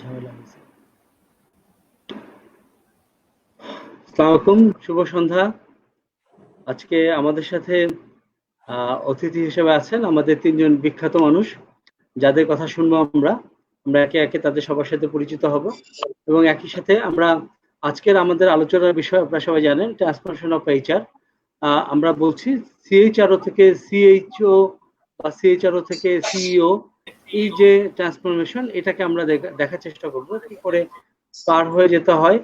ঝামেলা হয়েছে। আসসালামু আলাইকুম, শুভ সন্ধ্যা। আজকে আমাদের সাথে অতিথি হিসেবে আছেন আমাদের তিনজন বিখ্যাত মানুষ, যাদের কথা শুনবো আমরা। আমরা একে একে তাদের সবার সাথে পরিচিত হব এবং একই সাথে আমরা আজকের আমাদের আলোচনার বিষয় আপনারা সবাই জানেন, ট্রান্সফরমেশন অফ এইচআর। আমরা বলছি সিএইচআরও থেকে সিএইচও বা সিএইচআরও থেকে সিইও, এই যে ট্রান্সফরমেশন, এটাকে আমরা দেখার চেষ্টা করব কি করে পার হয়ে যেতে হয়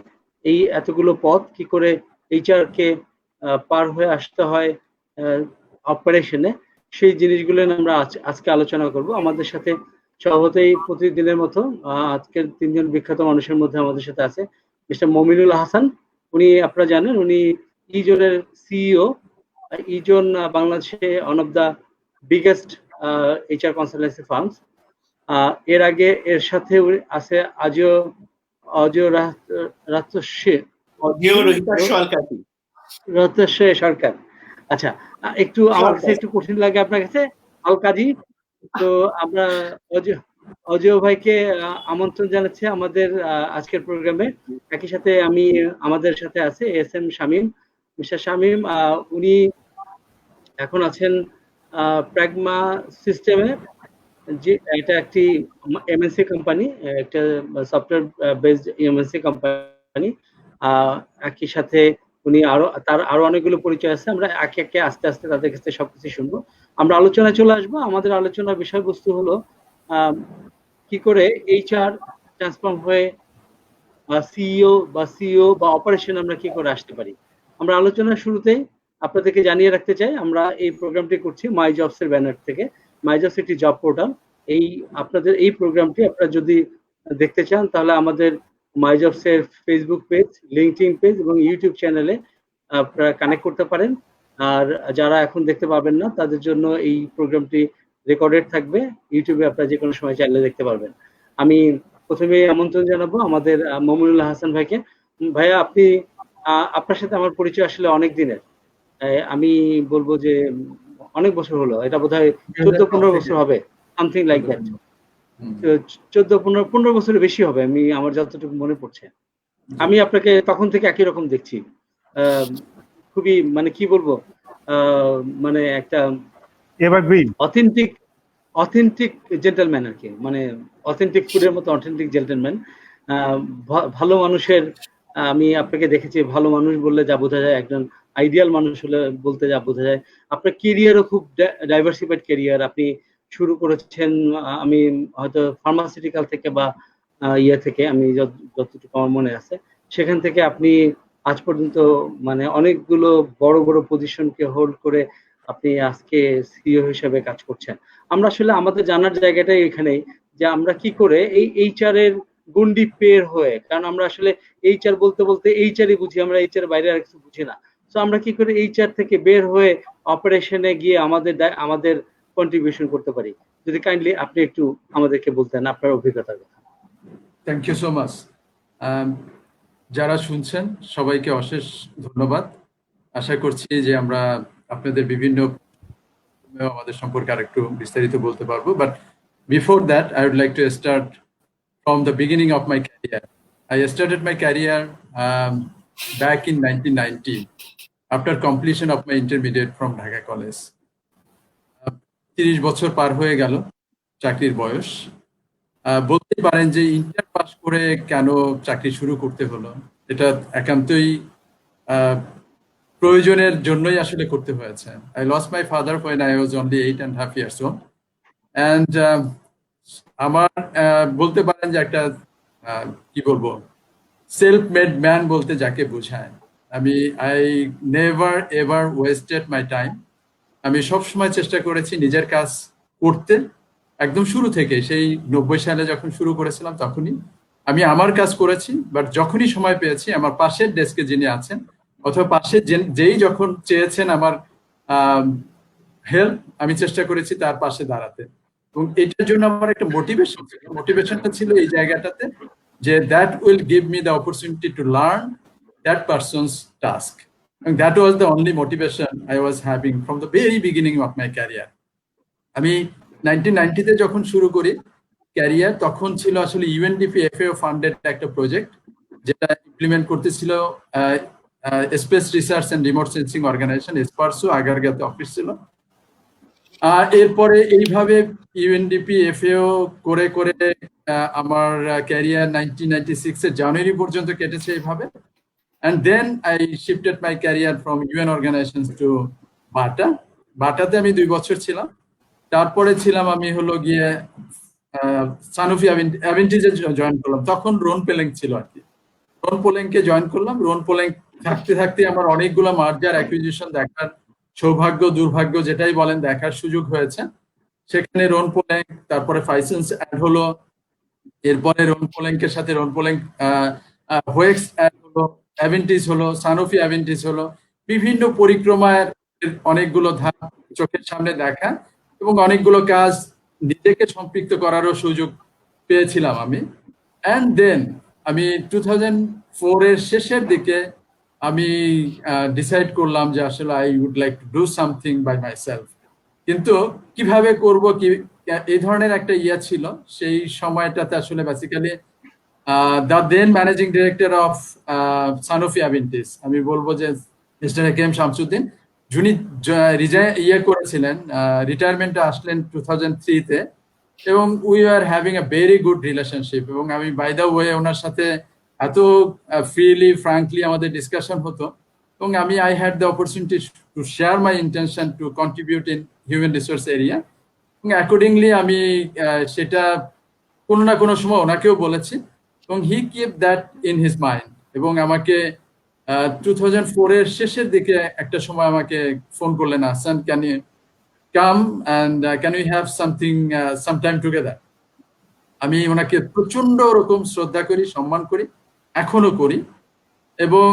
এই এতগুলো পথ, কি করে এইচআর কে পার হয়ে আসতে হয় অপারেশনে। সেই জিনিসগুলো নিয়ে আমরা আজকে আলোচনা করব। আমাদের সাথে স্বভাবতই প্রতিদিনের মতো আজকের তিনজন বিখ্যাত মানুষের মধ্যে আমাদের সাথে আছে মিস্টার মমিনুল হাসান। উনি আপনারা জানেন, উনি ইজনের সিইও। ইজন বাংলাদেশে one of the biggest HR consultancy firms. এর আগে এর সাথে আছে আজিও অজয় রাতস্যে সরকার। আচ্ছা, একটু আমার কাছে একটু কঠিন লাগে আপনার কাছে আল কাজী। তো আমরা অজয় ভাইকে আমন্ত্রণ জানাচ্ছি আমাদের আজকের প্রোগ্রামে। একই সাথে আমাদের সাথে আছে S M Shamim. Mister Shamim, উনি এখন আছেন প্র্যাগমা সিস্টেমে, যে এটা একটি এমএনসি কোম্পানি, একটা সফটওয়্যার বেসড এমএনসি কোম্পানি। একই সাথে উনি তার আরো অনেকগুলো পরিচয় আছে। আমরা একে একে আস্তে আস্তে তাদের কাছে সবকিছু শুনবো। আমরা আলোচনায় চলে আসবো। আমাদের আলোচনার বিষয়বস্তু হলো কি করে এইচআর ট্রান্সফর্ম হয়ে সিইও বা অপারেশন আমরা কি করে আসতে পারি। আমরা আলোচনার শুরুতেই আপনাদেরকে জানিয়ে রাখতে চাই, আমরা এই প্রোগ্রামটি করছি মাই জবস এর ব্যানার থেকে। মাই জবস একটি জব পোর্টাল। আপনাদের এই প্রোগ্রামটি আপনারা যদি দেখতে চান, তাহলে আমাদের মাই জবস এর ফেসবুক পেজ, লিঙ্কডইন পেজ এবং ইউটিউব চ্যানেলে আপনারা কানেক্ট করতে পারেন। আর যারা এখন দেখতে পাবেন না, তাদের জন্য এই প্রোগ্রামটি রেকর্ডেড থাকবে ইউটিউবে, আপনারা যে কোনো সময় চাইলে দেখতে পারবেন। আমি প্রথমে আমন্ত্রণ জানাবো আমাদের মমিনুল হাসান ভাইকে। ভাইয়া, আপনার সাথে আমার পরিচয় আসলে অনেক দিনের। আমি বলবো যে অনেক বছর হলো, এটা বোধহয় 14-15 বছর হবে, সামথিং লাইক দ্যাট। 14-15 বছরের বেশি হবে, আমার যতটুকু মনে পড়ছে। আমি আপনাকে তখন থেকে একই রকম দেখছি। খুবই, মানে কি বলবো, মানে একটা অথেন্টিক জেন্টলম্যান আর কি, মানে অথেন্টিক ফুডের মতো অথেন্টিক জেন্টলম্যান। ভালো মানুষের, আমি আপনাকে দেখেছি, ভালো মানুষ বললে যা বোঝা যায়, একজন আইডিয়াল মানুষ হলে বলতে যা বোঝা যায়। আপনার কেরিয়ারও খুব ডাইভার্সিফাইড কেরিয়ার। আপনি শুরু করেছেন, আমি হয়তো ফার্মাসিউটিক্যাল থেকে বা ইয়ে থেকে, আমি যতটুকু আমার মনে আছে, সেখান থেকে আপনি আজ পর্যন্ত মানে অনেকগুলো বড় বড় পজিশনকে হোল্ড করে আপনি আজকে সিইও হিসেবে কাজ করছেন। আমরা আসলে আমাদের জানার জায়গাটাই এখানেই, যে আমরা কি করে এই এইচআর এর গন্ডি পের হয়ে, কারণ আমরা আসলে এইচআর বলতে বলতে এইচআরই বুঝি, আমরা এইচআর বাইরে আর কিছু বুঝি না। তো আমরা কি করে এইচআর থেকে বের হয়ে অপারেশনে গিয়ে আমাদের কন্ট্রিবিউশন করতে পারি, যদি কাইন্ডলি আপনি একটু আমাদেরকে বলতেন আপনার অভিজ্ঞতার কথা। Thank you so much. যারা শুনছেন সবাইকে অশেষ ধন্যবাদ। আশা করছি যে আমরা আপনাদের বিভিন্ন আমাদের সম্পর্কে আরেকটু বিস্তারিত বলতে পারবো, but before that I would like to start from the beginning of my career. I started my career back in 1990 after completion of my intermediate from Dhaka College. 30 বছর পার হয়ে গেল চাকরির বয়স। বলতে পারেন যে ইন্টার পাস করে কেন চাকরি শুরু করতে হলো, এটা একান্তই প্রয়োজনের জন্যই আসলে করতে হয়েছে। I lost my father when I was only 8.5 years old, and আমার বলতে পারেন যে একটা কি বলবো, সেলফ মেড ম্যান বলতে যাকে বোঝায়, I never ever wasted my time. আমি সবসময় চেষ্টা করেছি নিজের কাজ করতে, একদম শুরু থেকে। সেই 90 সালে যখন শুরু করেছিলাম তখনই আমি আমার কাজ করেছি, বাট যখনই সময় পেয়েছি আমার পাশের ডেস্কে যিনি আছেন অথবা পাশে যেই যখন চেয়েছেন আমার হেল্প, আমি চেষ্টা করেছি তার পাশে দাঁড়াতে। এবং এটার জন্য আমার একটা মোটিভেশনটা ছিল এই জায়গাটাতে, যে that will give me the opportunity to learn that persons task. And that was the only motivation I was having from the very beginning of my career. আমি 1990 তে যখন শুরু করি, ক্যারিয়ার তখন ছিল আসলে ইউএনডিপি এফএও ফান্ডেড একটা project, যেটা ইমপ্লিমেন্ট করতেছিল space research and remote sensing organisation, SPARRSO, আগারগাঁওতে অফিস ছিল। এরপরে এইভাবে ইউএনডিপি এফএও করে করে আমার ক্যারিয়ার 1996 এর জানুয়ারি পর্যন্ত কেটেছে এইভাবে। And then I shifted my career from UN organizations to বাটা। বাটাতে আমি 2 বছর ছিলাম। তারপরে ছিলাম আমি হলো গিয়ে সানুফি অ্যাভেন্টিজে জয়েন করলাম। তখন রোন পেলেং ছিল আর কি। রোন পোলেংকে জয়েন করলাম। রোন পোলেং থাকতে থাকতে আমার অনেকগুলো মার্জার অ্যাকুইজিশন দেখার সৌভাগ্য দুর্ভাগ্য যেটাই বলেন দেখার সুযোগ হয়েছে। সেখানে রোন পোলেং, তারপরে ফাইসেন্স অ্যাড হলো, এরপরে রোন পোলেংকের সাথে রোন পোলেং হোয়েক্স অ্যাড হলো, অ্যাভেন্টিস হলো, সানোফি অ্যাভেন্টিস হলো, বিভিন্ন পরিক্রমার অনেকগুলো ধাপ চোখের সামনে দেখা এবং অনেকগুলো কাজ নিজেকে সম্পৃক্ত করারও সুযোগ পেয়েছিলাম আমি। অ্যান্ড দেন আমি 2004 এর শেষের দিকে আমি ডিসাইড করলাম যে আসলে I would like to do something by myself. কিন্তু কিভাবে করব কি এই ধরনের একটা ইয়া ছিল সেই সময়টাতে আসলে basically the then managing director of Sanofi Aventis, আমি বলবো যে mister A K M Shamsuddin, যিনি করেছিলেন, রিটায়ারমেন্টে আসলেন 2003-তে, এবং we are having a very good relationship. এবং আমি বাই দ্য ওয়ে ওনার সাথে এত ফ্রিলি ফ্রাঙ্কলি আমাদের ডিসকাশন হতো, এবং আমি I had the opportunity to share my intention to contribute in human resource area. এবং অ্যাকর্ডিংলি আমি সেটা কোনো না কোনো সময় ওনাকেও বলেছি, এবং he keep that in his mind. এবং আমাকে 2004 এর শেষের দিকে একটা সময় আমাকে ফোন করলেন, Ahsan, can you come and can we have something sometime together. আমি ওনাকে প্রচন্ড রকম শ্রদ্ধা করি, সম্মান করি, এখনো করি। এবং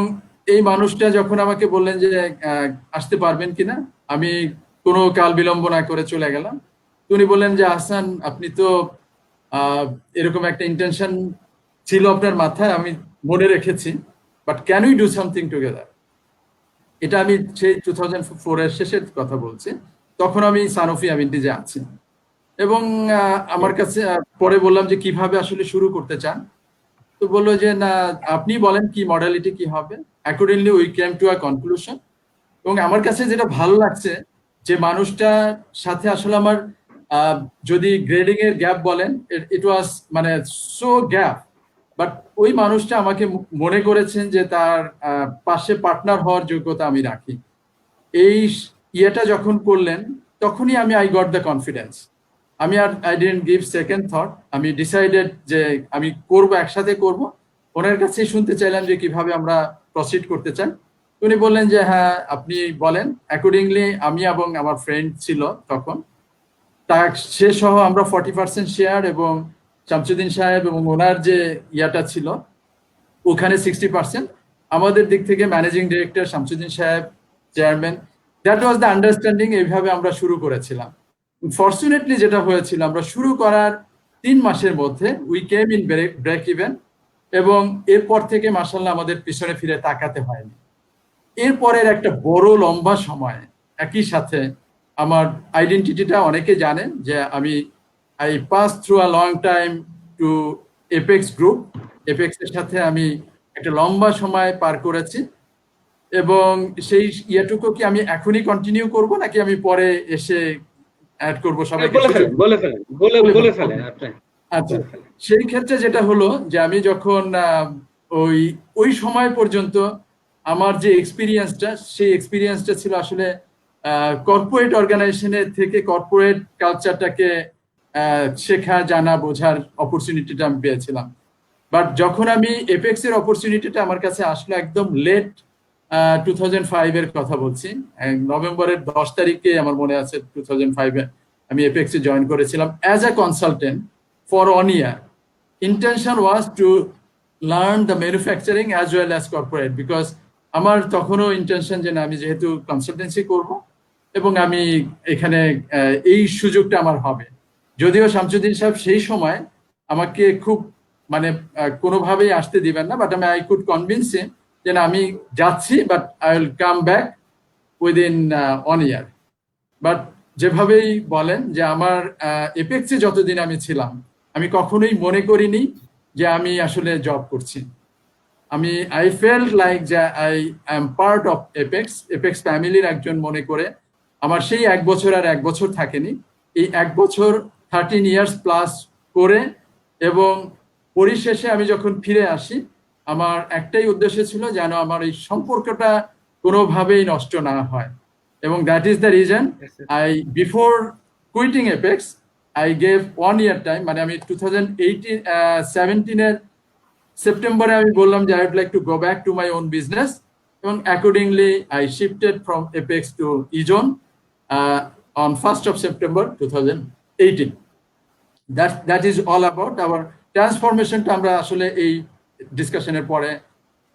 এই মানুষটা যখন আমাকে বললেন যে আসতে পারবেন কিনা, আমি কোনো কাল বিলম্ব না করে চলে গেলাম। উনি বললেন যে আহসান, আপনি তো এরকম একটা ইন্টেনশন ছিল আপনার মাথায়, আমি মনে রেখেছি, but can we do something together. এটা আমি সেই 2004 এর শেষের কথা বলছি। তখন আমি সানোফি অ্যাভেন্টিজে আছি। এবং আমার কাছে পরে বললাম যে কিভাবে আসলে শুরু করতে চান, তো বললো যে না, আপনি বলেন কি মডালিটি কি হবে। Accordingly we came to a conclusion. এবং আমার কাছে যেটা ভালো লাগছে যে মানুষটার সাথে আসলে আমার যদি গ্রেডিং এর গ্যাপ বলেন, ইট ওয়াজ মানে সো গ্যাপ, বাট ওই মানুষটা আমাকে মনে করেছেন যে তার পাশে পার্টনার হওয়ার যোগ্যতা আমি রাখি। এই ইয়েটা যখন করলেন তখনই আমি আই গট দ্য কনফিডেন্স। আমি আর I didn't give second thought, আমি ডিসাইডেড যে আমি করব, একসাথে করব। ওনার কাছেই শুনতে চাইলাম যে কিভাবে আমরা প্রসিড করতে চাই। উনি বললেন যে হ্যাঁ আপনি বলেন। অ্যাকর্ডিংলি আমি এবং আমার ফ্রেন্ড ছিল তখন, তার সে সহ আমরা 40% শেয়ার, এবং শামসুদ্দিন সাহেব এবং ওনার যে ইয়াটা ছিল ওখানে 60%। আমাদের দিক থেকে ম্যানেজিং ডিরেক্টর শামসুদ্দিন সাহেব, chairman, that was the understanding. এইভাবে আমরা শুরু করেছিলাম। ফর্চুনেটলি যেটা হয়েছিল, আমরা শুরু করার 3 মাসের মধ্যে we came in break even, এবং এরপর থেকে মাশাআল্লাহ আমাদের পিছনে ফিরে তাকাতে হয়নি। এরপরের একটা বড় লম্বা সময় একই সাথে আমার আইডেন্টিটিটা অনেকে জানেন যে আমি I pass through a long time to Apex group. এপেক্সের সাথে আমি একটা লম্বা সময় পার করেছি। এবং সেই ইয়েটুকু কি আমি এখনই কন্টিনিউ করব নাকি আমি পরে এসে অ্যাড করব সবাইকে? বলে ফেলেন আপনি। আচ্ছা, সেই ক্ষেত্রে যেটা হলো যে আমি যখন ওই সময় পর্যন্ত আমার যে এক্সপিরিয়েন্সটা, সেই এক্সপিরিয়েন্সটা ছিল আসলে কর্পোরেট অর্গানাইজেশনের থেকে কর্পোরেট কালচারটাকে শেখা, জানা, বোঝার অপরচুনিটিটা আমি পেয়েছিলাম। বাট যখন আমি এপেক্স এর অপরচুনিটিটা আমার কাছে আসলো একদম লেট 2005 এর কথা বলছি, নভেম্বরের 10 তারিখে আমার মনে আছে 2005-এ আমি এপেক্স এ জয়েন করেছিলাম as a consultant for 1 year. Intention was to learn the manufacturing as well as corporate, because আমার তখনও ইন্টেনশন যে না, আমি যেহেতু কনসালটেন্সি করব এবং আমি এখানে এই সুযোগটা আমার হবে। যদিও শামসুদ্দিন সাহেব সেই সময় আমাকে খুব মানে কোনোভাবেই আসতে দিবেন না, but I could convince him যে না, আমি যাচ্ছি, but I will come back within 1 year। But যেভাবেই বলেন যে আমার এপেক্সে যতদিন আমি ছিলাম আমি কখনোই মনে করিনি যে আমি আসলে জব করছি। I felt like যে I am part of apex ফ্যামিলির একজন মনে করে আমার সেই 1 বছর আর 1 বছর থাকেনি, এই 1 বছর 13 ইয়ার্স প্লাস করে, এবং পরিশেষে আমি যখন ফিরে আসি আমার একটাই উদ্দেশ্য ছিল যেন আমার এই সম্পর্কটা কোনোভাবেই নষ্ট না হয়, এবং that is the reason I before quitting Apex I gave 1 year time, মানে আমি 2017 সেপ্টেম্বরে আমি বললাম যে I would like to go back to my own business, এবং accordingly I shifted from Apex to Ezon on 1st of September 2018. That is all about our ট্রান্সফরমেশনটা। আমরা আসলে এই ডিসকাশনের পরে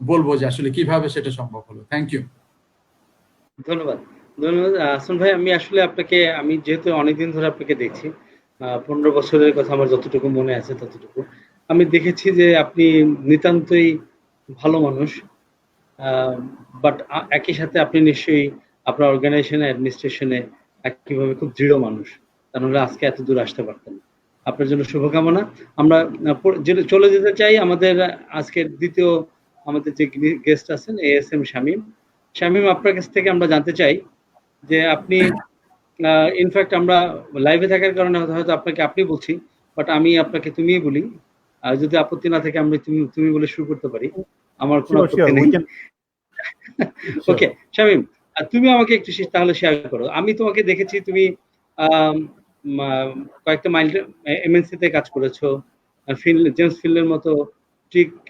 বলবো যে আসলে কিভাবে সেটা সম্ভব হলো। Thank you. ধন্যবাদ। হাসান ভাই, আমি যেহেতু অনেকদিন ধরে আপনাকে দেখছি, 15 বছরের কথা আমার যতটুকু মনে আছে ততটুকু আমি দেখেছি যে আপনি নিতান্তই ভালো মানুষ, বাট একই সাথে আপনি নিশ্চয়ই আপনার অর্গানাইজেশনে অ্যাডমিনিস্ট্রেশনে একইভাবে খুব দৃঢ় মানুষ, তা নাহলে আজকে এত দূর আসতে পারতেন। আপনার জন্য শুভকামনা। আমরা চলে যেতে চাই আমাদের আজকের দ্বিতীয় আমাদের যে গেস্ট আছেন ASM শামীম। শামীম, আপনার কাছ থেকে আমরা জানতে চাই যে আপনি ইনফ্যাক্ট আমরা লাইভে থাকার কারণে হয়তো আপনাকে আপনি বলছি, বাট আমি আপনাকে তুমিই বলি, আর যদি আপত্তি না থাকে আমরা তুমি বলে শুরু করতে পারি, আমার কোনো আপত্তি নেই। ওকে শামীম, তুমি আমাকে একটু তাহলে শেয়ার করো। আমি তোমাকে দেখেছি তুমি কয়েকটা MNC তে কাজ করেছো, জেমস ফিল্ডের মতো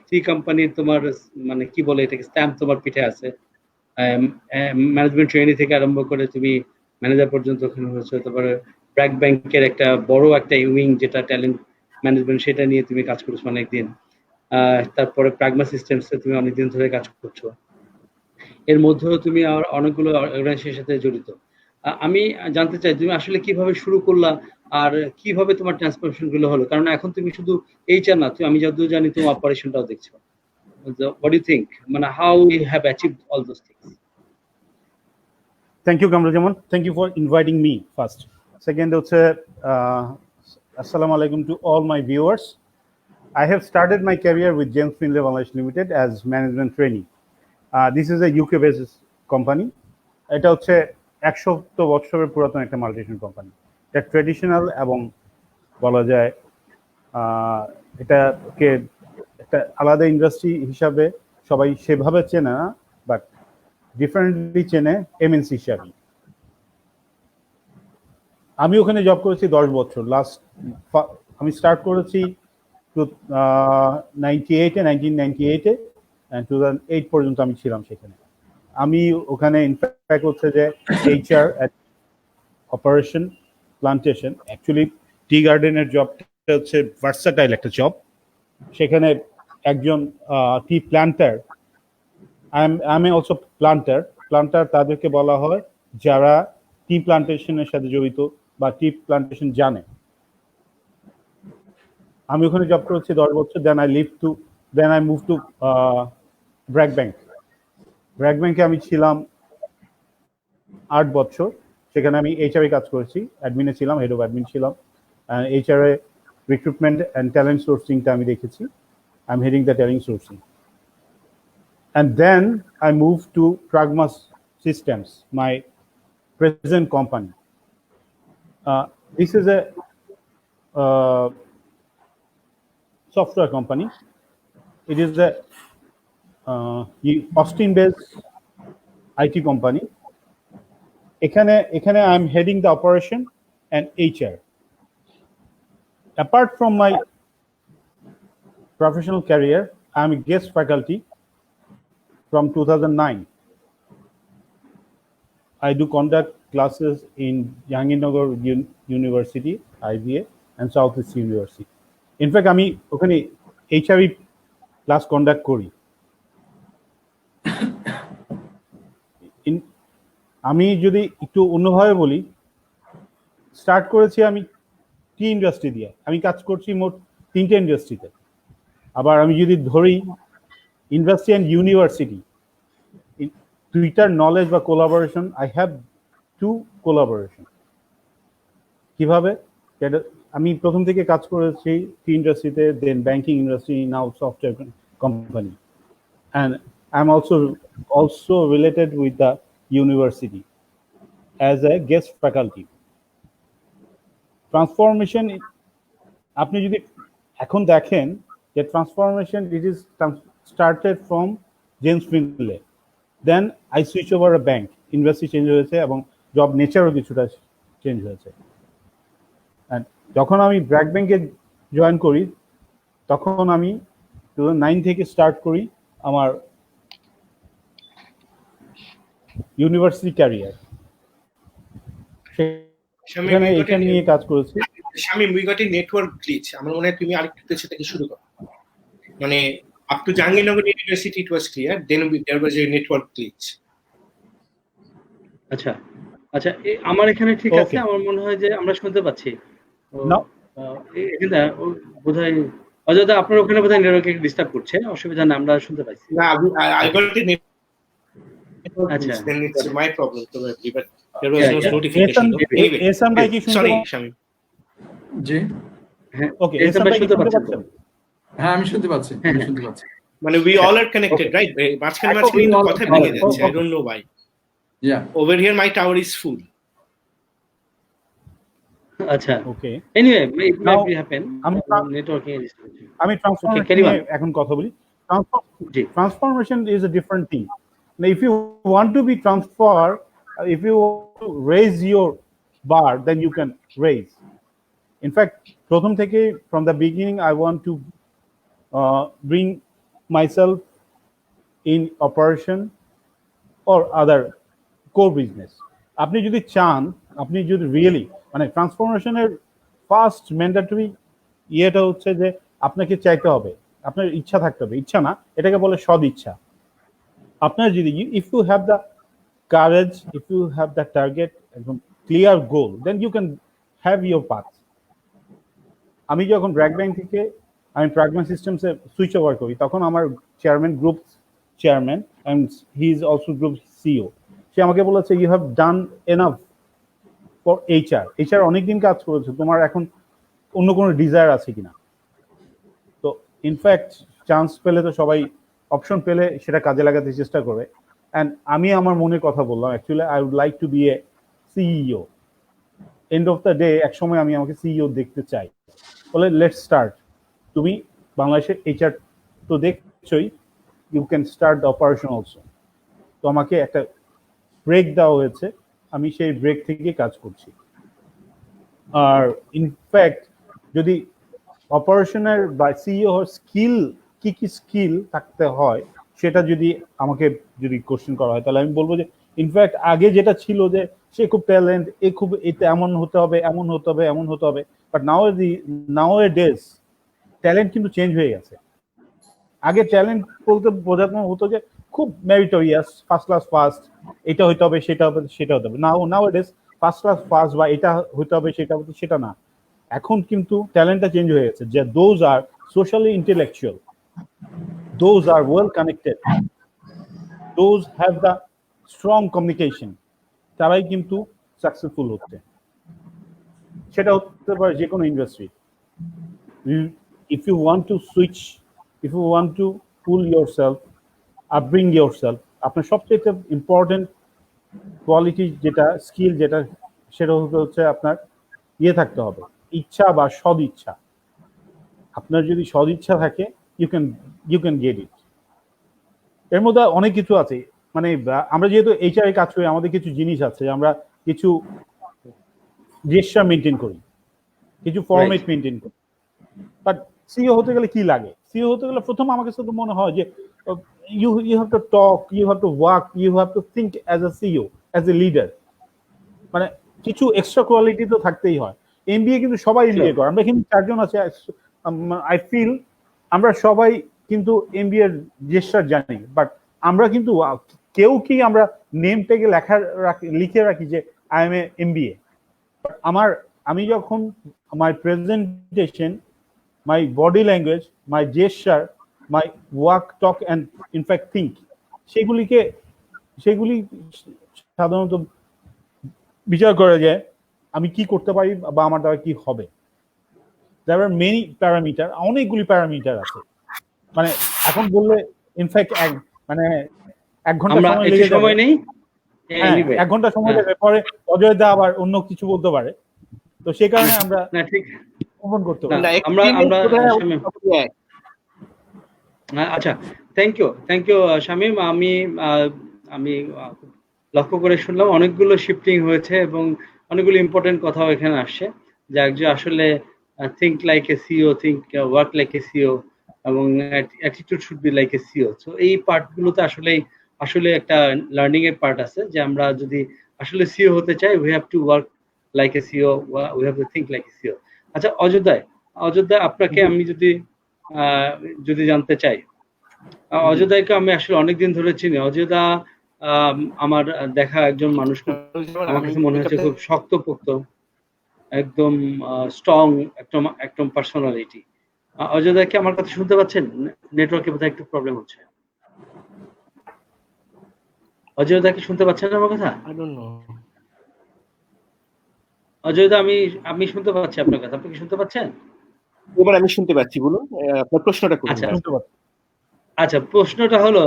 টি কোম্পানির তোমার মানে কি বলে এটাকে স্ট্যাম্প তোমার পিঠে আছে, ম্যানেজমেন্ট ট্রেনি থেকে আরম্ভ করে তুমি ম্যানেজার পর্যন্ত ওখানে হয়েছো। তারপরে ব্র্যাক ব্যাংকের একটা বড় একটা উইং যেটা ট্যালেন্ট ম্যানেজমেন্ট, সেটা নিয়ে তুমি কাজ করেছো অনেকদিন। তারপরে প্রাগমা সিস্টেমসে তুমি অনেকদিন ধরে কাজ করছো, এর মধ্যেও তুমি অনেকগুলো অর্গানাইজেশনের সাথে জড়িত। আমি জানতে চাই তুমি আসলে কিভাবে শুরু করলা আর কিভাবে তোমার ট্রান্সফরমেশন গুলো হলো, কারণ এখন তুমি শুধু এইচআর না, আমি যতদূর জানি তুমি অপারেশনটাও দেখছো। What do you think? মানে how you have achieved all those things? Thank you, Kamrujaman. Thank you for inviting me first. Second, assalamu alaikum to all my viewers. I have started my career with James Finlay Bangladesh Limited as management trainee. This is a UK-based company. এটা হচ্ছে 100 বছরের পুরাতন একটা multinational company. এটা traditional এবং বলা যায় এটাকে একটা আলাদা ইন্ডাস্ট্রি হিসাবে সবাই সেভাবে চেনে না, বাট ডিফারেন্টলি চেনে MNC হিসাবে। আমি ওখানে জব করেছি 10 বছর। আমি স্টার্ট করেছি 1998 and 2008 পর্যন্ত আমি ছিলাম সেখানে। আমি ওখানে ইনফ্যাক্ট হচ্ছে যে HR operation plantation, actually tea গার্ডেনের জবটা হচ্ছে ভার্সাটাইল একটা জব। সেখানে একজন tea planter, I am also planter তাদেরকে বলা হয় যারা টি প্লান্টেশনের সাথে জড়িত বা টি প্লান্টেশন জানে। আমি ওখানে জব করেছি 10 বছর। Then I move to BRAC ব্যাংকে আমি ছিলাম 8 বছর। সেখানে আমি HR কাজ করেছি, অ্যাডমিনে ছিলাম, হেড অফ অ্যাডমিন ছিলাম। HR রিক্রুটমেন্ট অ্যান্ড ট্যালেন্ট সোর্সিংটা আমি দেখেছি। I am heading the talent sourcing. And then I moved to Pragma Systems, my present company. This is a software company. It is a Austin-based IT company. এখানে I am heading the operation and HR. Apart from my professional career, I am a guest faculty from 2009. I do conduct classes in Jahangirnagar University, IBA, and Southeast University. In fact, আমি ওখানে HRE class conduct করি। আমি যদি একটু অন্যভাবে বলি, start করেছি আমি টি ইন্ডাস্ট্রি দিয়ে। আমি কাজ করছি মোট 3টে ইন্ডাস্ট্রিতে। আবার আমি যদি ধরি ইন্ডাস্ট্রি অ্যান্ড ইউনিভার্সিটি, দুইটার নলেজ বা কোলাবোরেশন, আই হ্যাভ 2 কোলাবোরেশন। কিভাবে? আমি প্রথম থেকে কাজ করেছি টি ইন্ডাস্ট্রিতে, then banking industry, now software company, and I am also related with the university as a guest faculty. Transformation, আপনি যদি এখন দেখেন যে transformation it is started from James Finlay, then I switch over a bank, industry change হয়েছে এবং job নেচারও কিছুটা change হয়েছে। And যখন আমি ব্র্যাক ব্যাংকে জয়েন করি তখন আমি 2009 থেকে স্টার্ট করি আমার ইউনিভার্সিটি ক্যারিয়ার, সেখানে এটা নিয়ে কাজ করেছি। Shamim, we got a network glitch. আমার মনে হয় তুমি আরেকটু কিছু থেকে শুরু করো। মানে up to Jahangirnagar university it was clear, then there was a network glitch. আচ্ছা আচ্ছা, আমার এখানে ঠিক আছে, Okay. আমার মনে হয় যে আমরা শুনতে পাচ্ছি। No. এখানে বোধহয় অযোধ্যা আপনার ওখানে বোধহয় নেটওয়ার্ক ডিস্টার্ব করছে, অসুবিধা না, আমরা শুনতে পাচ্ছি। না, I got a network আচ্ছা। glitch, then it's my problem probably, but there was no Yeah. notification. Anyway, এহসান ভাই কি শুনতে sorry, পাচ্ছেন? শামীম। জি, হ্যাঁ, ওকে, এহসান এহসান ভাই ভাই কি শুনতে শুনতে পাচ্ছেন তো? পাচ্ছেন? হ্যাঁ আমি শুনতে পাচ্ছি, আমি শুনতে পাচ্ছি। মানে we all are connected, right? মাঝখানে কিন্তু কথা ভেঙে যাচ্ছে, I don't know why. Yeah. Over here my tower is full. আচ্ছা, okay, anyway it Now, might be happen, networking এ ডিস্টার্ব। আমি ট্রান্সফরমেশন carry on. নিয়ে এখন কথা বলি। জি। Transformation is a different thing. Now, if you want to be transformed, if you want to raise your bar, then you can raise. In fact, প্রথম থেকে from the beginning, I want to bring myself in operation or other core business. আপনি যদি চান, আপনি যদি really মানে ট্রান্সফরমেশনের first mandatory ইয়েটা হচ্ছে যে আপনাকে চাইতে হবে, আপনার ইচ্ছা থাকতে হবে। ইচ্ছা না, এটাকে বলে সদ ইচ্ছা। আপনার যদি if you have the courage, if you have the target, একদম clear goal, then you can have your path. আমি যখন ব্র্যাক ব্যাংক থেকে আমি প্রাগম্যান সিস্টেমসে সুইচ ওভার করি তখন আমার chairman, group chairman, and he is also group CEO, সে আমাকে বলেছে you have done enough for HR অনেকদিন কাজ করেছে, তোমার এখন অন্য কোনো ডিজায়ার আছে কিনা। তো ইনফ্যাক্ট চান্স পেলে তো সবাই, অপশন পেলে সেটা কাজে লাগাতে চেষ্টা করে। অ্যান্ড আমি আমার মনে কথা বললাম, actually I would like to be a CEO. End of the day এক সময় আমি আমাকে সিইও দেখতে চাই। বলে লেটস স্টার্ট, তুমি বাংলাদেশের এইচআর তো দেখছোই, you can start the operation also. তো আমাকে একটা ব্রেক দেওয়া হয়েছে, আমি সেই ব্রেক থেকে কাজ করছি। আর ইনফ্যাক্ট যদি অপারেশনের বা সিইও স্কিল, কি কি স্কিল থাকতে হয় সেটা যদি আমাকে যদি কোশ্চেন করা হয়, তাহলে আমি বলবো যে ইনফ্যাক্ট আগে যেটা ছিল যে সে খুব ট্যালেন্ট, এ খুব এতে এমন হতে হবে, এমন হতে হবে, এমন হতে হবে, but now A days talent কিন্তু চেঞ্জ হয়ে গেছে। আগে ট্যালেন্ট বলতে বোঝানো হতো যে খুব মেরিটোরিয়াস, ফার্স্ট ক্লাস ফার্স্ট, এটা হইতে হবে, সেটা হবে, সেটা হতে হবে। Now it is first class first বা এটা হইতে হবে, সেটা হতে, সেটা না। এখন কিন্তু ট্যালেন্টটা চেঞ্জ হয়ে গেছে, যে those are socially intellectual, those are well connected, those have the strong communication, তারাই কিন্তু সাকসেসফুল হচ্ছে। সেটা হতে পারে যে কোনো industry. If you want to switch, if you want to pull yourself, upbring yourself, আপনার সবচেয়ে ইম্পর্টেন্ট কোয়ালিটি যেটা, স্কিল যেটা, সেটা হচ্ছে আপনার ইয়ে থাকতে হবে, ইচ্ছা বা সদ ইচ্ছা। আপনার যদি সদ ইচ্ছা থাকে, ইউ ক্যান গেট ইট। এর মধ্যে অনেক কিছু আছে, মানে আমরা যেহেতু এইচআর এ কাজ করি, আমাদের কিছু জিনিস আছে, আমরা কিছু জেস্চার মেনটেন করি, কিছু ফরম্যাট মেনটেন করি। বাট সিইও হতে গেলে কি লাগে? সিইও হতে গেলে প্রথম আমার কাছে তো মনে হয় যে you have to talk, you have to work, you have to think as a CEO, as a leader. মানে কিছু এক্সট্রা কোয়ালিটি তো থাকতেই হয়। এমবিএ কিন্তু সবাই এমবিএ করে, আমরা এখানে চারজন আছে, আই ফিল আমরা সবাই কিন্তু এমবিএ জেস্চার জানি, বাট আমরা কিন্তু কেউ কি আমরা নেম ট্যাগে লিখে রাখি যে আই এম এ এমবিএ। আমি যখন মাই presentation, my body language, my gesture, my walk, talk, and in fact think, সেগুলি সাধারণত বিচার করে যে আমি কি করতে পারি বা আমার দ্বারা কি হবে। দেয়ার আর মেনি প্যারামিটার, অনেকগুলি প্যারামিটার আছে। মানে এখন বললে ইনফ্যাক্ট মানে 1 ঘন্টা আমরা সময় একটু লেগে যাবে। সময় নেই। হ্যাঁ, Anyway, 1 ঘন্টা সময় হ্যাঁ। লেগে পরে অজয় দা আবার অন্য কিছু বলতে পারে, তো সেই কারণে আমরা না ঠিক ওপেন করতে না, পারি। না আমরা experience শামীম, বোধহয় এক। আচ্ছা, থ্যাংক ইউ শামীম। আমি লক্ষ্য করে শুনলাম অনেকগুলো শিফটিং হয়েছে এবং অনেকগুলো ইম্পর্টেন্ট কথাও এখানে আসছে, যে একজন আসলে think like a CEO, think work like a CEO, এবং attitude should be like a CEO. তো এই পার্টগুলোতে আসলে একটা লার্নিং এর পার্ট আছে, যে আমরা যদি আসলে সিও হতে চাই, we have to work like a CEO, we have to think like a CEO. আচ্ছা অযোধ্যায় আপনাকে আমি যদি জানতে চাই, অযোধ্যাকে আমি আসলে অনেকদিন ধরে চিনি। অযোধ্যা আমার দেখা একজন মানুষ, খুব আমার কাছে মনে হচ্ছে খুব শক্তপোক্ত, একদম স্ট্রং, একদম পার্সোনালিটি। অযোধ্যা কি আমার কথা শুনতে পাচ্ছেন? নেটওয়ার্কে বোধহয় একটু প্রবলেম হচ্ছে। অযোধ্যা কি শুনতে পাচ্ছেন আমার কথা? I don't know. অযোধ্যা, আমি শুনতে পাচ্ছি আপনার কথা, আপনি কি শুনতে পাচ্ছেন? এবার আমি শুনতে পাচ্ছি, বলুন আপনার প্রশ্নটা করুন। আচ্ছা শুনতে পাচ্ছি। আচ্ছা, প্রশ্নটা হলো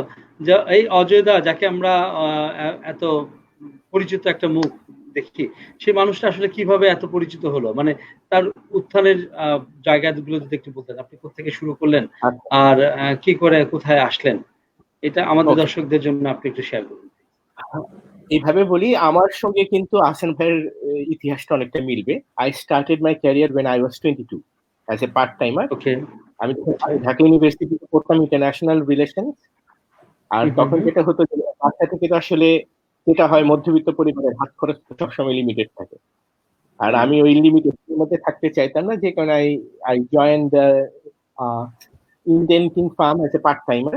যে এই অজয়দা, যাকে আমরা এত পরিচিত একটা মুখ দেখি, সেই মানুষটা আসলে কিভাবে এত পরিচিত হলো, মানে তার উত্থানের জায়গাগুলো যদি একটু বলতেন, আপনি কোথা থেকে শুরু করলেন আচ্ছা, আর কি করে কোথায় আসলেন, এটা আমাদের okay. দর্শকদের জন্য আপনি একটু শেয়ার করুন। এইভাবে বলি, আমার সঙ্গে কিন্তু আহসান ভাইয়ের ইতিহাসটা অনেকটা মিলবে। I started my career when I was 22 as a part timer. Okay. আমি ঢাকা ইউনিভার্সিটিতে পড়তাম ইন্টারন্যাশনাল রিলেশন। আর তখন যেটা হতো যে বাসা থেকে তো আসলে যেটা হয়, মধ্যবিত্ত পরিবারের হাত খরচ সবসময় লিমিটেড থাকে। আর আমি ওই লিমিটেশনের মধ্যে থাকতে চাইতাম না, যে কারণে I join the indenting firm as a part timer.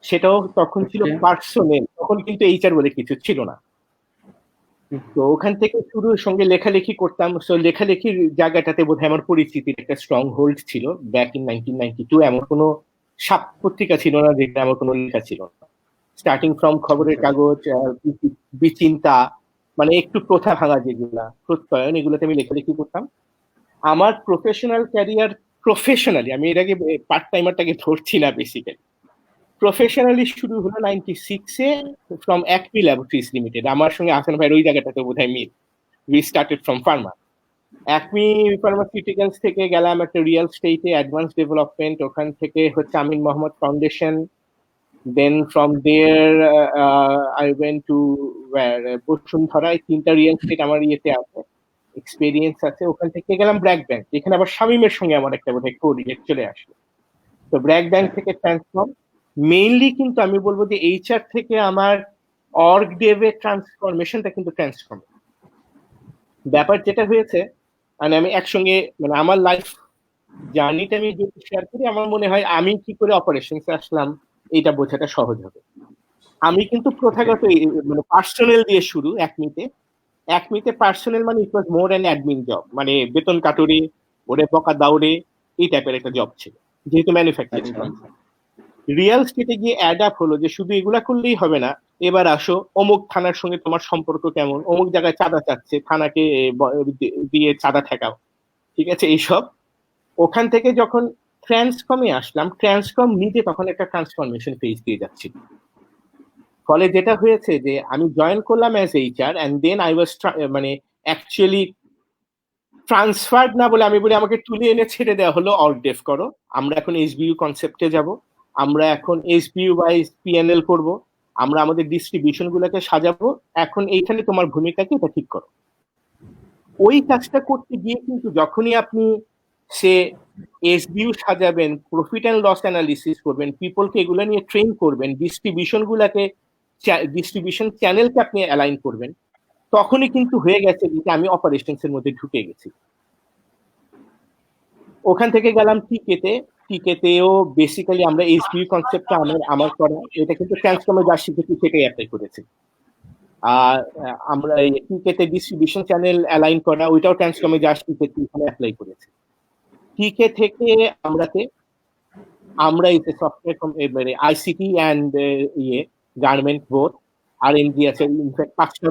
সেটাও তখন ছিল পার্সোনাল, তখন কিন্তু এইচআর বলে কিছু ছিল না। তো ওখান থেকে শুরু, সঙ্গে লেখালেখি করতাম। সো লেখালেখির জায়গাটাতে বোধহয় আমার পরিচিতির একটা স্ট্রং হোল্ড ছিল। ব্যাক ইন 1992 এমন কোনো সাপ পত্রিকা ছিল না যেটা আমার কোনো লেখা ছিল না। স্টার্টিং ফ্রম খবরের কাগজ, বিচিন্তা, মানে একটু প্রথা ভাঙা যেগুলা, প্রত্যয়ন, এগুলোতে আমি লেখালেখি করতাম। আমার প্রফেশনাল ক্যারিয়ার, প্রফেশনালি, আমি এর আগে পার্ট টাইমারটাকে ধরছি না, বেসিক্যালি প্রফেশনালি শুরু হলো 96-এ ফ্রম অ্যাক্মি ল্যাবরেটরিজ লিমিটেড। আমার সঙ্গে আহসান ভাইয়ের ওই জায়গাটাতে বোধহয় মিল। We started from pharma. Acme pharmaceuticals থেকে গেলাম একটা রিয়েল স্টেটে, অ্যাডভান্স ডেভেলপমেন্ট। ওখান থেকে হচ্ছে Amin Mohammad foundation. Then from there I went to Bashundhara. এই 3টা রিয়েল স্টেট আমার ইয়েতে আছে, এক্সপিরিয়েন্স আছে। ওখান থেকে গেলাম ব্র্যাক ব্যাংক, যেখানে আবার শামীমের সঙ্গে আমার একটা বোধহয় কোঅর্ডিনেট চলে আসলো। তো ব্র্যাক ব্যাংক থেকে ট্রান্সফর্ম, মেইনলি কিন্তু আমি বলবো যে এইচআর থেকে আমার অর্গ ডেভে ট্রান্সফরমেশনটা কিন্তু ট্রান্সফর্ম। ব্যাপার যেটা হয়েছে, মানে আমি একসঙ্গে, মানে আমার লাইফ জার্নিটা আমি যদি শেয়ার করি, আমার মনে হয় আমি কি করে অপারেশনসে আসলাম এটা বোঝাটা সহজ হবে। আমি কিন্তু প্রথাগত মানে পার্সোনাল দিয়ে শুরু। একমিতে পার্সোনাল মানে ইট ওয়াজ মোর অ্যান অ্যাডমিন জব, মানে বেতন কাটুরি, ওরে বকা দাউড়ে, এই টাইপের একটা জব ছিল, যেহেতু ম্যানুফ্যাকচারিং। রিয়েল স্টেটে গিয়ে অ্যাড আপ হলো যে শুধু এগুলা করলেই হবে না, এবার আসো অমুক থানার সঙ্গে তোমার সম্পর্ক কেমন, অমুক জায়গায় চাঁদা চাচ্ছে, থানাকে দিয়ে চাঁদা ঠেকাও, ঠিক আছে, এইসব। ওখান থেকে যখন ট্রান্সকমে আসলাম, ট্রান্সকম নিজে তখন একটা ট্রান্সফরমেশন ফেজ দিয়ে যাচ্ছিল। ফলে যেটা হয়েছে যে আমি জয়েন করলাম as HR, and then I was মানে অ্যাকচুয়ালি ট্রান্সফার্ড না বলে আমি বলি, আমাকে তুলে এনে ছেড়ে দেওয়া হলো, অর্গডেভ করো, আমরা এখন এসবিইউ কনসেপ্টে যাব, আমরা এখন এসবিইউ ওয়াইজ পিএনএল করব, আমরা আমাদের ডিস্ট্রিবিউশন গুলোকে সাজাবো, এখন এইখানে তোমার ভূমিকাকে এটা ঠিক করো। ওই কাজটা করতে গিয়ে কিন্তু যখনই আপনি সে এসবিইউ সাজাবেন, প্রফিট অ্যান্ড লস অ্যানালিসিস করবেন, পিপলকে এগুলো নিয়ে ট্রেন করবেন, ডিস্ট্রিবিউশন চ্যানেলকে আপনি অ্যালাইন করবেন, তখনই কিন্তু হয়ে গেছে যে আমি অপারেশনস এর মধ্যে ঢুকে গেছি। ওখান থেকে গেলাম টিকেতেও বেসিক্যালি আমরা এসবিইউ কনসেপ্টটা আমার করা, এটা কিন্তু ট্রান্সকমে যা শিখেছি সেটাই অ্যাপ্লাই করেছি। আর আমরা টিকেতে ডিস্ট্রিবিউশন চ্যানেল অ্যালাইন করা, ওইটাও ট্রান্সকমে যা শিখেছি এখানে অ্যাপ্লাই করেছি। টিকে থেকে আমরা এই যে সফটওয়্যার, মানে আইসিটি অ্যান্ড গার্মেন্ট বোথ, আর&ডি আছে, ইনফ্যাক্ট 5টা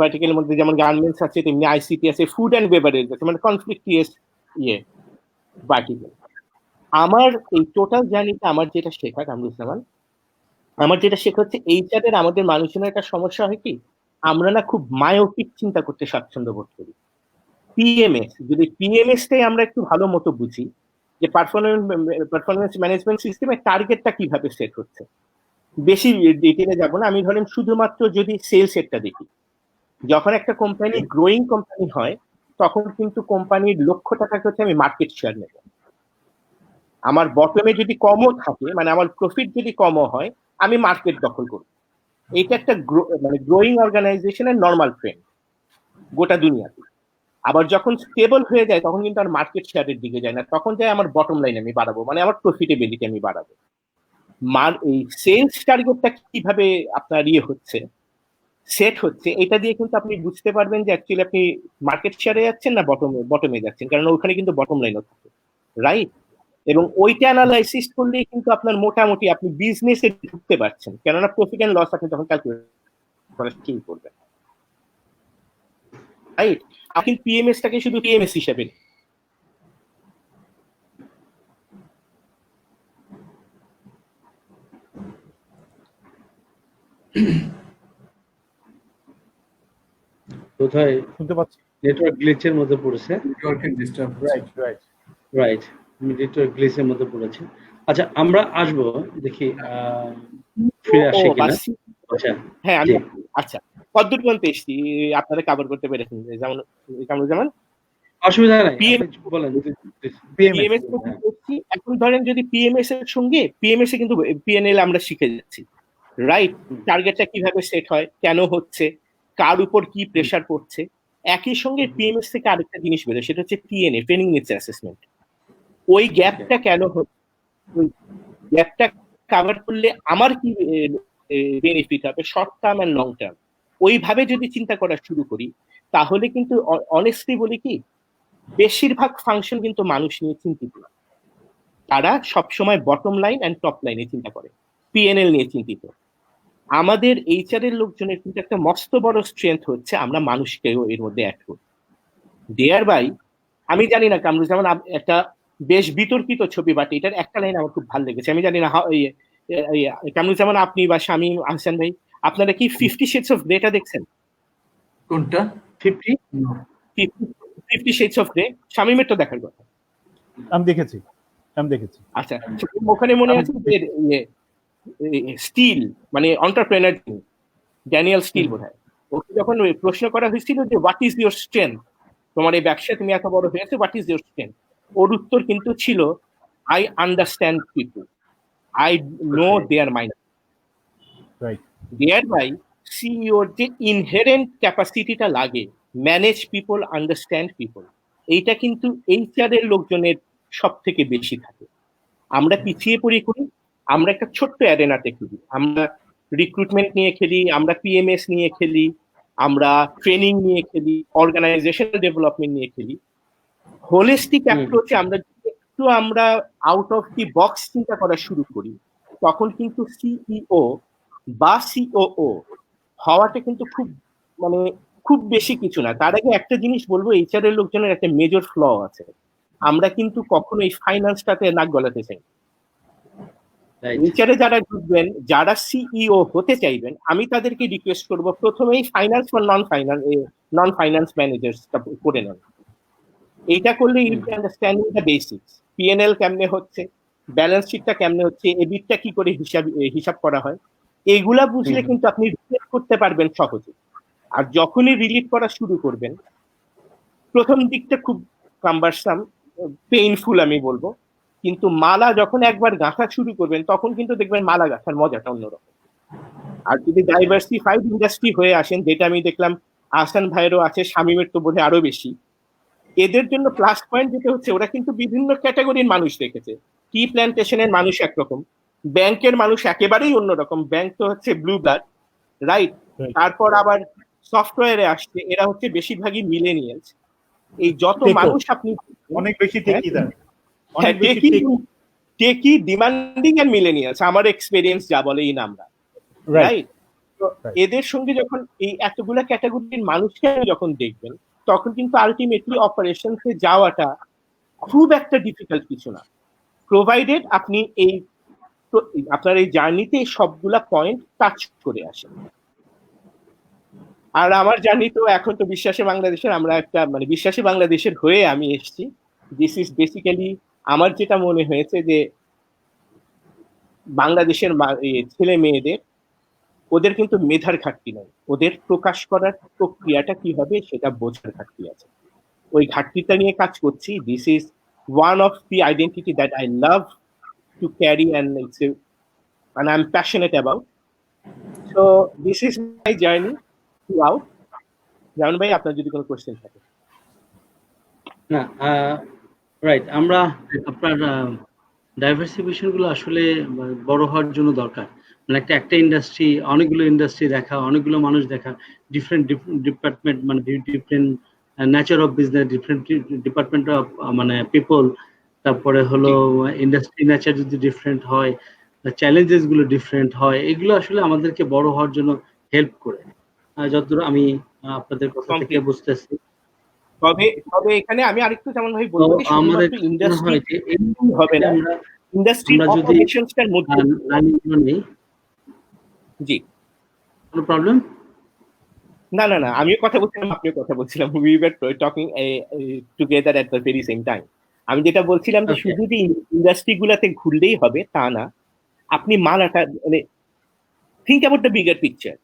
ভার্টিক্যালের মধ্যে যেমন গার্মেন্টস আছে, তেমনি আইসিটি আছে, ফুড অ্যান্ড বেভারেজ আছে, মানে কনফ্লিক্ট ইয়ে ভার্টিক্যাল। আমার এই টোটাল জার্নিটা আমার যেটা শেখা কামরুজ্জামান, আমার যেটা শেখা হচ্ছে এইচআর এর আমাদের মানুষজনের একটা সমস্যা হয় কি, আমরা না খুব মায়োপিক চিন্তা করতে স্বাচ্ছন্দ্য বোধ করি। পিএমএস, যদি পিএমএস টাই আমরা একটু ভালো মতো বুঝি যে পারফরমেন্স ম্যানেজমেন্ট সিস্টেমে টার্গেটটা কিভাবে সেট হচ্ছে, বেশি ডিটেলে যাব না, আমি ধরেন শুধুমাত্র যদি সেলস এরটা দেখি, যখন একটা কোম্পানি গ্রোয়িং কোম্পানি হয় তখন কিন্তু কোম্পানির লক্ষ্যটা থাকে হচ্ছে আমি মার্কেট শেয়ার নেব। আমার বটমে যদি কমও থাকে, মানে আমার প্রফিট যদি কমও হয়, আমি মার্কেট দখল করব। এটা একটা মানে গ্রোয়িং অর্গানাইজেশনের নর্মাল ট্রেন্ড গোটা দুনিয়াতে। আবার যখন স্টেবল হয়ে যায় তখন কিন্তু আর মার্কেট শেয়ারের দিকে যায় না, তখন যায় আমার বটম লাইন আমি বাড়াবো, মানে আমার প্রফিটেবিলিটি আমি বাড়াবো। এই সেলস টার্গেটটা কিভাবে আপনার ইয়ে হচ্ছে, সেট হচ্ছে, এটা দিয়ে কিন্তু আপনি বুঝতে পারবেন যে অ্যাকচুয়ালি আপনি মার্কেট শেয়ারে যাচ্ছেন না বটমে যাচ্ছেন, কারণ ওখানে কিন্তু বটম লাইনও থাকে, রাইট? এবং ওইটা অ্যানালাইসিস করলে কিন্তু আপনার মোটামুটি আপনি বিজনেসে ঢুকতে পারছেন, কেননা প্রফিট এন্ড লস আপনি তখন ক্যালকুলেট করা শুরু করবেন, রাইট? আপনি পিএমএসটাকে শুধু পিএমএস হিসেবে বোধহয় শুনতে পাচ্ছি? নেটওয়ার্ক গ্লিচের মধ্যে পড়েছে। নেটওয়ার্কের disturb right, right. Right, network গ্লিচের মধ্যে পড়েছে। আচ্ছা, আমরা আসবো, দেখি ফিরে আসে কিনা। আচ্ছা, হ্যাঁ আমি আচ্ছা কতদূর পর্যন্ত এসেছি আপনারা কভার করতে পেরেছেন? যেমন যেমন অসুবিধা নাই, বলেন। পিএমএস। এখন ধরেন যদি পিএমএস এর সঙ্গে পিএমএস এ কিন্তু পিএনএল আমরা শিখে যাচ্ছি, রাইট? টার্গেটটা কিভাবে সেট হয়, কেন হচ্ছে, কার উপর কি প্রেসার পড়ছে। একই সঙ্গে পিএমএস থেকে আরেকটা জিনিস বেরোয়, সেটা হচ্ছে টিএনএ, ট্রেনিং নিডস অ্যাসেসমেন্ট। ওই গ্যাপটা কেন হচ্ছে, ওই গ্যাপটা কভার করলে আমার কি বেনিফিট হবে short term and long term, ওইভাবে যদি চিন্তা করা শুরু করি, তাহলে কিন্তু অনেস্টলি বলি কি, বেশিরভাগ ফাংশন কিন্তু মানুষ নিয়ে চিন্তিত, তারা সবসময় বটম লাইন এন্ড টপ লাইনে চিন্তা করে, পিএনএল নিয়ে চিন্তিত। আমাদের এইচআর এর লোকজনের কিন্তু একটা মস্ত বড় স্ট্রেংথ হচ্ছে আমরা মানুষকেও এর মধ্যে অ্যাড করি, দেয়ার বাই। আমি জানি না কামরুজ্জামান, একটা বেশ বিতর্কিত ছবি, বাট এটার একটা লাইন আমার খুব ভালো লেগেছে। আমি জানি না কামরুজ্জামান আপনি বা শামীম আহসান ভাই, আপনারা কি 50 শেডস অফ গ্রেটা দেখছেন? কোনটা? 50 50 শেডস অফ গ্রে, শামীমের তো দেখার কথা। আমি দেখেছি। আচ্ছা, ওখানে মনে আছে যে স্টিল, মানে এন্টারপ্রেনার ড্যানিয়েল স্টিল বোধহয়, ওকে যখন প্রশ্ন করা হয়েছিল যে হোয়াট ইজ ইউর স্ট্রেংথ, তোমার এই ব্যবসা তুমি এত বড় হয়েছে, হোয়াট ইজ ইউর স্ট্রেংথ, ওর উত্তর কিন্তু ছিল I understand people, I know their mind. Right. Thereby সিইওর যে ইনহেরেন্ট ক্যাপাসিটিটা লাগে ম্যানেজ পিপল, আন্ডারস্ট্যান্ড পিপল, এইটা কিন্তু এইচআর এর লোকজনের সব থেকে বেশি থাকে। আমরা পিছিয়ে পড়ি করি, আমরা একটা ছোট্ট অ্যারেনাতে খেলি, আমরা রিক্রুটমেন্ট নিয়ে খেলি, আমরা পিএমএস নিয়ে খেলি, আমরা ট্রেনিং নিয়ে খেলি, অর্গানাইজেশনাল ডেভেলপমেন্ট নিয়ে খেলি। হোলিস্টিক অ্যাপ্রোচে আমরা আউট অফ দি বক্স চিন্তা করা শুরু করি, তখন কিন্তু সিইও বা সিওও হওয়াটা কিন্তু খুব বেশি কিছু না। তার আগে একটা জিনিস বলবো, এইচআর এর লোকজনের একটা মেজর ফ্ল আছে, আমরা কিন্তু কখনো এই ফাইন্যান্সটাতে নাক গলাতে চাই। এইচআরে যারা ঢুকবেন, যারা সিইও হতে চাইবেন, আমি তাদেরকে রিকোয়েস্ট করবো প্রথমেই ফাইন্যান্স বা নন ফাইন্যান্স ম্যানেজার্সটা করে নেন। এইটা করলে you can understanding the basics, PNL কেমনে হচ্ছে, ব্যালেন্স শিটটা কেমনে হচ্ছে, এবিটটা কি করে হিসাব করা হয়, এগুলা বুঝলে কিন্তু আপনি রিলেট করতে পারবেন সহজে। আর যখনই রিলেট করা শুরু করবেন, প্রথম দিকটা খুব কাম্বারসাম, পেইনফুল আমি বলবো, কিন্তু মালা যখন একবার গাঁথা শুরু করবেন তখন কিন্তু দেখবেন মালা গাঁথার মজাটা অন্যরকম। আর যদি ডাইভার্সিফাইড ইন্ডাস্ট্রি হয়ে আসেন, যেটা আমি দেখলাম আহসান ভাইয়েরও আছে, শামীমের তো বোধহয় আরো বেশি, এদের জন্য প্লাস পয়েন্ট যেটা হচ্ছে, ওরা কিন্তু বিভিন্ন ক্যাটাগরির মানুষ রেখেছে। টি প্ল্যান্টেশনের মানুষ একরকম, ব্যাংকের মানুষ একেবারেই অন্যরকম, ব্যাংক তো হচ্ছে ব্লু ব্লাড, রাইট? তারপর আবার সফটওয়্যারে আসছে, এরা হচ্ছে বেশিরভাগই মিলেনিয়ালস। এই যত মানুষ আপনি অনেক বেশি টেকি, ডিমান্ডিং এন্ড মিলেনিয়ালস, আমার এক্সপেরিয়েন্স যা বলে এই নামরা, রাইট? এদের সঙ্গে যখন এই এতগুলা ক্যাটাগরির মানুষকে যখন দেখবেন, তখন কিন্তু আলটিমেটলি অপারেশনসে যাওয়াটা খুব একটা ডিফিকাল্ট কিছু না, প্রোভাইডেড আপনি আপনার এই জার্নিতে সবগুলা পয়েন্ট টাচ করে আসেন। আর আমার জার্নি তো এখন তো বিশ্বাসী বাংলাদেশের, আমরা একটা মানে বিশ্বাসী বাংলাদেশের হয়ে আমি এসেছি। দিস ইজ বেসিক্যালি আমার যেটা মনে হয়েছে যে বাংলাদেশের ছেলে মেয়েদের, ওদের কিন্তু মেধার ঘাটতি নাই, ওদের প্রকাশ করার প্রক্রিয়াটা কি হবে সেটা বোঝার ঘাটতি আছে। ওই ঘাটতিটা নিয়ে কাজ করছি। This is one of the identity that I love to carry and I'm passionate about. So this is my journey throughout. জামান ভাই, আপনার যদি কোনো কোশ্চেন থাকে। না, রাইট, আমরা আপনার ডাইভার্সিফিকেশন গুলো আসলে বড় হওয়ার জন্য দরকার। মানে একটা ইন্ডাস্ট্রি, অনেকগুলো ইন্ডাস্ট্রি দেখা, অনেকগুলো মানুষ দেখা, ডিফারেন্ট ডিপার্টমেন্ট, মানে different nature of business, different department of মানে পিপল, তারপরে হলো ইন্ডাস্ট্রি নেচার যদি ডিফারেন্ট হয়, চ্যালেঞ্জেস গুলো ডিফারেন্ট হয়, এগুলো আসলে আমাদেরকে বড় হওয়ার জন্য হেল্প করে, যতদূর আমি আপনাদের কথা থেকে বুঝতেছি। তবে এখানে আমি আরেকটু যেমন ভাই বলবো, আমাদের ইন্ডাস্ট্রি হবে না, ইন্ডাস্ট্রি অপারেশনসটার মধ্যে নেই। জি, কোনো প্রবলেম? না, আমিও কথা বলছিলাম, আপনিও কথা বলছিলাম, we were talking together at the very same time. আমি যেটা বলছিলাম যে শুধু যে ইন্ডাস্ট্রি গুলাতে ঘুরলেই হবে তা না, আপনি মালাটা মানে think about the bigger picture.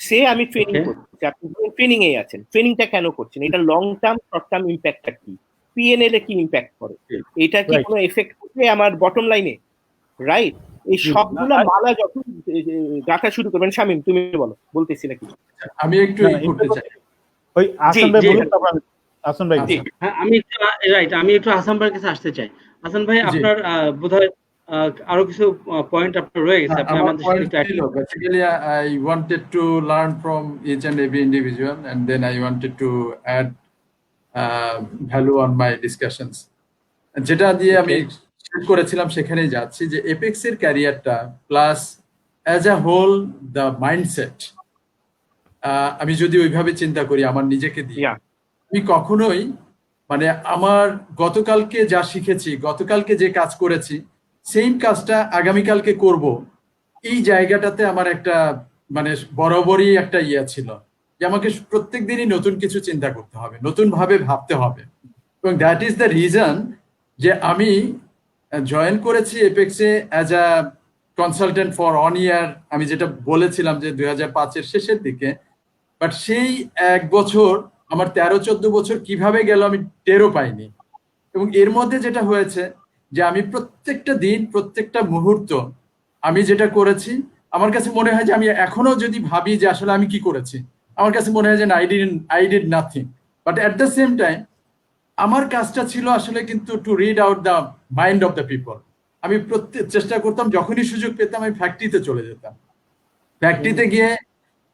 সে আমি ট্রেনিং করছি, আপনি ট্রেনিং এ আছেন, ট্রেনিংটা কেন করছেন, এটা লং টার্ম শর্ট টার্ম ইম্প্যাক্টটা কি, পিএনএল এ কি ইম্প্যাক্ট করে, এটা কি কোনো এফেক্ট করবে আমার বটম লাইনে, রাইট? এই সবগুলা মালা যখন গাঁথা শুরু করবেন, শামীম তুমি বলো, বলতেছি নাকি? আমি একটু করতে চাই। ওই আসান ভাই বলুন, তারপর আসান ভাই। হ্যাঁ, আমি একটু আসাম ভাইয়ের কাছে আসতে চাই। আসান ভাই, আপনার বোধহয় আরো কিছু পয়েন্ট আপনার রয়ে গেছে, আপনি আমাদের সাথে একটু অ্যাড করুন। Basically, I wanted to learn from each and every individual, and then I wanted to add value on my discussions. যেটা দিয়ে আমি শেষ করেছিলাম সেখানেই যাচ্ছি, যে এপেক্স এর ক্যারিয়ারটা plus as a whole the mindset, আমি যদি ওইভাবে চিন্তা করি আমার নিজেকে দিয়ে, আমি কখনোই মানে আমার গতকালকে যা শিখেছি, গতকালকে যে কাজ করেছি, সেম কাজটা আগামীকালকে করব, এই জায়গাটাতে আমার একটা মানে বরাবরই একটা ইয়ে ছিল যে আমাকে প্রত্যেক দিনই নতুন কিছু চিন্তা করতে হবে, নতুন ভাবে ভাবতে হবে। এবং দ্যাট ইজ দ্য রিজন যে আমি জয়েন করেছি এপেক্সে অ্যাজ আ কনসালটেন্ট ফর 1 ইয়ার। আমি যেটা বলেছিলাম যে 2005-এর শেষের দিকে, বাট সেই 1 বছর আমার 13-14 বছর কিভাবে গেল আমি টেরও পাইনি। এবং এর মধ্যে যেটা হয়েছে যে আমি প্রত্যেকটা দিন, প্রত্যেকটা মুহূর্ত আমি যেটা করেছি, আমার কাছে মনে হয় যে আমি এখনো যদি ভাবি যে আসলে আমি কি করেছি, আমার কাছে মনে হয় যে I did nothing. But at the same time আমার কাজটা ছিল আসলে কিন্তু to read out the mind of the people. আমি চেষ্টা করতাম যখনই সুযোগ পেতাম আমি ফ্যাক্টরিতে চলে যেতাম, ফ্যাক্টরিতে গিয়ে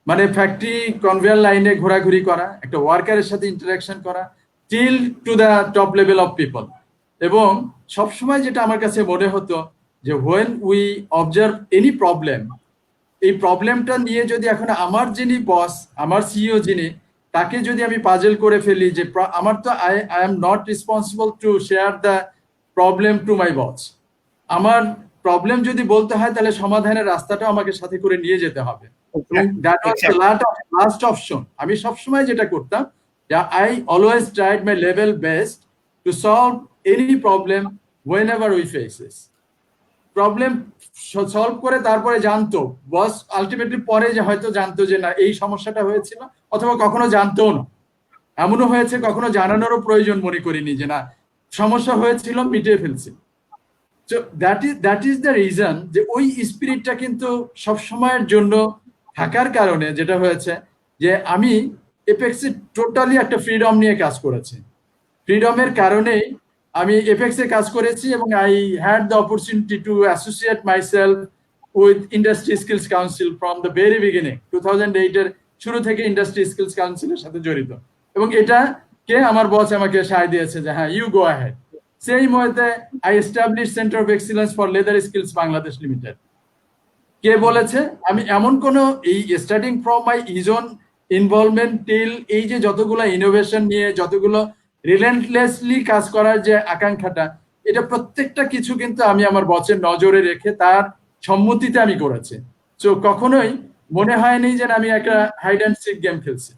মানে ফ্যাক্টরি কনভেয়ার লাইনে ঘোরাঘুরি করা, একটা ওয়ার্কারের সাথে ইন্টারাকশন করা, till to the top level of people. এবং সবসময় যেটা আমার কাছে মনে হতো যে when we observe any problem, এই প্রবলেমটা নিয়ে যদি এখন আমার যিনি বস, আমার সিইও যিনি, তাকে যদি আমি পাজল করে ফেলি যে আমার তো I am not responsible to share the problem to my boss, আমার প্রবলেম যদি বলতে হয় তাহলে সমাধানের রাস্তাটাও আমাকে সাথে করে নিয়ে যেতে হবে। Last option. আমি সবসময় যেটা করতাম, I always tried my level best to solve any problem whenever we faces. Problem solve করে তারপরে জানতো বস, আলটিমেটলি পরে যে হয়তো জানতো যে না এই সমস্যাটা হয়েছিল, অথবা কখনো জানতো না, এমনও হয়েছে কখনো জানানোরও প্রয়োজন মনে করিনি যে না সমস্যা হয়েছিল, মিটিয়ে ফেলছি। So that is the reason যে ওই স্পিরিটটা কিন্তু সব সময়ের জন্য থাকার কারণে যেটা হয়েছে যে আমি এপেক্সে টোটালি একটা ফ্রিডম নিয়ে কাজ করেছি। ফ্রিডমের কারণেই আমি এপেক্সে কাজ করেছি এবং I had the opportunity to associate myself with industry skills council from the very beginning. 2008-এর শুরু থেকে ইন্ডাস্ট্রি স্কিলস কাউন্সিলের সাথে জড়িত, এবং এটা কে আমার বস আমাকে সায় দিয়েছে যে হ্যাঁ ইউ গো অ্যাহেড। সেই মতে I establish centre of excellence for leather skills Bangladesh limited. কে বলেছে? আমি এমন কোন এই স্টার্টিং ফ্রম মাই ইজন ইনভলভমেন্ট টিল এই যে যতগুলো ইনোভেশন নিয়ে, যতগুলো রিলেন্টলেসলি কাজ করার যে আকাঙ্ক্ষাটা, এটা প্রত্যেকটা কিছু কিন্তু আমি আমার বসের নজরে রেখে তার সম্মতিতে আমি করেছি। তো কখনোই মনে হয়নি যে আমি একটা হাইড অ্যান্ড সিক গেম খেলছি।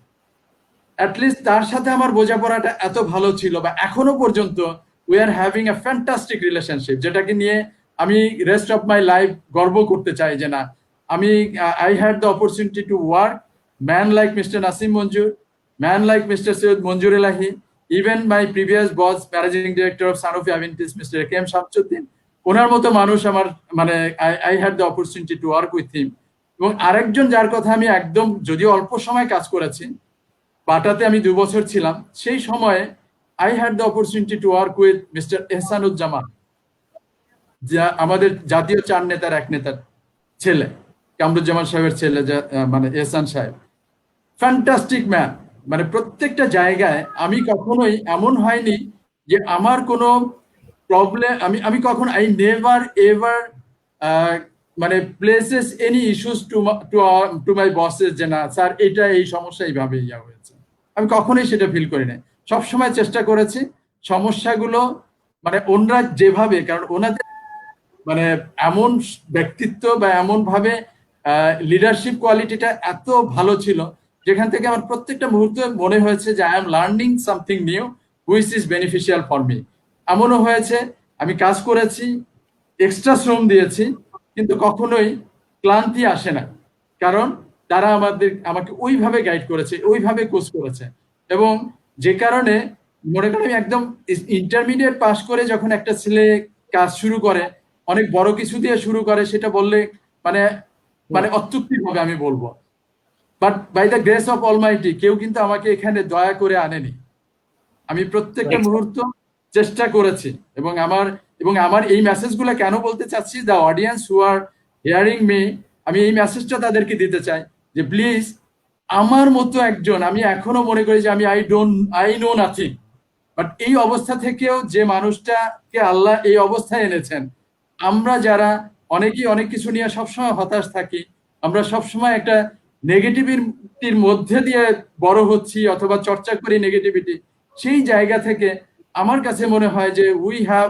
অ্যাটলিস্ট তার সাথে আমার বোঝাপড়াটা এত ভালো ছিল, বা এখনো পর্যন্ত we are having a fantastic relationship, যেটাকে নিয়ে আমি রেস্ট অফ মাই লাইফ গর্ব করতে চাই যে না, আমি I had the opportunity to work man like mister Nasim Manzur, man like mister Syed Manzur Elahi, even my previous boss managing director of Sanofi Aventis mister A K M Shamsuddin, ওনার মতো মানুষ আমার মানে I had the opportunity to work with him. এবং আরেকজন যার কথা আমি একদম যদিও অল্প সময় কাজ করেছি, বাটাতে আমি 2 বছর ছিলাম, সেই সময়ে I had the opportunity to work with mister Ehsanuzzaman, যা আমাদের জাতীয় 4 নেতার এক নেতার ছেলে, কামরুজ্জামান সাহেবের ছেলে, মানে এহসান সাহেব। ফ্যান্টাস্টিক ম্যান, মানে প্রত্যেকটা জায়গায় আমি কখনোই এমন হয়নি যে আমার কোনো প্রবলেম, আমি কখন আই নেভার এভার মানে places any issues to my buses যে না স্যার এটা এই সমস্যা এইভাবে ইয়া হয়েছে, আমি কখনোই সেটা ফিল করি না। সবসময় চেষ্টা করেছি সমস্যাগুলো মানে ওনারা যেভাবে, কারণ ওনাদের মানে এমন ব্যক্তিত্ব বা এমন ভাবে লিডারশিপ কোয়ালিটিটা এত ভালো ছিল, যেখান থেকে আমার প্রত্যেকটা মুহূর্তে মনে হয়েছে যে I am learning something new which is beneficial for me. এমনও হয়েছে আমি কাজ করেছি, এক্সট্রা শ্রম দিয়েছি, কিন্তু কখনোই ক্লান্তি আসে না, কারণ তারা আমাকে ওইভাবে গাইড করেছে, ওইভাবে কোচ করেছে। এবং যে কারণে মনে করেন আমি একদম ইন্টারমিডিয়েট পাস করে যখন একটা ছেলে কাজ শুরু করে, অনেক বড় কিছু দিয়ে শুরু করে, সেটা বললে মানে মানে অত্যুক্তি হবে আমি বলবো, but by the grace of almighty কেউ কিন্তু আমাকে এখানে দয়া করে আনেনি। আমি প্রত্যেকটা মুহূর্ত চেষ্টা করেছি। এবং আমার এই মেসেজগুলো কেন বলতে চাচ্ছি, the audience who are hearing me, আমি এই মেসেজটা তাদেরকে দিতে চাই যে প্লিজ আমার মতো একজন, আমি এখনো মনে করি যে আই নো নাথিং, বাট এই অবস্থা থেকেও যে মানুষটাকে আল্লাহ এই অবস্থায় এনেছেন, আমরা যারা অনেকেই অনেক কিছু নিয়ে সবসময় হতাশ থাকি, আমরা সবসময় একটা নেগেটিভিটির মধ্যে দিয়ে বড় হচ্ছি অথবা চর্চা করি নেগেটিভিটি, সেই জায়গা থেকে আমার কাছে মনে হয় যে we have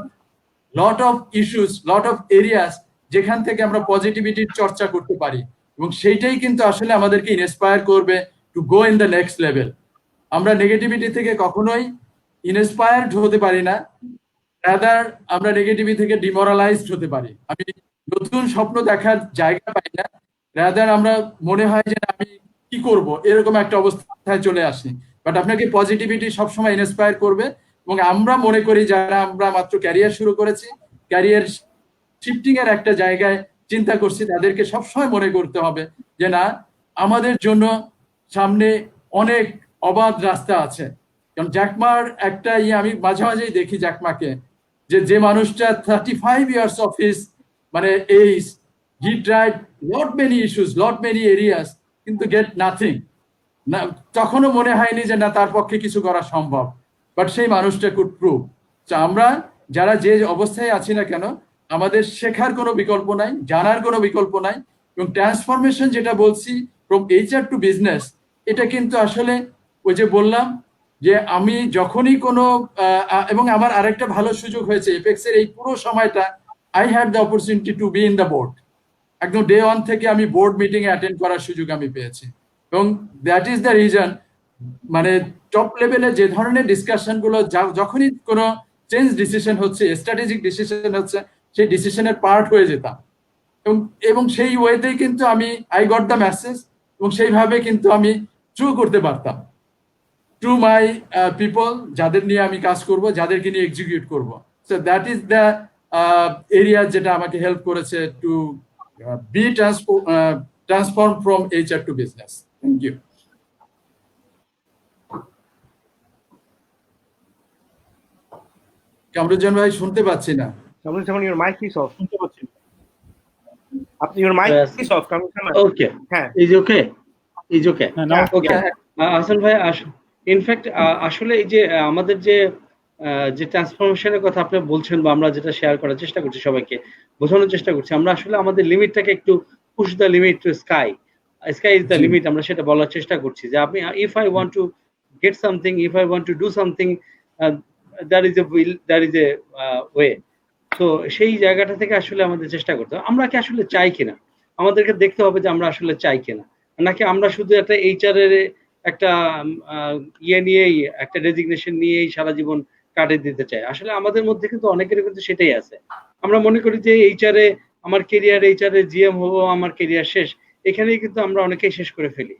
lot of issues, lot of areas যেখান থেকে আমরা পজিটিভিটির চর্চা করতে পারি, এবং সেইটাই কিন্তু আসলে আমাদেরকে ইন্সপায়ার করবে to go in the next level. আমরা নেগেটিভিটি থেকে কখনোই ইন্সপায়ার্ড হতে পারি না, রাদার আমরা নেগেটিভিটি থেকে ডিমোরালাইজড হতে পারি। আমি নতুন স্বপ্ন দেখার জায়গা পাই না, রাদার আমরা মনে হয় যে আমি কি করব এরকম একটা অবস্থায় চলে আসি। বাট আপনাকে পজিটিভিটি সবসময় ইন্সপায়ার করবে, এবং আমরা মনে করি যারা আমরা মাত্র ক্যারিয়ার শুরু করেছি, ক্যারিয়ার শিফটিং এর একটা জায়গায় চিন্তা করছি, তাদেরকে সবসময় মনে করতে হবে যে না, আমাদের জন্য সামনে অনেক অবাধ রাস্তা আছে। কারণ জ্যাকমার একটা আমি মাঝে মাঝেই দেখি জ্যাকমাকে, যে মানুষটা 35 ইয়ার্স অফ হিজ মানে age, he tried lot many issues, lot many areas, কিন্তু গেট নাথিং। না, তখনও মনে হয়নি যে না তার পক্ষে কিছু করা সম্ভব, বাট সেই মানুষটা কুড প্রুভ। আমরা যারা যে অবস্থায় আছি না কেন, আমাদের শেখার কোনো বিকল্প নাই, জানার কোনো বিকল্প নাই। এবং ট্রান্সফরমেশন যেটা বলছি ফ্রম এইচআর টু বিজনেস, এটা কিন্তু আসলে ওই যে বললাম যে আমি যখনই কোনো এবং আমার আরেকটা ভালো সুযোগ হয়েছে এপেক্স এর এই পুরো সময়টা, I had the opportunity two be in the board. একদম ডে 1 থেকে আমি বোর্ড মিটিং এ অ্যাটেন্ড করার সুযোগ আমি পেয়েছি, এবং দ্যাট ইজ দ্য রিজন মানে টপ লেভেলে যে ধরনের ডিসকাশন গুলো, যখনই কোনো চেঞ্জ ডিসিশন হচ্ছে, স্ট্র্যাটেজিক ডিসিশন হচ্ছে, সেই ডিসিশনের পার্ট হয়ে যেতাম, এবং সেই ওয়েতেই কিন্তু আমি আই গট দ্য মেসেজ, এবং সেইভাবে কিন্তু আমি ট্রু করতে পারতাম টু মাই পিপল, যাদের নিয়ে আমি কাজ করব, যাদেরকে নিয়ে এক্সিকিউট করব। So that is the area যেটা আমাকে হেল্প করেছে to be transform from HR to business. Thank you. Kamruzzaman ভাই শুনতে পাচ্ছি না। Kamruzzaman, your mic is off. শুনতে পাচ্ছি। Your mic Yes. is off, Kaমরুজ্জামান। Okay. হ্যাঁ, Is okay? Is okay? হ্যাঁ, now Okay. হাসান ভাই, ইনফ্যাক্ট আসলে এই যে আমাদের যে ট্রান্সফরমেশনের কথা আপনি বলছেন, বা আমরা যেটা শেয়ার করার চেষ্টা করছি, সবাইকে বোঝানোর চেষ্টা করছি, আমরা আসলে আমাদের লিমিটটাকে একটু push the limit to sky is the limit, আমরা সেটা বলার চেষ্টা করছি যে আপনি if I want to get something, if I want to do something, there is a will, there is a way. তো সেই জায়গাটা থেকে আসলে আমাদের চেষ্টা করতে হবে আমরা কি আসলে চাই কিনা, আমাদেরকে দেখতে হবে যে আমরা আসলে চাই কিনা, নাকি আমরা শুধু একটা এইচআর এর একটা ইয়ে নিয়েই, একটা রেজিগনেশন নিয়েই সারা জীবন কাটিয়ে দিতে চাই। আসলে আমাদের মধ্যে কিন্তু অনেকের কিন্তু সেটাই আছে। আমরা মনে করি যে এইচআর এ আমার কেরিয়ার, এইচআর এ জিএম হবো, আমার কেরিয়ার শেষ। এখানেই কিন্তু আমরা অনেকেই শেষ করে ফেলি।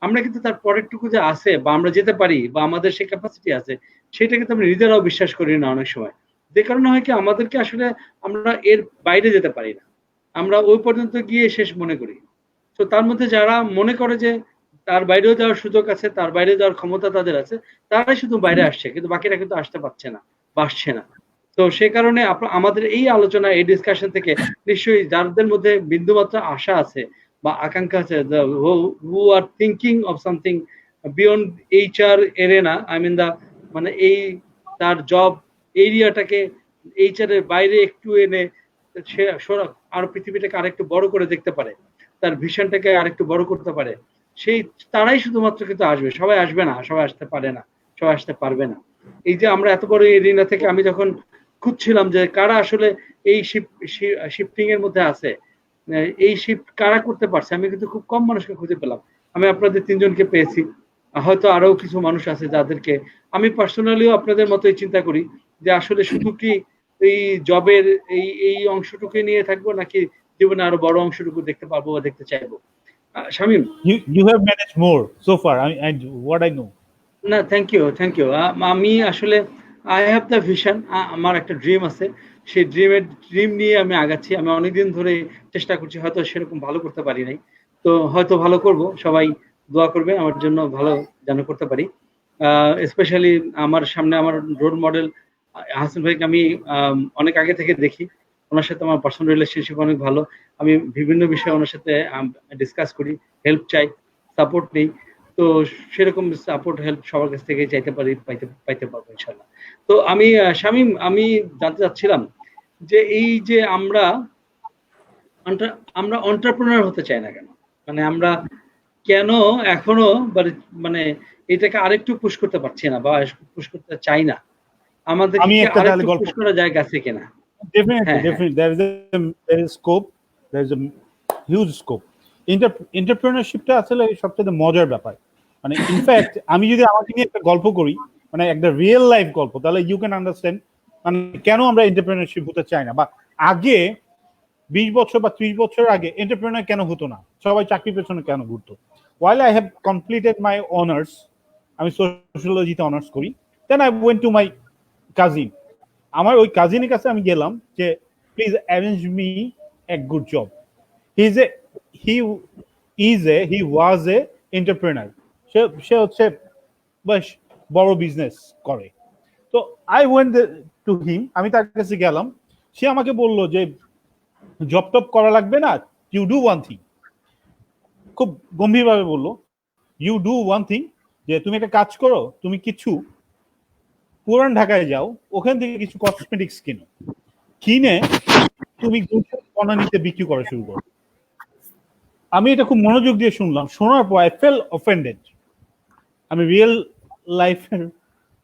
আমরা কিন্তু তার পরেরটুকু যে আছে বা আমরা যেতে পারি বা আমাদের সেই ক্যাপাসিটি আছে, সেটা কিন্তু আমরা নিজেরাও বিশ্বাস করি না অনেক সময়। যে কারণে হয় কি, আমাদেরকে আসলে আমরা এর বাইরে যেতে পারি না, আমরা ওই পর্যন্ত গিয়ে শেষ মনে করি। তো তার মধ্যে যারা মনে করে যে তার বাইরেও যাওয়ার সুযোগ আছে, তার বাইরে যাওয়ার ক্ষমতা তাদের আছে, তারাই শুধু বাইরে আসছে, কিন্তু বাকিরা কিন্তু আসতে পারছে না বা আসছে না। তো সে কারণে আমাদের এই আলোচনা, এই ডিসকাশন থেকে নিশ্চয়ই যাদের মধ্যে বিন্দুমাত্র আশা আছে বা আকাঙ্ক্ষা আছে, who are thinking of something beyond HR arena, I mean দা, মানে এই তার জব এরিয়াটাকে এইচআর এর বাইরে একটু এনে সে আর পৃথিবীটাকে আরেকটু বড় করে দেখতে পারে, তার ভিশনটাকে আরেকটু বড় করতে পারে, সেই তারাই শুধুমাত্র কিন্তু আসবে। সবাই আসবে না, সবাই আসতে পারে না, সবাই আসতে পারবে না। এই যে আমরা এত বড় এরিনা থেকে আমি যখন খুঁজছিলাম যে কারা আসলে এই শিফটিং এর মধ্যে আছে, এই শিফট কারা করতে পারছে, আমি কিন্তু খুব কম মানুষকে খুঁজে পেলাম। আমি আপনাদের তিনজনকে পেয়েছি, হয়তো আরো কিছু মানুষ আছে যাদেরকে আমি পার্সোনালিও আপনাদের মতোই চিন্তা করি যে আসলে শুধু কি এই জবের এই এই অংশটুকু নিয়ে থাকবো, নাকি জীবনে আরো বড় অংশটুকু দেখতে পারবো বা দেখতে চাইবো। Shamim, You have managed more so far. I what I know. না, থ্যাংক ইউ, থ্যাংক ইউ। আমি আসলে আই হ্যাভ দ্য ভিশন, আমার একটা ড্রিম আছে, সেই ড্রিম নিয়ে আমি আগাচ্ছি। আমি অনেকদিন ধরে চেষ্টা করছি, হয়তো সেরকম ভালো করতে পারি নাই, তো হয়তো ভালো করব। সবাই দোয়া করবেন আমার জন্য, ভালো যেন করতে পারি। স্পেশালি আমার সামনে আমার রোল মডেল হাসান ভাইকে আমি অনেক আগে থেকে দেখি, ওনার সাথে আমার পার্সোনাল রিলেশনশিপ অনেক ভালো। আমি বিভিন্ন বিষয়ে ওনার সাথে ডিসকাস করি, হেল্প চাই, সাপোর্ট নেই। তো সেরকম সাপোর্ট হেল্প সবার কাছ থেকে চাইতে পারি, পাইতে পারবো ইনশাল্লাহ। তো আমি শামীম, আমি জানতে চাচ্ছিলাম যে এই যে আমরা এন্টারপ্রেনার হতে চাই না কেন, মানে আমরা কেন এখনো মানে এটাকে আরেকটু পুশ করতে পারছি না বা পুশ করতে চাই না, আমাদের আমি কি একটা তাহলে আরেকটু গল্প পুশ করার জায়গা আছে কিনা? definitely হ্যাঁ, হ্যাঁ। definitely there is scope, there is a huge scope. Entrepreneurshipটা আসলে সবচেয়ে মজার ব্যাপার। মানে ইনফ্যাক্ট আমি যদি আমাকে নিয়ে একটা গল্প করি, মানে একটা রিয়েল লাইফ গল্প, তাহলে ইউ ক্যান আন্ডারস্ট্যান্ড মানে কেন আমরা এন্টারপ্রেনারশিপ হতে চাই না, বা আগে 20 বছর বা 30 বছর আগে এন্টারপ্রেনার কেন হতো না, সবাই চাকরির পেছনে কেন ঘুরতো। while I have completed my honors, আমি সোশিওলজিতে অনার্স করি, then I went to my cousin, আমার ওই কাজিনের কাছে আমি গেলাম যে please arrange me a good job. He is a he he was a entrepreneur, সে সে হচ্ছে বেশ বড় বিজনেস করে। তো আই ওয়েন্ট টু হিম, আমি তার কাছে গেলাম, সে আমাকে বললো যে জব টপ করা লাগবে না, ইউ ডু ওয়ান থিং, খুব গম্ভীরভাবে বললো, ইউ ডু ওয়ান থিং, যে তুমি একটা কাজ করো, তুমি কিছু পুরান ঢাকায় যাও, ওখান থেকে কিছু কসমেটিক্স কিনো, কিনে তুমি বনানীতে বিক্রি করা শুরু করো। আমি এটা খুব মনোযোগ দিয়ে শুনলাম, শোনার পর আই ফেল অফেন্ডেড। আমি রিয়েল লাইফের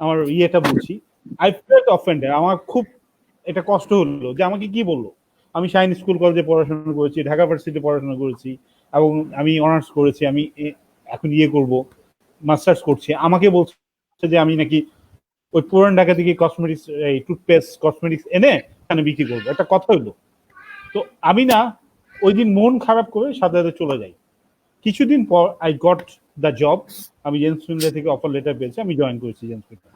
আমার ইয়েটা বলছি, আই ফেল অফেন্ডেড। আমার খুব এটা কষ্ট হলো যে আমাকে কি বললো। আমি শাইন স্কুল কলেজে পড়াশোনা করেছি, ঢাকা ভার্সিটিতে পড়াশোনা করেছি, এবং আমি অনার্স করেছি, আমি এখন ইয়ে করব, মাস্টার্স করছি, আমাকে বলছে যে আমি নাকি ওই পুরান ঢাকা থেকে কসমেটিক্স, এই টুথপেস্ট কসমেটিক্স এনে এখানে বিক্রি করবো। একটা কথা হইলো। তো আমি না ওই দিন মন খারাপ করে সাথে সাথে চলে যাই। কিছুদিন পর আই গট দ্য জব, আমি জেমস ফিনলে থেকে অফার লেটার পেয়েছি, আমি জয়েন করেছি James Finlay.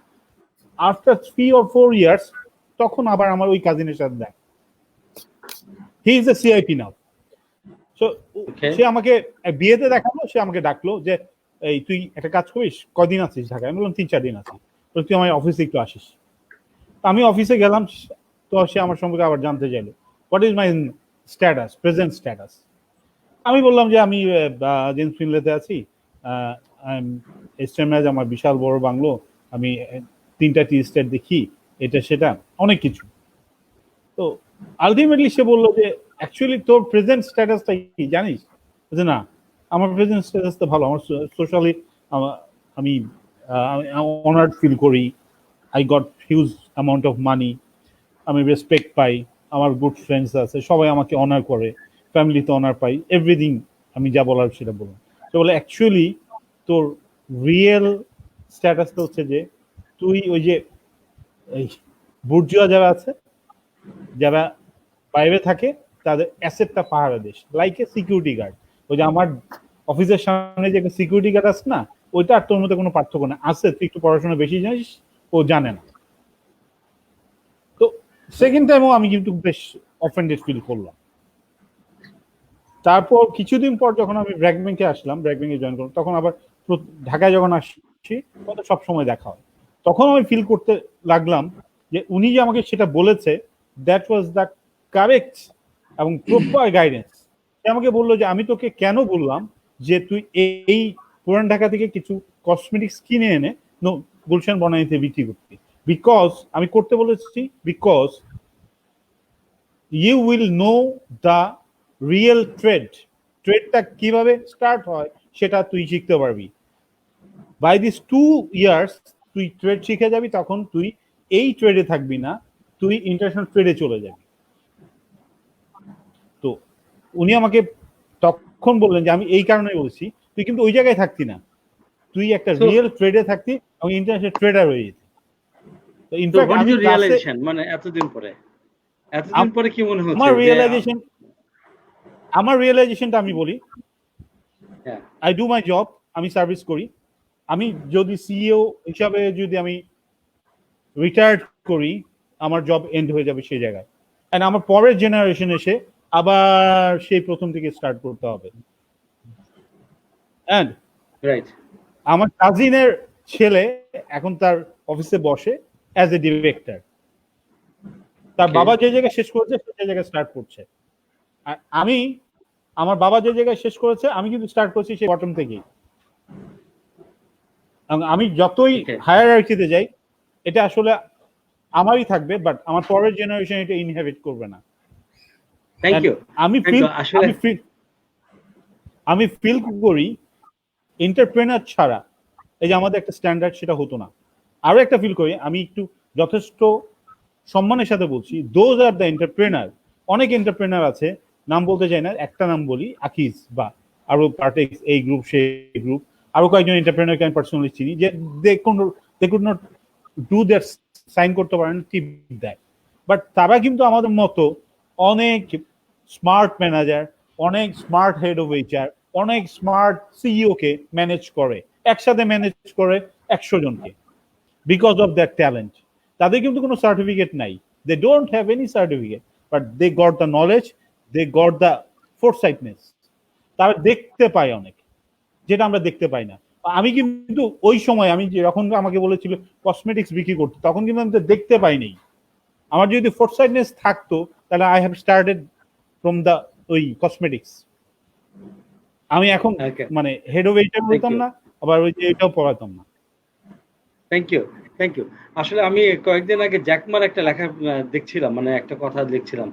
After 3 or 4 years তখন আবার আমার ওই কাজিনের সাথে দেখ, he is a CIP now. So সে আমাকে বিয়েতে দেখালো, সে আমাকে ডাকলো যে এই তুই একটা কাজ করিস, কদিন আছিস ঢাকায়? আমি বললাম 3-4 দিন আছি, তুই আমার অফিসে একটু আসিস। আমি অফিসে গেলাম, তো সে আমার সম্পর্কে আবার জানতে চাইলো, what is my status, present status. আমি বললাম যে আমি জেমস ফিনলেতে আছি, এস্টেমাজ আমার বিশাল বড় বাংলো, আমি 3টা টি স্টেট দেখি, এটা সেটা অনেক কিছু। তো আলটিমেটলি সে বললো যে অ্যাকচুয়ালি তোর প্রেজেন্ট স্ট্যাটাসটা কি জানিস? যে না, আমার প্রেজেন্ট স্ট্যাটাসটা ভালো, আমার সোশ্যালি আমি অনার্ড ফিল করি, I got huge amount of money, আমি রেসপেক্ট পাই, আমার গুড ফ্রেন্ডস আছে, সবাই আমাকে অনার করে, ফ্যামিলিতে অনার পাই, এভরিথিং। আমি যা বলার সেটা বলুন। তো বলে অ্যাকচুয়ালি তোর রিয়েল স্ট্যাটাসটা হচ্ছে যে তুই ওই যে এই বুর্জুয়া যারা আছে, যারা বাইরে থাকে, তাদের অ্যাসেটটা পাহারা দিস, লাইক এ সিকিউরিটি গার্ড। ওই যে আমার অফিসের সামনে যে একটা সিকিউরিটি গার্ড আছে না, ওইটা আর তোর মধ্যে কোনো পার্থক্য না। আছে, তুই একটু পড়াশোনা বেশি জানিস, ও জানে না। তো সেকেন্ড টাইমও আমি কিন্তু বেশ অফেন্ডেড ফিল করলাম। তারপর কিছুদিন পর যখন আমি ব্র্যাক ব্যাংকে আসলাম, ব্র্যাক ব্যাংকে জয়েন করলাম, তখন আবার ঢাকায় যখন আসছি তখন সবসময় দেখা হয়। তখন আমি ফিল করতে লাগলাম যে উনি যে আমাকে সেটা বলেছে, দ্যাট ওয়াজ দ্য কারেক্ট এবং প্রপার গাইডেন্স। সে আমাকে বললো যে আমি তোকে কেন বললাম যে তুই এই পুরান ঢাকা থেকে কিছু কসমেটিক্স কিনে এনে গুলশান বনানীতে বিক্রি করতি, বিকজ আমি করতে বলেছি, because you will know the real ট্রেডটা কিভাবে স্টার্ট হয় সেটা তুই শিখতে পারবি। বাই দিস 2 ইয়ার্স তুই ট্রেড শিখে যাবি, তখন তুই এই ট্রেডে থাকবি না, তুই ইন্টারন্যাশনাল ট্রেডে চলে যাবি। তো উনি আমাকে তখন বললেন যে আমি এই কারণে বলছি, তুই কিন্তু ওই জায়গায় থাকতি না, তুই একটা রিয়েল ট্রেডে থাকতি এবং ইন্টারন্যাশনাল ট্রেডার হয়ে যেতি। তো ইনফ্যাক্ট আমি রিয়েলাইজেশন মানে এতদিন পরে কি মনে হচ্ছে? আমার রিয়েলাইজেশনটা আমি বলি, আই ডু মাই জব, আমি সার্ভিস করি। আমি যদি সিইও হিসাবে যদি আমি রিটায়ার্ড করি, আমার জব এন্ড হয়ে যাবে সেই জায়গায়, এন্ড আমার পরের জেনারেশন এসে আবার সেই প্রথম থেকে স্টার্ট করতে হবে। এন্ড রাইট, আমার কাজিনের ছেলে এখন তার অফিসে বসে অ্যাজ এ ডিরেক্টর, তার বাবা যে জায়গায় শেষ করেছে সেই জায়গায় স্টার্ট করছে। আর আমি আমার বাবা যে জায়গায় শেষ করেছে আমি কিন্তু স্টার্ট করছি সেই বটম থেকেই। আমি যতই হায়ারার্কিতে যাই, এটা আসলে আমারই থাকবে, বাট আমার পরের জেনারেশন এটা ইনহেরিট করবে না। Thank you. আমি ফিল করি এন্টারপ্রেনার ছাড়া এই যে আমাদের একটা স্ট্যান্ডার্ড সেটা হতো না। আরো একটা ফিল করি, আমি একটু যথেষ্ট সম্মানের সাথে বলছি, দোজ আর দ্য এন্টারপ্রেনার। অনেক এন্টারপ্রেনার আছে, নাম বলতে চাই না, একটা নাম বলি, আকিজ বা আরো পার্টেক্স, এই গ্রুপ সেই গ্রুপ, আরো কয়েকজন এন্টারপ্রেনারকে আমি পার্সোনালি চিনি, যে they could not do that, sign করতে পারেন, টিপ দেয়। বাট তারা কিন্তু আমাদের মতো অনেক স্মার্ট ম্যানেজার, অনেক স্মার্ট হেড অফ এইচআর, অনেক স্মার্ট সিইও কে ম্যানেজ করে, একসাথে ম্যানেজ করে 100 জনকে, বিকজ অফ দ্যাট ট্যালেন্ট। তাদের কিন্তু কোনো সার্টিফিকেট নাই, they don't have any certificate, but they got the knowledge, they got the foresightness. তারা দেখতে পায় অনেক, যেটা আমরা দেখতে পাই না। আমি কিন্তু ওই সময় আমি যখন আমাকে বলেছিল কসমেটিক্স বিক্রি করতে, তখন কিন্তু আমি তো দেখতে পাইনি। আমার যদি ফোরসাইটনেস থাকতো তাহলে I have started from the ওই কসমেটিক্স। আমি এখন মানে হেড অফ এইচআর বলতাম না, আবার ওই যে এটাও পড়াতাম না। Thank you. আসলে আমি কয়েকদিন আগে জ্যাকমার একটা লেখা দেখছিলাম, মানে একটা কথা দেখছিলাম,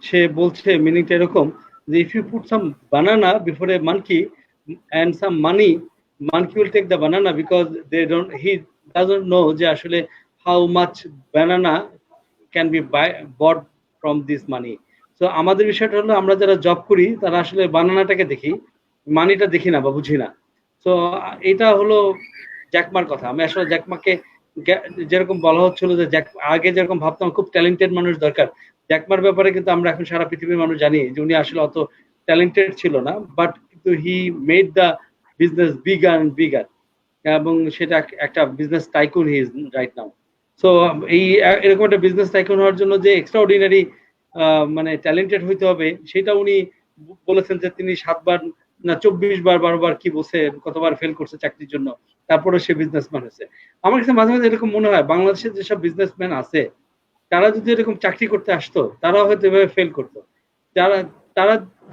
সে বলছে মিনিংটা এরকম যে if you put some banana before a monkey and some money, monkey will take the banana because he doesn't know যে আসলে how much banana can be bought from this money. তো আমাদের বিষয়টা হলো, আমরা যারা জব করি তারা আসলে বানানাটাকে দেখি, মানিটা দেখি না বা বুঝি না। তো এটা হলো জ্যাকমার কথা। আমি আসলে জ্যাকমাকে যেরকম বলা হচ্ছিল যে আগে যেরকম ভাবতাম খুব ট্যালেন্টেড মানুষ দরকার, জ্যাকমার ব্যাপারে কিন্তু আমরা এখন সারা পৃথিবীর মানুষ জানি যে উনি আসলে অত ট্যালেন্টেড ছিল না, বাট কিন্তু he made the business bigger and bigger, এবং সেটা একটা business tycoon he is right now. So এই এরকম একটা বিজনেস টাইকুন হওয়ার জন্য যে এক্সট্রাঅর্ডিনারি মানে ট্যালেন্টেড হইতে হবে, সেটা উনি বলেছেন যে তিনি 7 বার না 24 বার 12 বার কি বলছে, কতবার ফেল করছে চাকরির জন্য, তারপরে সে বিজনেসম্যান হয়েছে। আমার কাছে মাঝে মাঝে এরকম মনে হয় বাংলাদেশের যেসব বিজনেসম্যান আছে তারা যদি এরকম চাকরি করতে আসতো তারাও হয়তো এভাবে ফেল করতো।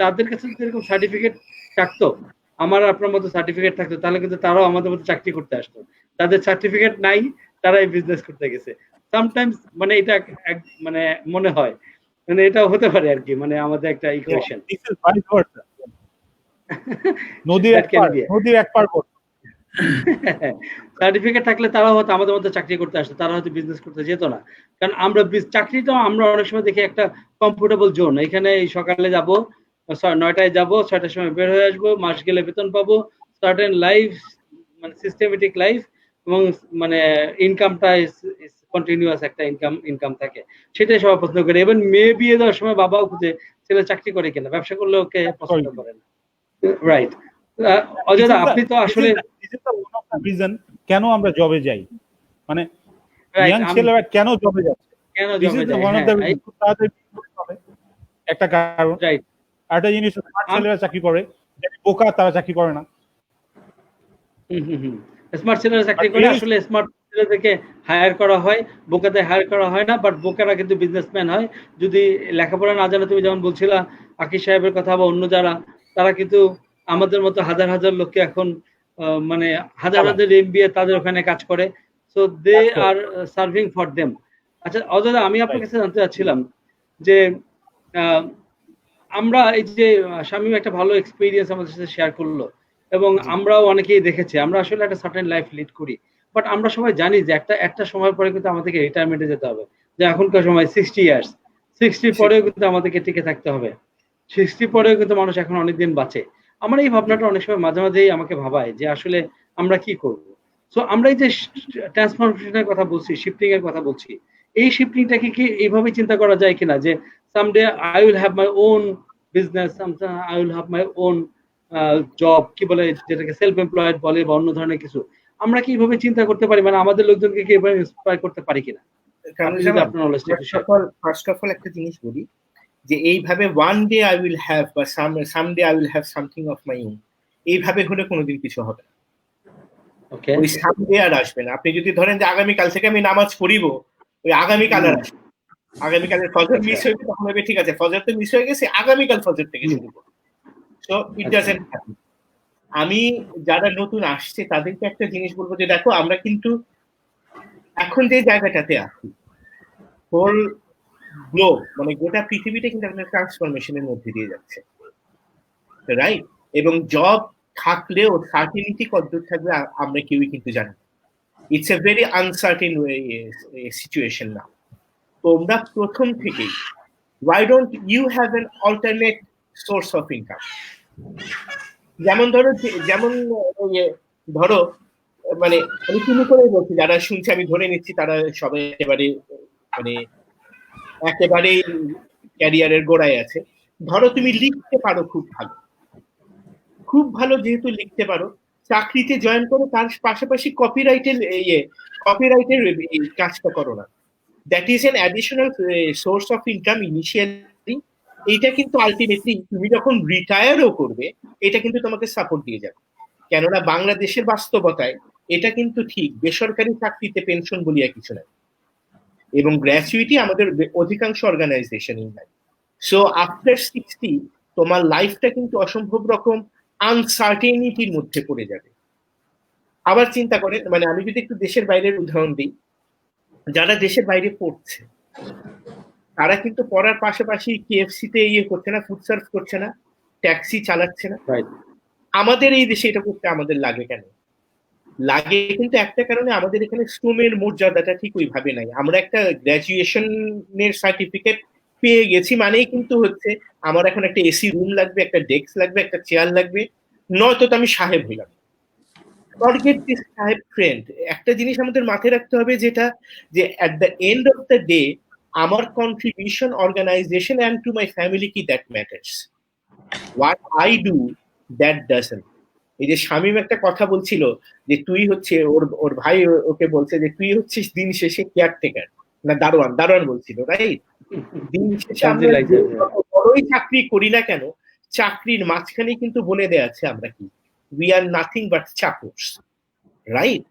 তাদের কাছে যদি এরকম সার্টিফিকেট থাকতো, আমার আপনার মতো সার্টিফিকেট থাকতো, তাহলে কিন্তু তারাও আমাদের মতো চাকরি করতে আসতো। তাদের সার্টিফিকেট নাই, তারাই বিজনেস করতে গেছে। সামটাইমস মানে এটা মানে মনে হয়, মানে এটা হতে পারে আর কি, মানে আমাদের একটা ইকুয়েশন। নদীর এক পার সার্টিফিকেট থাকলে তারা হয়তো আমাদের মধ্যে চাকরি করতে আসতো, তারা হয়তো বিজনেস করতে যেত না। কারণ আমরা চাকরিটা আমরা অনেক সময় দেখি একটা কমফোর্টেবল জোন, এখানে এই সকালে যাব, 9টায় যাব, 6টার সময় বের হয়ে আসবো, মাস গেলে বেতন পাবো, সার্টেন লাইফ, মানে সিস্টেমেটিক লাইফ, এবং মানে ইনকামটা কন্টিনিউয়াস একটা ইনকাম থাকে, সেটাই সবাই পছন্দ করে। এবং মেয়ে বিয়ে দেওয়ার সময় বাবাও খুঁজে ছেলে চাকরি করে কিনা, ব্যবসা করলে ওকে পছন্দ করে না। রাইট। অজয়, আপনি তো আসলে রিজন কেন আমরা জবে যাই, মানে রাইট, ইয়াং ছেলেরা কেন জবে যাচ্ছে, কেন দিস জবে ইজ যায়, ওয়ান অফ দ্য রিজন। খুব তাড়াতাড়ি হবে একটা কারণ। রাইট। আরেকটা জিনিস, স্মার্ট ছেলেরা চাকরি করে, যারা বোকা তারা চাকরি করে না। স্মার্ট ছেলেরা চাকরি করে, আসলে স্মার্ট ছেলেদেরকে হায়ার করা হয়, বোকাদের হায়ার করা হয় না, বাট বোকারা কিন্তু বিজনেসম্যান হয় যদি লেখাপড়া না জানে। তুমি যেমন বলছিলা আকিব সাহেবের কথা বা অন্য যারা, তারা কিন্তু আমাদের মতো হাজার হাজার লোককে এখন মানে হাজার হাজার এমবিএ তাদের ওখানে কাজ করে, so they are serving for them. আচ্ছা অজয়, আমি আপনার কাছে জানতে চাচ্ছিলাম যে আমরা এই যে শামীম একটা ভালো এক্সপিরিয়েন্স আমাদের সাথে শেয়ার করলো, এবং আমরাও অনেকেই দেখেছি, আমরা আসলে একটা সার্টেন লাইফ লিড করি, বাট আমরা সবাই জানি যে একটা সময় পরে কিন্তু আমাদেরকে রিটায়ারমেন্টে যেতে হবে। যে এখনকার সময় 60 ইয়ার্স, 60 পরেও কিন্তু আমাদেরকে টিকে থাকতে হবে, 60 পরেও কিন্তু মানুষ এখন অনেকদিন বাঁচে। আমার এই ভাবনাটা অনেক সময় মাঝে মাঝেই আমাকে ভাবায় যে আসলে আমরা কি করব। সো আমরা এই যে ট্রান্সফরমেশনের কথা বলছি, শিফটিং এর কথা বলছি, এই শিফটিংটাকে কি এইভাবে চিন্তা করা যায় কিনা যে someday I will have my own business, I will have my own job, কি বলে যেটাকে সেলফ এমপ্লয়েড বলে বা অন্য ধরনের কিছু, আমরা কি এইভাবে চিন্তা করতে পারি, মানে আমাদের লোকজনকে কি এভাবে ইন্সপায়ার করতে পারি কিনা? ফার্স্ট অফ অল একটা জিনিস বলি, যে এইভাবে one day I will have বা someday I will have something of my own, এইভাবে হলে কোনোদিন কিছু হবে না। ওই সামডে আর আসবে না। আপনি যদি ধরেন যে আগামীকাল থেকে আমি নামাজ পড়িব, ওই আগামীকাল আর আসবে, আগামীকালের ফজর মিস হয়ে গেছে, তখন হবে ঠিক আছে ফজর তো মিস হয়ে গেছে, আগামীকাল ফজর থেকে শুরু করব। So it doesn't happen. আমি যারা নতুন আসছে তাদেরকে একটা জিনিস বলবো যে দেখো, আমরা কিন্তু এখন যে জায়গাটাতে আছি, হোল গ্লোব মানে গোটা পৃথিবীটা কিন্তু একটা ট্রান্সফরমেশনের মধ্যে দিয়ে যাচ্ছে, রাইট? এবং জব থাকলেও সার্টেনিটি কতদূর থাকবে আমরা কেউই কিন্তু জানি না। It's a very uncertain situation না। তোমরা প্রথম থেকেই why don't you have an alternate source of income? যেমন ধরো মানে আমি শুরু করে বলছি, যারা শুনছে আমি ধরে নিচ্ছি তারা সবাই একেবারে ক্যারিয়ারের গোড়ায় আছে। ধরো তুমি লিখতে পারো খুব ভালো, যেহেতু লিখতে পারো, চাকরিতে জয়েন করো, তার পাশাপাশি কপিরাইটের কাজটা করো না। That is an additional source of income initially. এইটা কিন্তু আলটিমেটলি তুমি যখন রিটায়ারও করবে, এটা কিন্তু তোমাকে সাপোর্ট দিয়ে যাবে। কেননা বাংলাদেশের বাস্তবতায় এটা কিন্তু ঠিক, বেসরকারি চাকরিতে পেনশন বলিয়া কিছু নাই, এবং গ্র্যাচুইটি আমাদের অধিকাংশ অর্গানাইজেশনই নাই। সো আফটার 60 তোমার লাইফটা কিন্তু অসম্ভব রকম আনসার্টেনিটির মধ্যে পড়ে যাবে। আবার চিন্তা করেন, মানে আমি যদি একটু দেশের বাইরের উদাহরণ দিই, যারা দেশের বাইরে পড়ছে তারা কিন্তু পড়ার পাশাপাশি কেএফসিতে করছে না, ফুড সার্ভ করছে না, ট্যাক্সি চালাচ্ছে না। আমাদের এই দেশে এটা করতে আমাদের লাগে কেন? লাগে কিন্তু একটা কারণে, আমাদের এখানে শ্রমের মর্যাদাটা ঠিক ওইভাবে নাই। আমরা একটা গ্র্যাজুয়েশনের সার্টিফিকেট পেয়ে গেছি মানেই কিন্তু হচ্ছে আমার এখন একটা এসি রুম লাগবে, একটা ডেস্ক লাগবে, একটা চেয়ার লাগবে, নয়তো তো আমি সাহেব হইলাম। ফরগেট দিস সাহেব ফ্রেন্ড। একটা জিনিস আমাদের মাথায় রাখতে হবে, যেটা যে at the end of the day আমার contribution organisation and to my family কি that matters, what I do that doesn't. এই যে শামীম একটা কথা বলছিল যে তুই হচ্ছে ওর ভাই ওকে বলছে যে তুই হচ্ছিস দিন শেষে কেয়ারটেকার না দারোয়ান বলছিল, রাইট? দিন শেষে আমরা বড়ই চাকরি করি না কেন, চাকরির মাঝখানে কিন্তু বলে দেয়া আছে আমরা কি, উই আর নাথিং বাট চাকরস, রাইট?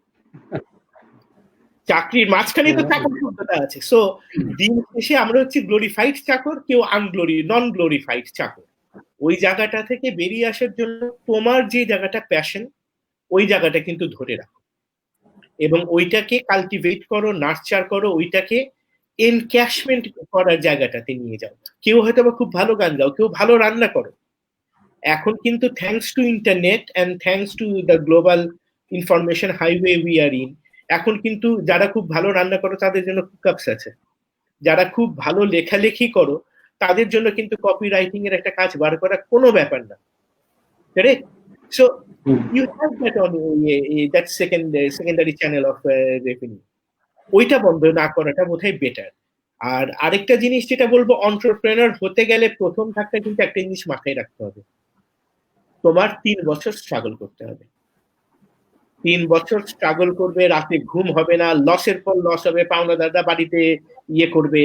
চাকরির মাঝখানে তো চাকর শব্দটা আছে। সো দিন শেষে আমরা হচ্ছে গ্লোরিফাইড চাকর, কেউ নন গ্লোরিফাইড চাকর। ওই জায়গাটা থেকে বেরিয়ে আসার জন্য তোমার যে জায়গাটা প্যাশন, ওই জায়গাটা কিন্তু ধরে রাখো এবং ওইটাকে কাল্টিভেট করো, নার্চার করো, ওইটাকে এনক্যাশমেন্ট করার জায়গাটাতে নিয়ে যাও। কেউ হয়তো বা খুব ভালো গান গাও, কেউ ভালো রান্না করো। এখন কিন্তু thanks to internet and thanks to the global information highway we are in. এখন কিন্তু যারা খুব ভালো রান্না করো তাদের জন্য কুকআপস আছে, যারা খুব ভালো লেখালেখি করো তাদের জন্য কিন্তু কপি রাইটিং এর একটা কাজ বার করা কোনো ব্যাপার না, correct? So you have that on that secondary channel of revenue. ওইটা বন্ধ না করাটা বোধহয় বেটার। আর আরেকটা জিনিস যেটা বলবো, এন্টারপ্রেনার হতে গেলে প্রথম ধাপটা কিন্তু একটা জিনিস মাথায় রাখতে হবে, তোমার 3 বছর স্ট্রাগল করতে হবে। 3 বছর স্ট্রাগল করবে, রাতে ঘুম হবে না, লসের পর লস হবে, পাওনাদাররা বাড়িতে ইয়ে করবে,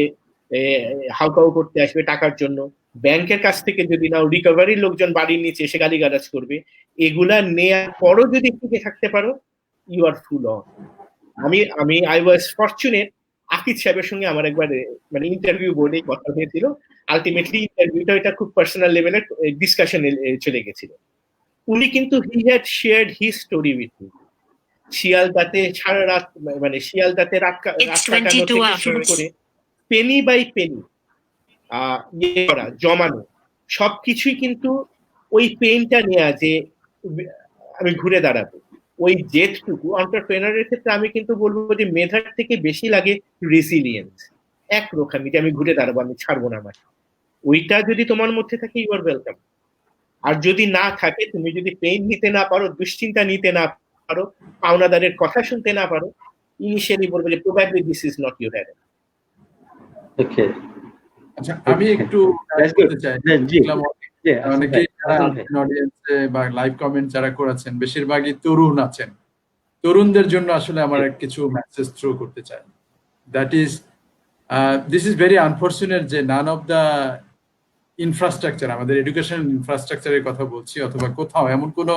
হাউকাউ করতে আসবে টাকার জন্য, ব্যাংকের কাছ থেকে যদি নাও রিকভারির লোকজন বাড়ির নিচে এসে গালিগালাজ করবে। এগুলা নেয়ার পরও যদি টিকে থাকতে পারো, ইউ আর ফুল অন। আমি আই ওয়াজ ফরচুনেট, আকিদ সাহেবের সঙ্গে আমার একবার মানে ইন্টারভিউ বোর্ডে কথা হয়েছিল। আলটিমেটলি ইন্টারভিউটা এটা খুব পার্সোনাল লেভেলের ডিসকাশনে চলে গেছিল। উনি কিন্তু he had shared his story with me. শিয়ালদাতে সারা রাত, মানে শিয়ালদাতে রাত কাটানো থেকে শুরু করে পেনি বাই পেনি ইয়ে করা, জমানো, সবকিছুই কিন্তু ওই পেইনটা নেয়া যে আমি ঘুরে দাঁড়াবো, ওই জেদটুকু এন্টারপ্রেনারের ক্ষেত্রে আমি কিন্তু বলবো যে মেধার থেকে বেশি লাগে রেসিলিয়েন্স, একরকমই যে আমি ঘুরে দাঁড়াবো, আমি ছাড়বো না আমাকে। ওইটা যদি তোমার মধ্যে থাকে, ইউ আর ওয়েলকাম। আর যদি না থাকে, তুমি যদি পেইন নিতে না পারো, দুশ্চিন্তা নিতে না পারো, পাওনাদারের কথা শুনতে না পারো, ইনিশিয়ালি বলবো যে probably this is not your area. Okay, আচ্ছা, আমি একটু That's বলতে good. চাই, জি, অনেকেই অডিয়েন্সে বা লাইভ কমেন্ট যারা করেছেন বেশিরভাগই তরুণ আছেন। তরুণদের জন্য আসলে আমার কিছু মেসেজ থ্রু করতে চাই। That is this is very unfortunate যে নান অফ দ্য ইনফ্রাস্ট্রাকচার, আমাদের এডুকেশন ইনফ্রাস্ট্রাকচারের কথা বলছি, অথবা কোথাও এমন কোনো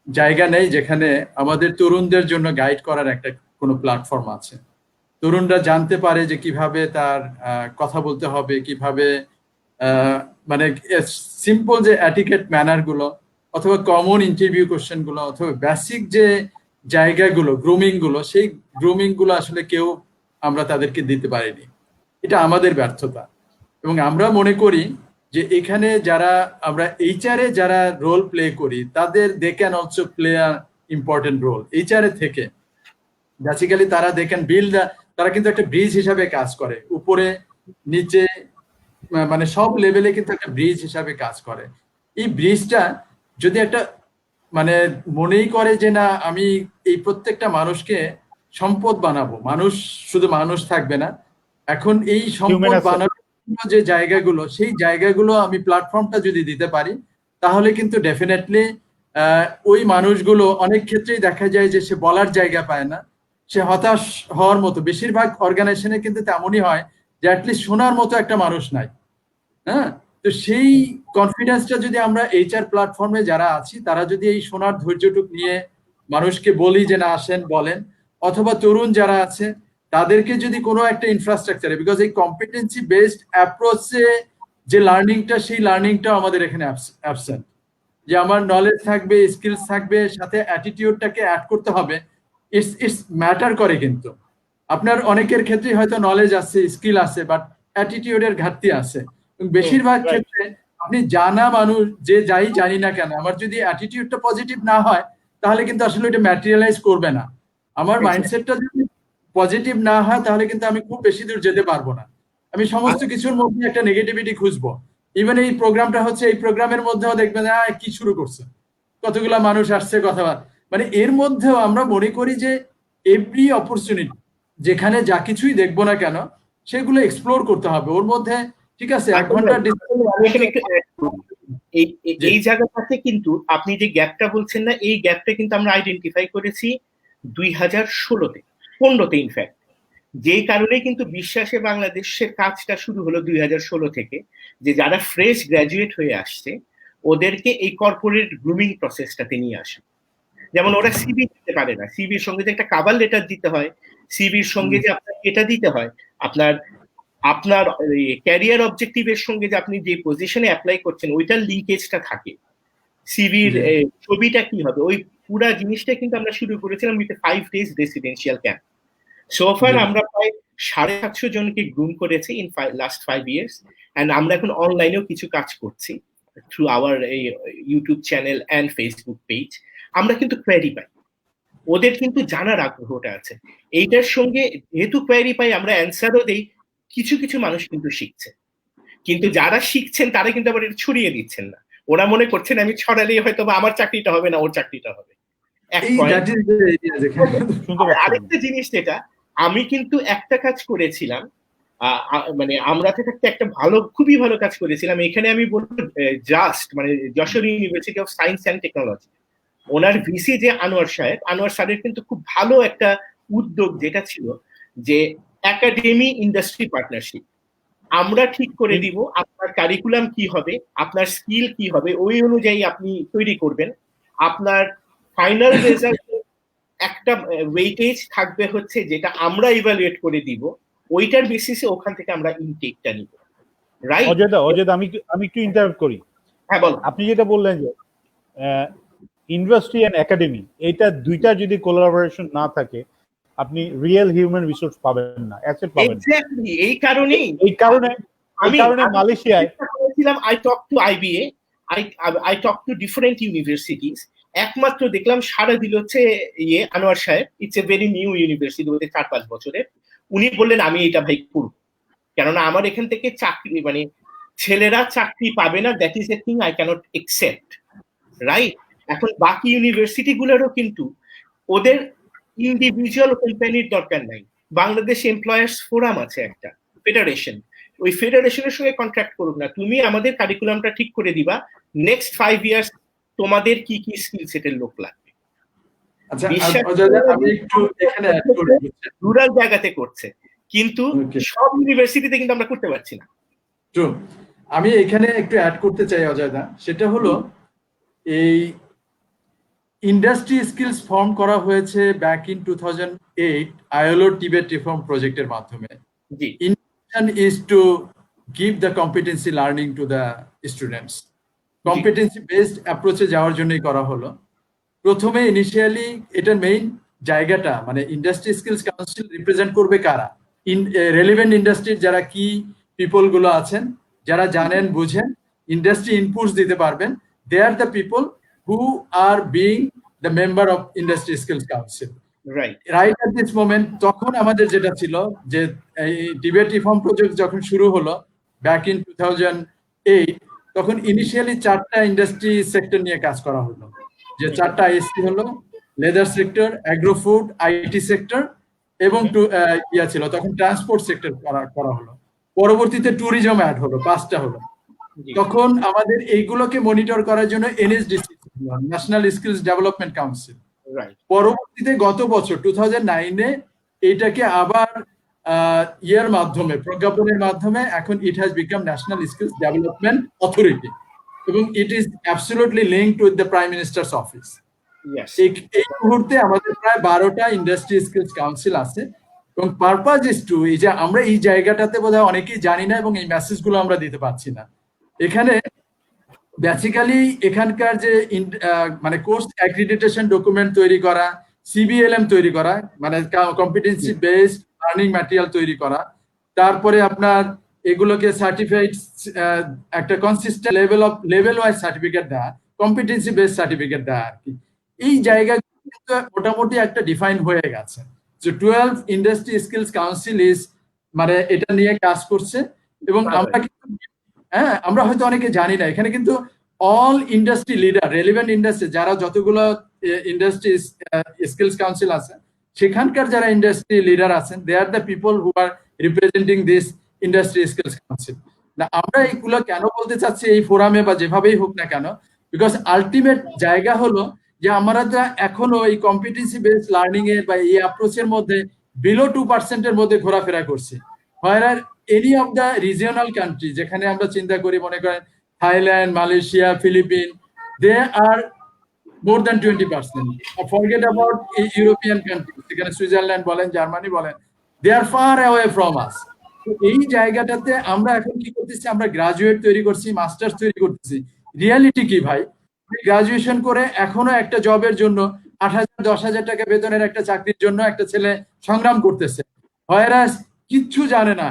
জায়গা নেই যেখানে আমাদের তরুণদের জন্য গাইড করার একটা কোনো প্ল্যাটফর্ম আছে। তরুণরা জানতে পারে যে কিভাবে তার কথা বলতে হবে, কিভাবে মানে সিম্পল যে অ্যাটিকেট ম্যানার গুলো, অথবা কমন ইন্টারভিউ কোশ্চেন গুলো, অথবা বেসিক যে জায়গাগুলো, গ্রুমিং গুলো, সেই গ্রুমিং গুলো আসলে কেউ আমরা তাদেরকে দিতে পারিনি। এটা আমাদের ব্যর্থতা। এবং আমরা মনে করি যে এখানে যারা আমরা এইচআর এ যারা রোল প্লে করি, তাদের they can also play a important role HR এ থেকে। বেসিক্যালি তারা দে ক্যান বিল্ড, তারা কিন্তু একটা ব্রিজ হিসাবে কাজ করে, উপরে নিচে মানে সব লেভেলে কিন্তু একটা ব্রিজ হিসাবে কাজ করে। এই ব্রিজটা যদি একটা মানে মনেই করে যে না আমি এই প্রত্যেকটা মানুষকে সম্পদ বানাবো, মানুষ শুধু মানুষ থাকবে না, এখন এই সম্পদ বানানোর যে জায়গাগুলো, সেই জায়গাগুলো আমি প্ল্যাটফর্মটা যদি দিতে পারি, তাহলে কিন্তু ডেফিনেটলি ওই মানুষগুলো অনেক ক্ষেত্রেই দেখা যায় যে সে বলার জায়গা পায় না, সে হতাশ হওয়ার মতো, বেশিরভাগ অর্গানাইজেশনে কিন্তু তেমনই হয় যে অ্যাটলিস্ট শোনার মতো একটা মানুষ নাই। হ্যাঁ, তো সেই কনফিডেন্সটা যদি আমরা এইচআর প্ল্যাটফর্মে যারা আছি তারা যদি এই শোনার ধৈর্যটুক নিয়ে মানুষকে বলি যে না আসেন বলেন, অথবা তরুণ যারা আছে তাদেরকে যদি কোনো একটা ইনফ্রাস্ট্রাকচারে, বিকজ এই কম্পিটেন্সি বেসড অ্যাপ্রোচে যে লার্নিংটা, সেই লার্নিংটা আমাদের এখানে অ্যাবসেন্ট। যে আমার নলেজ থাকবে, স্কিলস থাকবে, সাথে অ্যাটিটিউডটাকে অ্যাড করতে হবে, ইটস ম্যাটার করে। কিন্তু আপনার অনেকের ক্ষেত্রে হয়তো নলেজ আছে, স্কিল আছে, বাট অ্যাটিটিউডের ঘাটতি আছে। বেশিরভাগ ক্ষেত্রে আপনি জানা মানুষ যে যাই জানি না কেন, আমার যদি অ্যাটিটিউডটা পজিটিভ না হয়, তাহলে কিন্তু আসলে এটা ম্যাটেরিয়ালাইজ করবে না। আমার মাইন্ডসেটটা যদি পজিটিভ না হয়, তাহলে কিন্তু আমি খুব বেশি দূর যেতে পারবো না। আমি সমস্ত কিছুর মধ্যে একটা নেগেটিভিটি খুঁজবো। ইভেন এই প্রোগ্রামটা হচ্ছে, এই প্রোগ্রামের মধ্যেও দেখবেন কি শুরু করছে, কতগুলা মানুষ আসছে কথাবার্তা, মানে এর মধ্যেও আমরা মনে করি যে এভরি অপরচুনিটি, যেখানে যা কিছুই দেখবো না কেন সেগুলো এক্সপ্লোর করতে হবে। ওর মধ্যে ঠিক আছে 1 ঘন্টা এই জায়গাটাতে কিন্তু আপনি যে গ্যাপটা বলছেন না, এই গ্যাপটা কিন্তু আমরা আইডেন্টিফাই করেছি 2016-তে 15-তে ইনফ্যাক্ট, যেই কারণে কিন্তু বিশ্বাসে বাংলাদেশের কাজটা শুরু হলো 2016 থেকে, যে যারা ফ্রেশ গ্রাজুয়েট হয়ে আসছে ওদেরকে এই কর্পোরেট গ্রুমিং প্রসেসটাতে নিয়ে আসে। যেমন ওরা সিভি দিতে পারে না, সিভির সঙ্গে যে একটা কাভার লেটার দিতে হয়, সিভির সঙ্গে যে আপনার এটা দিতে হয়, আপনার ক্যারিয়ার অবজেক্টিভের সঙ্গে যে আপনি যে পজিশনে অ্যাপ্লাই করছেন ওইটার লিঙ্কেজটা থাকে, সিভির ছবিটা কি হবে, ওই পুরা জিনিসটা কিন্তু আমরা শুরু করেছিলাম উইথ 5 days রেসিডেন্সিয়াল ক্যাম্প। সোফার আমরা প্রায় 750 জনকে গ্রুম করেছি ইন লাস্ট 5 years, এন্ড আমরা এখন অনলাইনেও কিছু কাজ করছি through our YouTube channel and Facebook page. আমরা কিন্তু কোয়ারি পাই, ওদের কিন্তু জানার আগ্রহটা আছে। এইটার সঙ্গে যেহেতু কোয়েরি পাই আমরা অ্যান্সারও দেই, কিছু কিছু মানুষ কিন্তু শিখছে, কিন্তু যারা শিখছেন তারা কিন্তু আবার এটা ছড়িয়ে দিচ্ছেন না। ওরা মনে করছেন আমি ছড়ালেই হয়তো বা আমার চাকরিটা হবে না, ওর চাকরিটা হবে। এক এই point। that is the area যেখানে শুনতে পাচ্ছি আরেকটা জিনিস যেটা, আমি কিন্তু একটা কাজ করেছিলাম, মানে আমরা থাকতে একটা খুবই ভালো কাজ করেছিলাম। এখানে আমি বলবো জাস্ট মানে Jessore university of science and technology, owner VC যে আনোয়ার স্যারের কিন্তু খুব ভালো একটা উদ্যোগ যেটা ছিল যে একাডেমি ইন্ডাস্ট্রি পার্টনারশিপ। আমরা ঠিক করে দিব আপনার কারিকুলাম কি হবে, আপনার স্কিল কি হবে, ওই অনুযায়ী আপনি তৈরি করবেন। আপনার ফাইনাল রেজাল্ট একটা ওয়েটেজ থাকবে হচ্ছে যেটা আমরা ইভালুয়েট করে দিব, ওইটার বেসিসে ওখান থেকে আমরা ইনটেকটা নিব। রাইট? অজয় আমি একটু ইন্টারাপ্ট করি। হ্যাঁ বল। আপনি যেটা বললেন যে ইন্ডাস্ট্রি এন্ড একাডেমি, এইটা দুইটা যদি কোলাবোরেশন না থাকে আপনি রিয়েল হিউম্যান রিসোর্স পাবেন না, অ্যাসেট পাবেন না। এক্স্যাক্টলি এই কারণেই এই কারণে মালয়েশিয়ায় I talked to IBA, I talked to different universities, একমাত্র দেখলাম সারা দিল হচ্ছে আনোয়ার সাহেব, it's a very new university, ওদের 4-5 বছরের। উনি বললেন আমি এটা ভাই করব, কেননা আমার এখান থেকে চাকরি মানে ছেলেরা চাকরি পাবে না, that is a thing I cannot accept. Right? এখন বাকি ইউনিভার্সিটি গুলোরও কিন্তু ওদের ইন্ডিভিজুয়াল কোম্পানির দরকার নাই। বাংলাদেশ এমপ্লয়ার্স ফোরাম আছে একটা ফেডারেশন, ওই ফেডারেশনের সঙ্গে কন্ট্রাক্ট করুক না, তুমি আমাদের কারিকুলামটা ঠিক করে দিবা, নেক্সট 5 ইয়ার্স তোমাদের কি কি স্কিল সেটের লোক লাগবে। আচ্ছা আমি একটু এখানে অ্যাড করে দিচ্ছি। রুরাল জায়গাতে করছে, কিন্তু সব ইউনিভার্সিটিতে কিন্তু আমরা করতে পারছি না। ট্রু। আমি এখানে একটু অ্যাড করতে চাই অজয়দা, সেটা হলো এই ইন্ডাস্ট্রি স্কিলস ফর্ম করা হয়েছে back in 2008 ILO Tibet reform প্রজেক্টের মাধ্যমে। জি। Intention is to give the competency learning to the students. Competency based approach এ যাওয়ার জন্যই করা হলো। প্রথমে ইনিশিয়ালি এটার মেইন জায়গাটা মানে ইন্ডাস্ট্রি স্কিলস কাউন্সিল রিপ্রেজেন্ট করবে কারা, রেলিভেন্ট ইন্ডাস্ট্রির যারা কি পিপল গুলো আছেন, যারা জানেন বুঝেন, ইন্ডাস্ট্রি ইনপুটস দিতে পারবেন, they are the people who are being the member of industry skills council. Right at this moment তখন আমাদের যেটা ছিল যে এই ডিবেট রিফর্ম প্রজেক্ট যখন শুরু হলো ব্যাক ইন 2008, তখন ইনিশিয়ালি 4টা ইন্ডাস্ট্রি সেক্টর নিয়ে কাজ করা হলো, যে 4টা আইএসসি হলো leather sector, agro food, IT sector এবং ছিল তখন ট্রান্সপোর্ট সেক্টর করা হলো। পরবর্তীতে ট্যুরিজম অ্যাড হলো, 5টা হলো। তখন আমাদের এইগুলোকে মনিটর করার জন্য NSDC, national skills development council. পরবর্তীতে গত বছর 2009-এ এটাকে আবার ইয়ার মাধ্যমে প্রজ্ঞাপনের মাধ্যমে এখন it has become national skills development authority এবং it is absolutely linked with the prime minister's office. এই মুহূর্তে আমাদের প্রায় 12টা ইন্ডাস্ট্রি স্কিলস কাউন্সিল আছে এবং পারপাস ইজ টু, এই যে আমরা এই জায়গাটাতে বোধহয় অনেকেই জানি না এবং এই মেসেজগুলো আমরা দিতে পারছি না। এখানে বেসিক্যালি এখানকার যে মানে কোর্স অ্যাক্রিডিটেশন ডকুমেন্ট তৈরি করা, সিবিএলএম তৈরি করা মানে কম্পিটেন্সি বেসড লার্নিং ম্যাটেরিয়াল তৈরি করা, তারপরে আপনার এগুলোকে সার্টিফাইড একটা কনসিস্টেন্ট লেভেল ওয়াইজ সার্টিফিকেট দেওয়া, কম্পিটেন্সি বেসড সার্টিফিকেট দেওয়া আর কি। এই জায়গাগুলো কিন্তু মোটামুটি একটা ডিফাইন হয়ে গেছে। যে 12 ইন্ডাস্ট্রি স্কিলস কাউন্সিল ইজ মানে এটা নিয়ে কাজ করছে এবং আমরা কিন্তু আমরা হয়তো অনেকে জানি না, এখানে কিন্তু all industry leader, relevant industry যারা যতগুলো ইন্ডাস্ট্রি স্কিলস কাউন্সিল আছে সেখানকার যারা ইন্ডাস্ট্রি লিডার আছেন, they are the people who are representing this industry skills council. না আমরা এইগুলো কেন বলতে চাচ্ছি এই ফোরামে বা যেভাবেই হোক না কেন, বিকজ আলটিমেট জায়গা হলো যে আমরা যা এখনো এই কম্পিটেন্সি বেসড লার্নিং এর বা এই অ্যাপ্রোচের মধ্যে বিলো 2% এর মধ্যে ঘোরাফেরা করছি। Where any of the regional country, যেখানে আমরা চিন্তা করি মনে করেন Thailand, Malaysia, Philippine, they are more than 20%. Forget about European countries, যেখানে সুইজারল্যান্ড বলেন, জার্মানি বলেন, they are far away from us. এই জায়গাটাতে আমরা এখন কি করতেছি, আমরা গ্রাজুয়েট তৈরি করছি, মাস্টার্স তৈরি করতেছি। রিয়ালিটি কি ভাই, গ্রাজুয়েশন করে এখনো একটা জবের জন্য 8,000-10,000 টাকা বেতনের একটা চাকরির জন্য একটা ছেলে সংগ্রাম করতেছে, হোয়ারাস কিচ্ছু জানে না।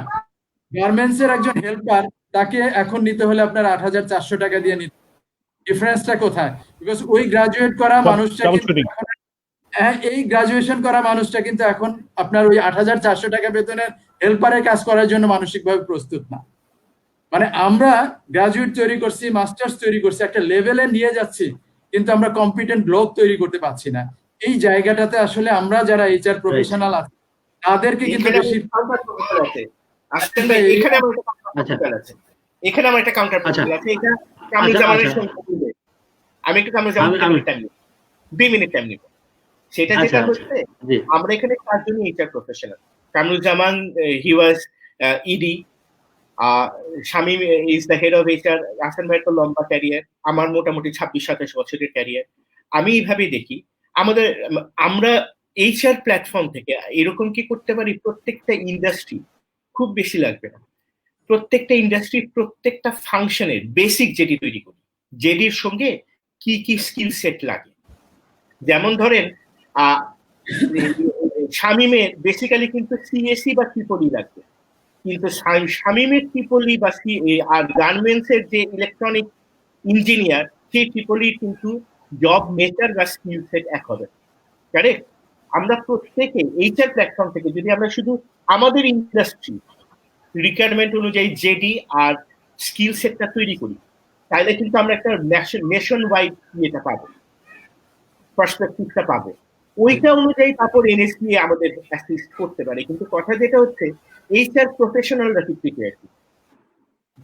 গার্মেন্টস এর একজন হেল্পার, তাকে এখন নিতে হলে আপনার 8,400 টাকা দিয়ে নিতে, ডিফারেন্সটা কোথায়? বিকজ ওই গ্রাজুয়েট করা মানুষটা এই গ্রাজুয়েশন করা মানুষটা কিন্তু এখন আপনার ওই ৮,৪০০ টাকা বেতনের হেল্পারের কাজ করার জন্য মানসিকভাবে প্রস্তুত না। মানে আমরা গ্রাজুয়েট তৈরি করছি, মাস্টার্স তৈরি করছি, একটা লেভেলে নিয়ে যাচ্ছি, কিন্তু আমরা কম্পিটেন্ট লোক তৈরি করতে পারছি না। এই জায়গাটাতে আসলে আমরা যারা এইচআর প্রফেশনাল আছে তাদেরকে কিন্তু বেশি এখানে আমার একটা কাউন্টার প্রপোজাল আছে। এটা কামরুজ্জামানের সঙ্গে মিলে আমি একটু কামরুজ্জামান 2 মিনিট টাইম নিব। সেটা যেটা হচ্ছে, আমরা এখানে 4 জনই HR professional. Kamruzzaman he was ED, Shamim is the head of HR, Ahsan ভাইয়ের তো লম্বা ক্যারিয়ার, আমার মোটামুটি 26-27 বছরের ক্যারিয়ার। আমি এইভাবে দেখি আমরা এইচআর প্ল্যাটফর্ম থেকে এরকম কি করতে পারি, প্রত্যেকটা ইন্ডাস্ট্রি, খুব বেশি লাগবে না, প্রত্যেকটা ইন্ডাস্ট্রি প্রত্যেকটা ফাংশনের বেসিক জেডি তৈরি করি, জেডির সঙ্গে কি কি স্কিল সেট লাগে। যেমন ধরেন শামীমের বেসিক্যালি কিন্তু সিএসি বা ট্রিপলি লাগবে, কিন্তু শামীমের ট্রিপলি বা আর গার্মেন্টস এর যে ইলেকট্রনিক ইঞ্জিনিয়ার, সেই ট্রিপলি কিন্তু জব নেচার বা স্কিল সেট এক হবে। কারেক্ট? আমরা প্রত্যেকে এইচআর প্ল্যাটফর্ম থেকে যদি আমরা শুধু আমাদের ইন্ডাস্ট্রি রিকোয়ারমেন্ট অনুযায়ী জেডি আর স্কিল সেটটা তৈরি করি, তাহলে কিন্তু আমরা একটা নেশন ওয়াইড ইয়েটা পাবো, পার্সপেক্টিভটা পাবো। ওইটা অনুযায়ী তারপর এনএসপি আমাদের অ্যাসিস্ট করতে পারে। কিন্তু কথা যেটা হচ্ছে, এইচআর প্রফেশনালরা কি prepare?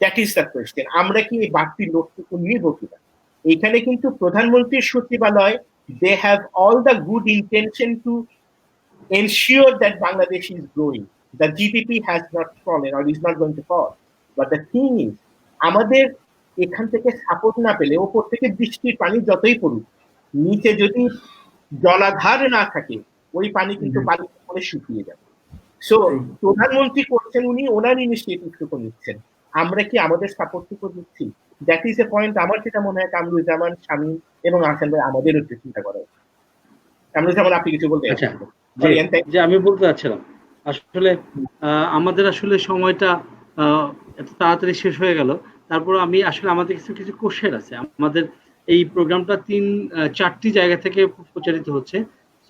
That is the question. আমরা কি এই বাড়তি লোকটুকু নিব কিনা? এইখানে কিন্তু প্রধানমন্ত্রীর সচিবালয়, they have all the good intention to ensure that Bangladesh is growing, the GDP has not fallen or is not going to fall, but the thing is, আমাদের এখান থেকে সাপোর্ট না পেলে, ওপর থেকে বৃষ্টির পানি যতই পড়ুক, নিচে যদি জলাধার না থাকে, ওই পানি কিন্তু বালিতে পড়ে শুকিয়ে যাবে। সো প্রধানমন্ত্রী করছেন, উনি ওনার ইনিশিয়েটিভটুকু নিচ্ছেন, আমরা কি আমাদের সাপোর্টটুকু দিচ্ছি? That is A point. আমার যেটা মনে হয় কামরুজ্জামান, শামীম এবং আহসান ভাই আমাদেরও একটু চিন্তা করা উচিত। কামরুজ্জামান, আপনি কিছু বলতে? যে আমি বলতে চাচ্ছিলাম, আসলে আমাদের আসলে সময়টা এত তাড়াতাড়ি শেষ হয়ে গেল। তারপর আমি আসলে আমাদের কিছু কিছু কোশ্চেন আছে। আমাদের এই প্রোগ্রামটা 4টি জায়গা থেকে প্রচারিত হচ্ছে।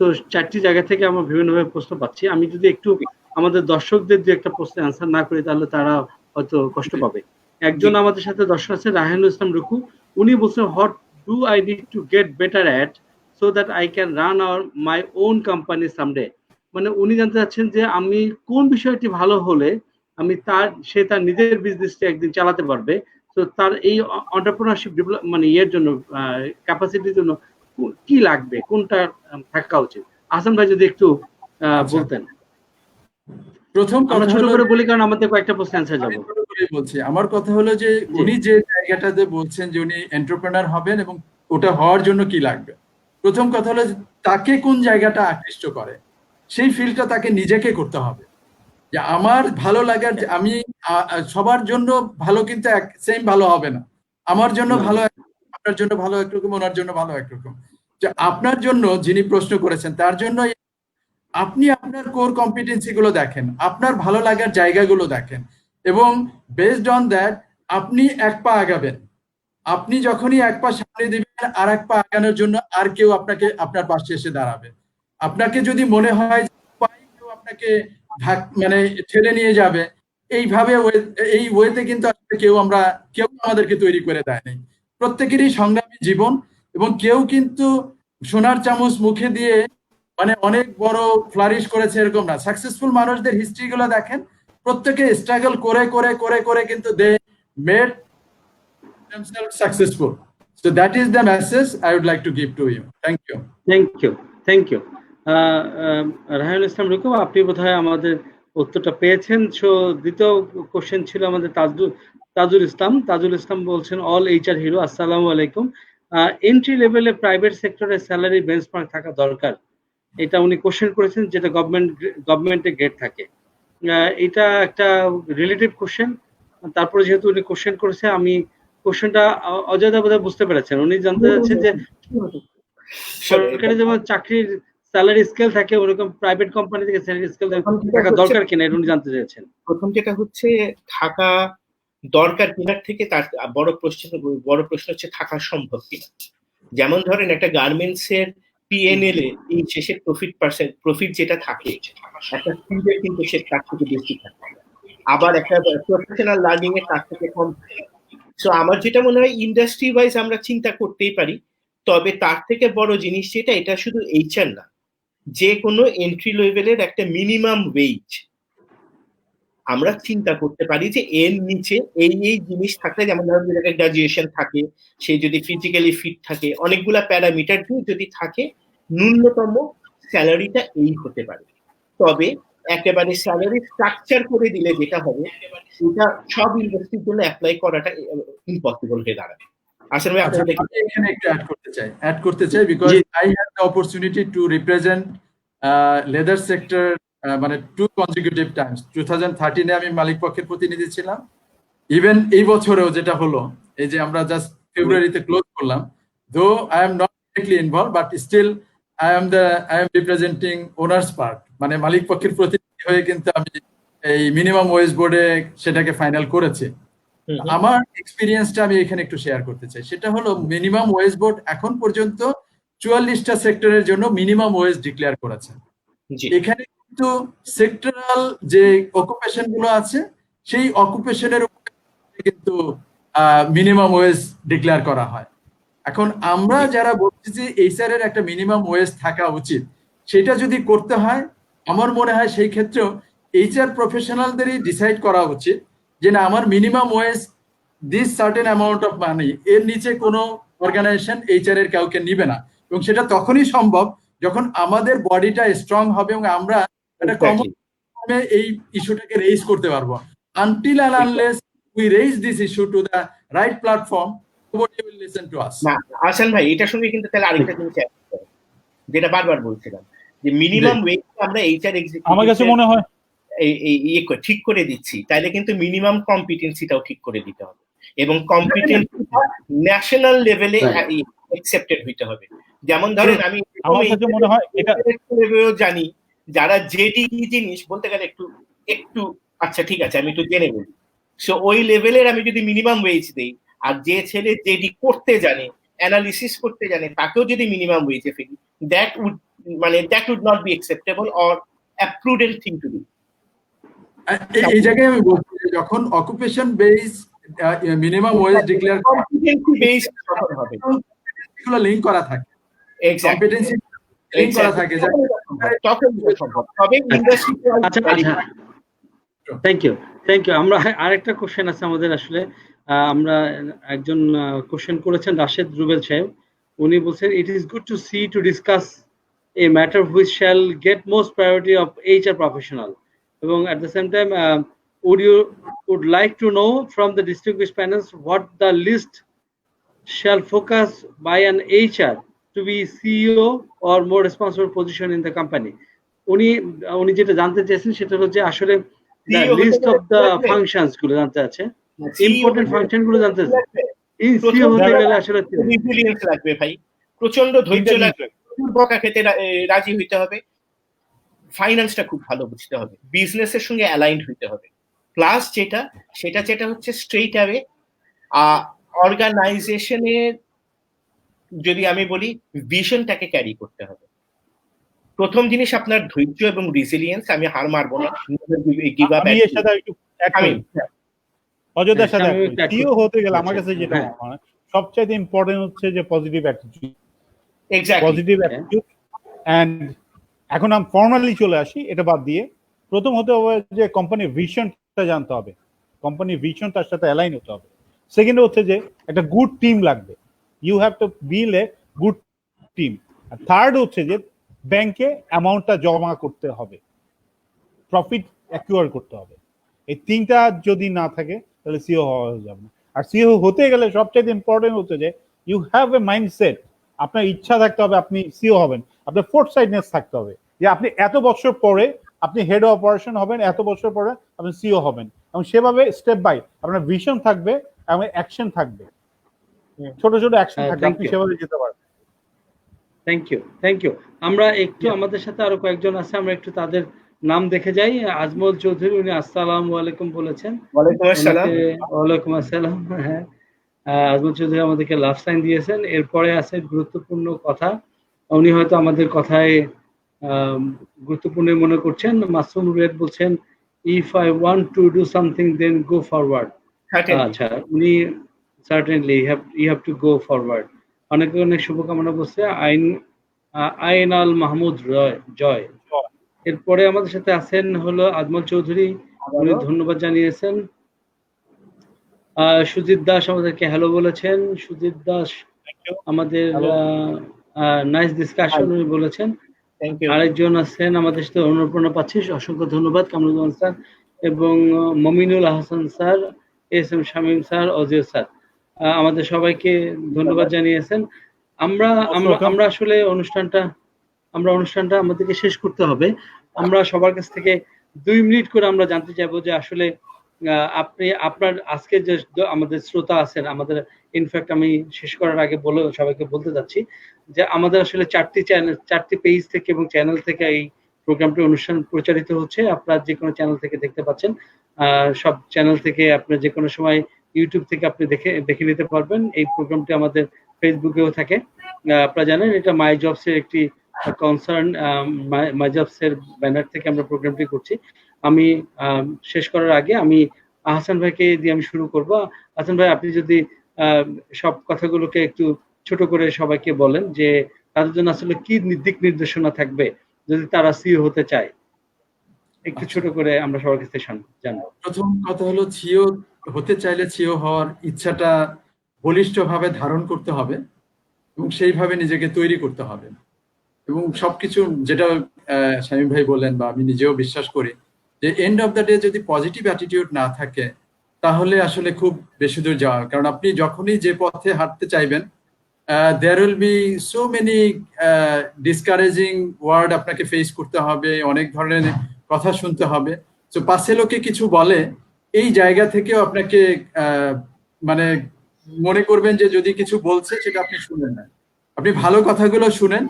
তো 4টি জায়গা থেকে আমরা বিভিন্নভাবে প্রশ্ন পাচ্ছি। আমি যদি একটু আমাদের দর্শকদের যে একটা প্রশ্নের আনসার না করি, তাহলে তারা হয়তো কষ্ট পাবে। একজন আমাদের সাথে দর্শক আছে, রাহেনুল ইসলাম রুকু। উনি বলছেন, what do I need to get better at so that I can run my own company someday? মানে উনি জানতে চাচ্ছেন যে আমি কোন বিষয়টি ভালো হলে আমি সে তার নিজের বিজনেসটা একদিন চালাতে পারবে। তো তার এই এন্টারপ্রেনারশিপ মানে এর জন্য, ক্যাপাসিটির জন্য কি লাগবে, কোনটা থাকা উচিত? আহসান ভাই যদি একটু বলতেন। প্রথম কথা ছোট করে বলি, কারণ আমাদের কয়েকটা প্রশ্ন অ্যান্সার যাবো। বলছি, আমার কথা হলো যে উনি যে জায়গাটাতে বলছেন যে উনি এন্টারপ্রেনার হবেন এবং ওটা হওয়ার জন্য কি লাগবে, প্রথম কথা হলো তাকে কোন জায়গাটা আকৃষ্ট করে, সেই ফিলটা তাকে নিজেকে করতে হবে। যে আমার ভালো লাগার, আমি সবার জন্য ভালো কিন্তু সেম ভালো হবে না। আমার জন্য ভালো, আপনার জন্য ভালো একরকম, ওনার জন্য ভালো একরকম। যে আপনার জন্য যিনি প্রশ্ন করেছেন, তার জন্য আপনি আপনার কোর কম্পিটেন্সি গুলো দেখেন, আপনার ভালো লাগার জায়গাগুলো দেখেন, এবং বেসড অন দ্যাট আপনি এক পা আগাবেন। আপনি যখনই এক পা সামনে দিবেন, আর এক পা আগানোর জন্য আর কেউ আপনাকে আপনার পাশে এসে দাঁড়াবে। আপনাকে যদি মনে হয় কেউ আপনাকে মানে ঠেলে নিয়ে যাবে, এইভাবে এই ওয়েতে কিন্তু কেউ আমাদেরকে তৈরি করে দেয়নি। প্রত্যেকেরই সংগ্রামী জীবন, এবং কেউ কিন্তু সোনার চামচ মুখে দিয়ে মানে অনেক বড় ফ্লারিশ করেছে এরকম না। সাকসেসফুল মানুষদের হিস্ট্রি গুলো দেখেন, প্রত্যেকে স্ট্রাগল করে করে করে করে কিন্তু they made themselves successful. So that is the message I would like to give to you. Thank you. Thank you. Rahenul ইসলাম রুকু, আপনি বোধহয় আমাদের উত্তরটা পেয়েছেন। সো দ্বিতীয় কোশ্চেন ছিল আমাদের তাজুল ইসলাম বলছেন, অল এইচআর হিরো, আসসালামু আলাইকুম। এন্ট্রি লেভেলে প্রাইভেট সেক্টরের স্যালারি বেঞ্চমার্ক থাকা দরকার, এটা উনি কোশ্চেন করেছেন, যেটা গভর্নমেন্টের গ্রেড থাকে। এটা একটা রিলেটিভ কোশ্চেন। তারপরে যেহেতু উনি কোশ্চেন করেছে, আমি কোশ্চেনটা অজয় বোধহয় বুঝতে পেরেছেন। উনি জানতে চাচ্ছেন যে সরকারি যেমন চাকরির স্যালারি স্কেল থাকে, ওরকম প্রাইভেট কোম্পানি থেকে স্যালারি স্কেল থাকা দরকার কিনা, এটা উনি জানতে চাইছেন। প্রথম যেটা হচ্ছে থাকা দরকার কিনার থেকে তার বড় প্রশ্ন হচ্ছে থাকা সম্ভব কিনা। যেমন ধরেন একটা গার্মেন্টস এর পিএনএল এ এই শেষের প্রফিট যেটা থাকে একটা স্টুডেন্ট কিন্তু সে তার থেকে বেশি থাকে, আবার একটা প্রফেশনাল লার্নিং এর তার থেকে কম থাকে। সো আমার যেটা মনে হয় ইন্ডাস্ট্রি ওয়াইজ আমরা চিন্তা করতেই পারি, তবে তার থেকে বড় জিনিস যেটা, এটা শুধু এইচআর না, যে কোনো এন্ট্রি লেভেলের একটা মিনিমাম ওয়েজ আমরা চিন্তা করতে পারি যে এর নিচে এই জিনিস থাকলে, যেমন ধরুন গ্রাজুয়েশন থাকে, সে যদি ফিজিক্যালি ফিট থাকে, অনেকগুলা প্যারামিটার দিয়ে যদি থাকে, ন্যূনতম স্যালারিটা এই হতে পারে। তবে একেবারে স্যালারি স্ট্রাকচার করে দিলে যেটা হবে, সেটা সব ইন্ডাস্ট্রির জন্য অ্যাপ্লাই করাটা ইম্পসিবল হয়ে দাঁড়াবে। আসলে আচ্ছা, আমি এখানে একটু অ্যাড করতে চাই because I have the opportunity two represent leather sector মানে 2 consecutive টাইমস। 2013 এ আমি মালিক পক্ষের প্রতিনিধি ছিলাম, ইভেন এই বছরেও যেটা হলো, এই যে আমরা জাস্ট ফেব্রুয়ারিতে ক্লোজ করলাম, though I am not directly involve but still I am representing owners part, মানে মালিক পক্ষের প্রতিনিধি হয়ে কিন্তু আমি এই মিনিমাম ওয়েজ বোর্ডে সেটাকে ফাইনাল করেছি। আমার এক্সপিরিয়েন্সটা আমি এখানে একটু শেয়ার করতে চাই। সেটা হলো মিনিমাম ওয়েজ বোর্ড এখন পর্যন্ত 44টা সেক্টরের জন্য মিনিমাম ওয়েজ ডিক্লেয়ার করেছে। এখানে কিন্তু সেক্টরাল যে অকুপেশন গুলো আছে সেই অকুপেশনের উপরে কিন্তু মিনিমাম ওয়েজ ডিক্লেয়ার করা হয়। এখন আমরা যারা বলছি যে এইচআর এর একটা মিনিমাম ওয়েজ থাকা উচিত, সেটা যদি করতে হয়, আমার মনে হয় সেই ক্ষেত্রেও এইচআর প্রফেশনালদেরই ডিসাইড করা উচিত যে না, আমার minimum wedge this certain amount of money, এর নিচে কোনো অর্গানাইজেশন এইচআর এর কাউকে নিবে না। এবং সেটা তখনই সম্ভব যখন আমাদের বডিটা স্ট্রং হবে এবং আমরা একটা কমন এই ইস্যুটাকে রেইজ করতে পারবো। Until and unless we raise this issue to the right platform, nobody will listen to us. না আহসান ভাই, এটার সঙ্গে কিন্তু তাহলে আরেকটা জিনিস যেটা বারবার বলছিলাম, যে মিনিমাম ওয়েজ আমরা এইচআর এক্সিকিউটিভ আমার কাছে মনে হয় ঠিক করে দিচ্ছি, তাইলে কিন্তু মিনিমাম কম্পিটেন্সিটাও ঠিক করে দিতে হবে, এবং কম্পিটেন্সিটা ন্যাশনাল লেভেলে অ্যাকসেপ্টেড হইতে হবে। যেমন ধরেন আমি আমার কাছে মনে হয় এটা জানি যারা জেডি জিনিস বলতে গেলে একটু আচ্ছা ঠিক আছে আমি একটু জেনে বলি। সো ওই লেভেলের আমি যদি মিনিমাম ওয়েজ দেই, আর যে ছেলে জেডি করতে জানে, অ্যানালিসিস করতে জানে, তাকেও যদি মিনিমাম ওয়েজে ফেলি, that would not be acceptable or a prudent thing to do. এই জায়গায় আমি বলছি যে যখন occupation base minimum wedge declare competency base হবে, এগুলো লিংক করা থাকে, কম্পিটেন্সি লিংক করা থাকে, তখন সম্ভব। তবে ইন্ডাস্ট্রি থ্যাংক ইউ আমরা আরেকটা কোশ্চেন আছে আমাদের। আসলে আমরা একজন কোশ্চেন করেছেন রাশেদ রুবেল সাহেব, উনি বলছেন it is good to see to discuss a matter which shall get most priority of HR professional. এবং at the same time, would like to know from the distinguished panels what the list shall focus by an HR to be CEO or more responsible position in the company. উনি যেটা জানতে চাইছেন সেটা হলো যে আসলে the list of the functions গুলো জানতে আছে, ইম্পর্টেন্ট ফাংশন গুলো জানতে আছে। CEO হতে গেলে আসলে রেজিলিয়েন্স লাগবে ভাই, প্রচন্ড ধৈর্য লাগবে, বকা খেতে রাজি হইতে হবে, ফাইন্যান্সটা খুব ভালো বুঝতে হবে, বিজনেসের সঙ্গে অ্যালাইন্ড হইতে হবে, প্লাস যেটা হচ্ছে স্ট্রেইট অ্যাওয়ে অর্গানাইজেশনের, যদি আমি বলি ভিশনটাকে ক্যারি করতে হবে। প্রথম জিনিস আপনার ধৈর্য এবং রেজিলিয়েন্স, আমি হার মারবো না, অযোধ্যার সাথে সিইও হতে গেলে আমার কাছে যেটা সবচেয়ে ইম্পর্টেন্ট হচ্ছে যে positive attitude, positive attitude. And এখন আমি ফর্মালি চলে আসি, এটা বাদ দিয়ে প্রথম হতে হবে যে কোম্পানির ভিশনটা জানতে হবে, কোম্পানির ভিশন তার সাথে অ্যালাইন হতে হবে। সেকেন্ড হচ্ছে যে একটা গুড টিম লাগবে, you have to build a good team. আর থার্ড হচ্ছে যে ব্যাংকে অ্যামাউন্টটা জমা করতে হবে, প্রফিট অ্যাকুয়ার করতে হবে। এই তিনটা যদি না থাকে তাহলে সিও হওয়া যাবে না। আর সিও হতে গেলে সবচেয়ে ইম্পর্টেন্ট হচ্ছে যে ইউ হ্যাভ এ মাইন্ডসেট, আপনার ইচ্ছা থাকতে হবে আপনি সিও হবেন, আপনার ফোরসাইটনেস থাকতে হবে যে আপনি এত বছর পরে আপনি হেড অফ অপারেশন হবেন, এত বছর পরে আপনি সিও হবেন, এবং সেভাবে স্টেপ বাই আপনার ভিশন থাকবে এবং অ্যাকশন থাকবে, ছোট ছোট অ্যাকশন থাকবে, আপনি সেভাবে যেতে পারবেন। থ্যাংক ইউ আমরা একটু আমাদের সাথে আরো কয়েকজন আছে, আমরা একটু তাদের নাম দেখে যাই। আজমল চৌধুরী, উনি আসসালামু আলাইকুম বলেছেন। ওয়ালাইকুম আসসালাম। হ্যাঁ, আজমল চৌধুরী আমাদেরকে লাভ সাইন দিয়েছেন। এরপরে আছে গুরুত্বপূর্ণ কথা, উনি হয়তো আমাদের কথায় গুরুত্বপূর্ণ মনে করছেন। মাসুম রুয়েট বলছেন, if I want to do something then go forward. Certainly. আচ্ছা, উনি certainly you have to go forward. অনেক অনেক শুভকামনা বলছে আইনাল মাহমুদ জয়। এরপরে আমাদের সাথে আছেন হলো আজমল চৌধুরী, উনি আবারও ধন্যবাদ জানিয়েছেন। সুজিত দাস আমাদেরকে হ্যালো বলেছেন। সুজিত দাস আমাদের Hello. নাইস ডিসকাশন উনি বলেছেন। Thank you. আরেকজন আছেন আমাদের সাথে অনুপ্রেরণা পাচ্ছি, অসংখ্য ধন্যবাদ কামরুজ্জামান স্যার এবং Mominul Ahsan sir, S M Shamim sir, Ajoy sir আমাদের সবাইকে ধন্যবাদ জানিয়েছেন। আমরা আমরা আমরা আসলে অনুষ্ঠানটা আমাদেরকে শেষ করতে হবে। আমরা সবার কাছ থেকে 2 মিনিট করে আমরা জানতে চাইবো যে আসলে আপনি আপনার আজকে যে আমাদের শ্রোতা আছেন, আমাদের ইনফ্যাক্ট আমি শেষ করার আগে সবাইকে বলতে যাচ্ছি যে আমাদের আসলে 4টি পেজ থেকে এবং চ্যানেল থেকে এই প্রোগ্রামটি অনুষ্ঠান প্রচারিত হচ্ছে। আপনারা যে কোনো চ্যানেল থেকে দেখতে পাচ্ছেন। সব চ্যানেল থেকে আপনি যে কোনো সময় ইউটিউব থেকে আপনি দেখে নিতে পারবেন। এই প্রোগ্রামটি আমাদের ফেসবুকেও থাকে। আপনারা জানেন এটা মাই জবস এর একটি কনসার্ন, মাই জবস এর ব্যানার থেকে আমরা প্রোগ্রামটি করছি। আমি শেষ করার আগে আমি আহসান ভাইকে দিয়ে আমি শুরু করব। আহসান ভাই, আপনি যদি সব কথাগুলোকে একটু ছোট করে সবাইকে বলেন যে তাদের জন্য আসলে কি দিক নির্দেশনা থাকবে যদি তারা সিও হতে চায়, একটু ছোট করে আমরা সবার কাছে জানবো। প্রথম কথা হলো সিও হতে চাইলে সিও হওয়ার ইচ্ছাটা বলিষ্ঠভাবে ধারণ করতে হবে এবং সেইভাবে নিজেকে তৈরি করতে হবে। এবং সবকিছু যেটা শামীম ভাই বললেন বা আমি নিজেও বিশ্বাস করি যে এন্ড অফ দ্য ডে যদি পজিটিভ অ্যাটিটিউড না থাকে তাহলে আসলে খুব বেশি দূর যাওয়া, কারণ আপনি যখনই যে পথে হাঁটতে চাইবেন there will be so many discouraging word আপনাকে ফেস করতে হবে, অনেক ধরনের কথা শুনতে হবে। তো পাশে লোকে কিছু বলে এই জায়গা থেকেও আপনাকে মানে মনে করবেন যে যদি কিছু বলছে সেটা আপনি শুনেন না, আপনি ভালো কথাগুলো শুনেন।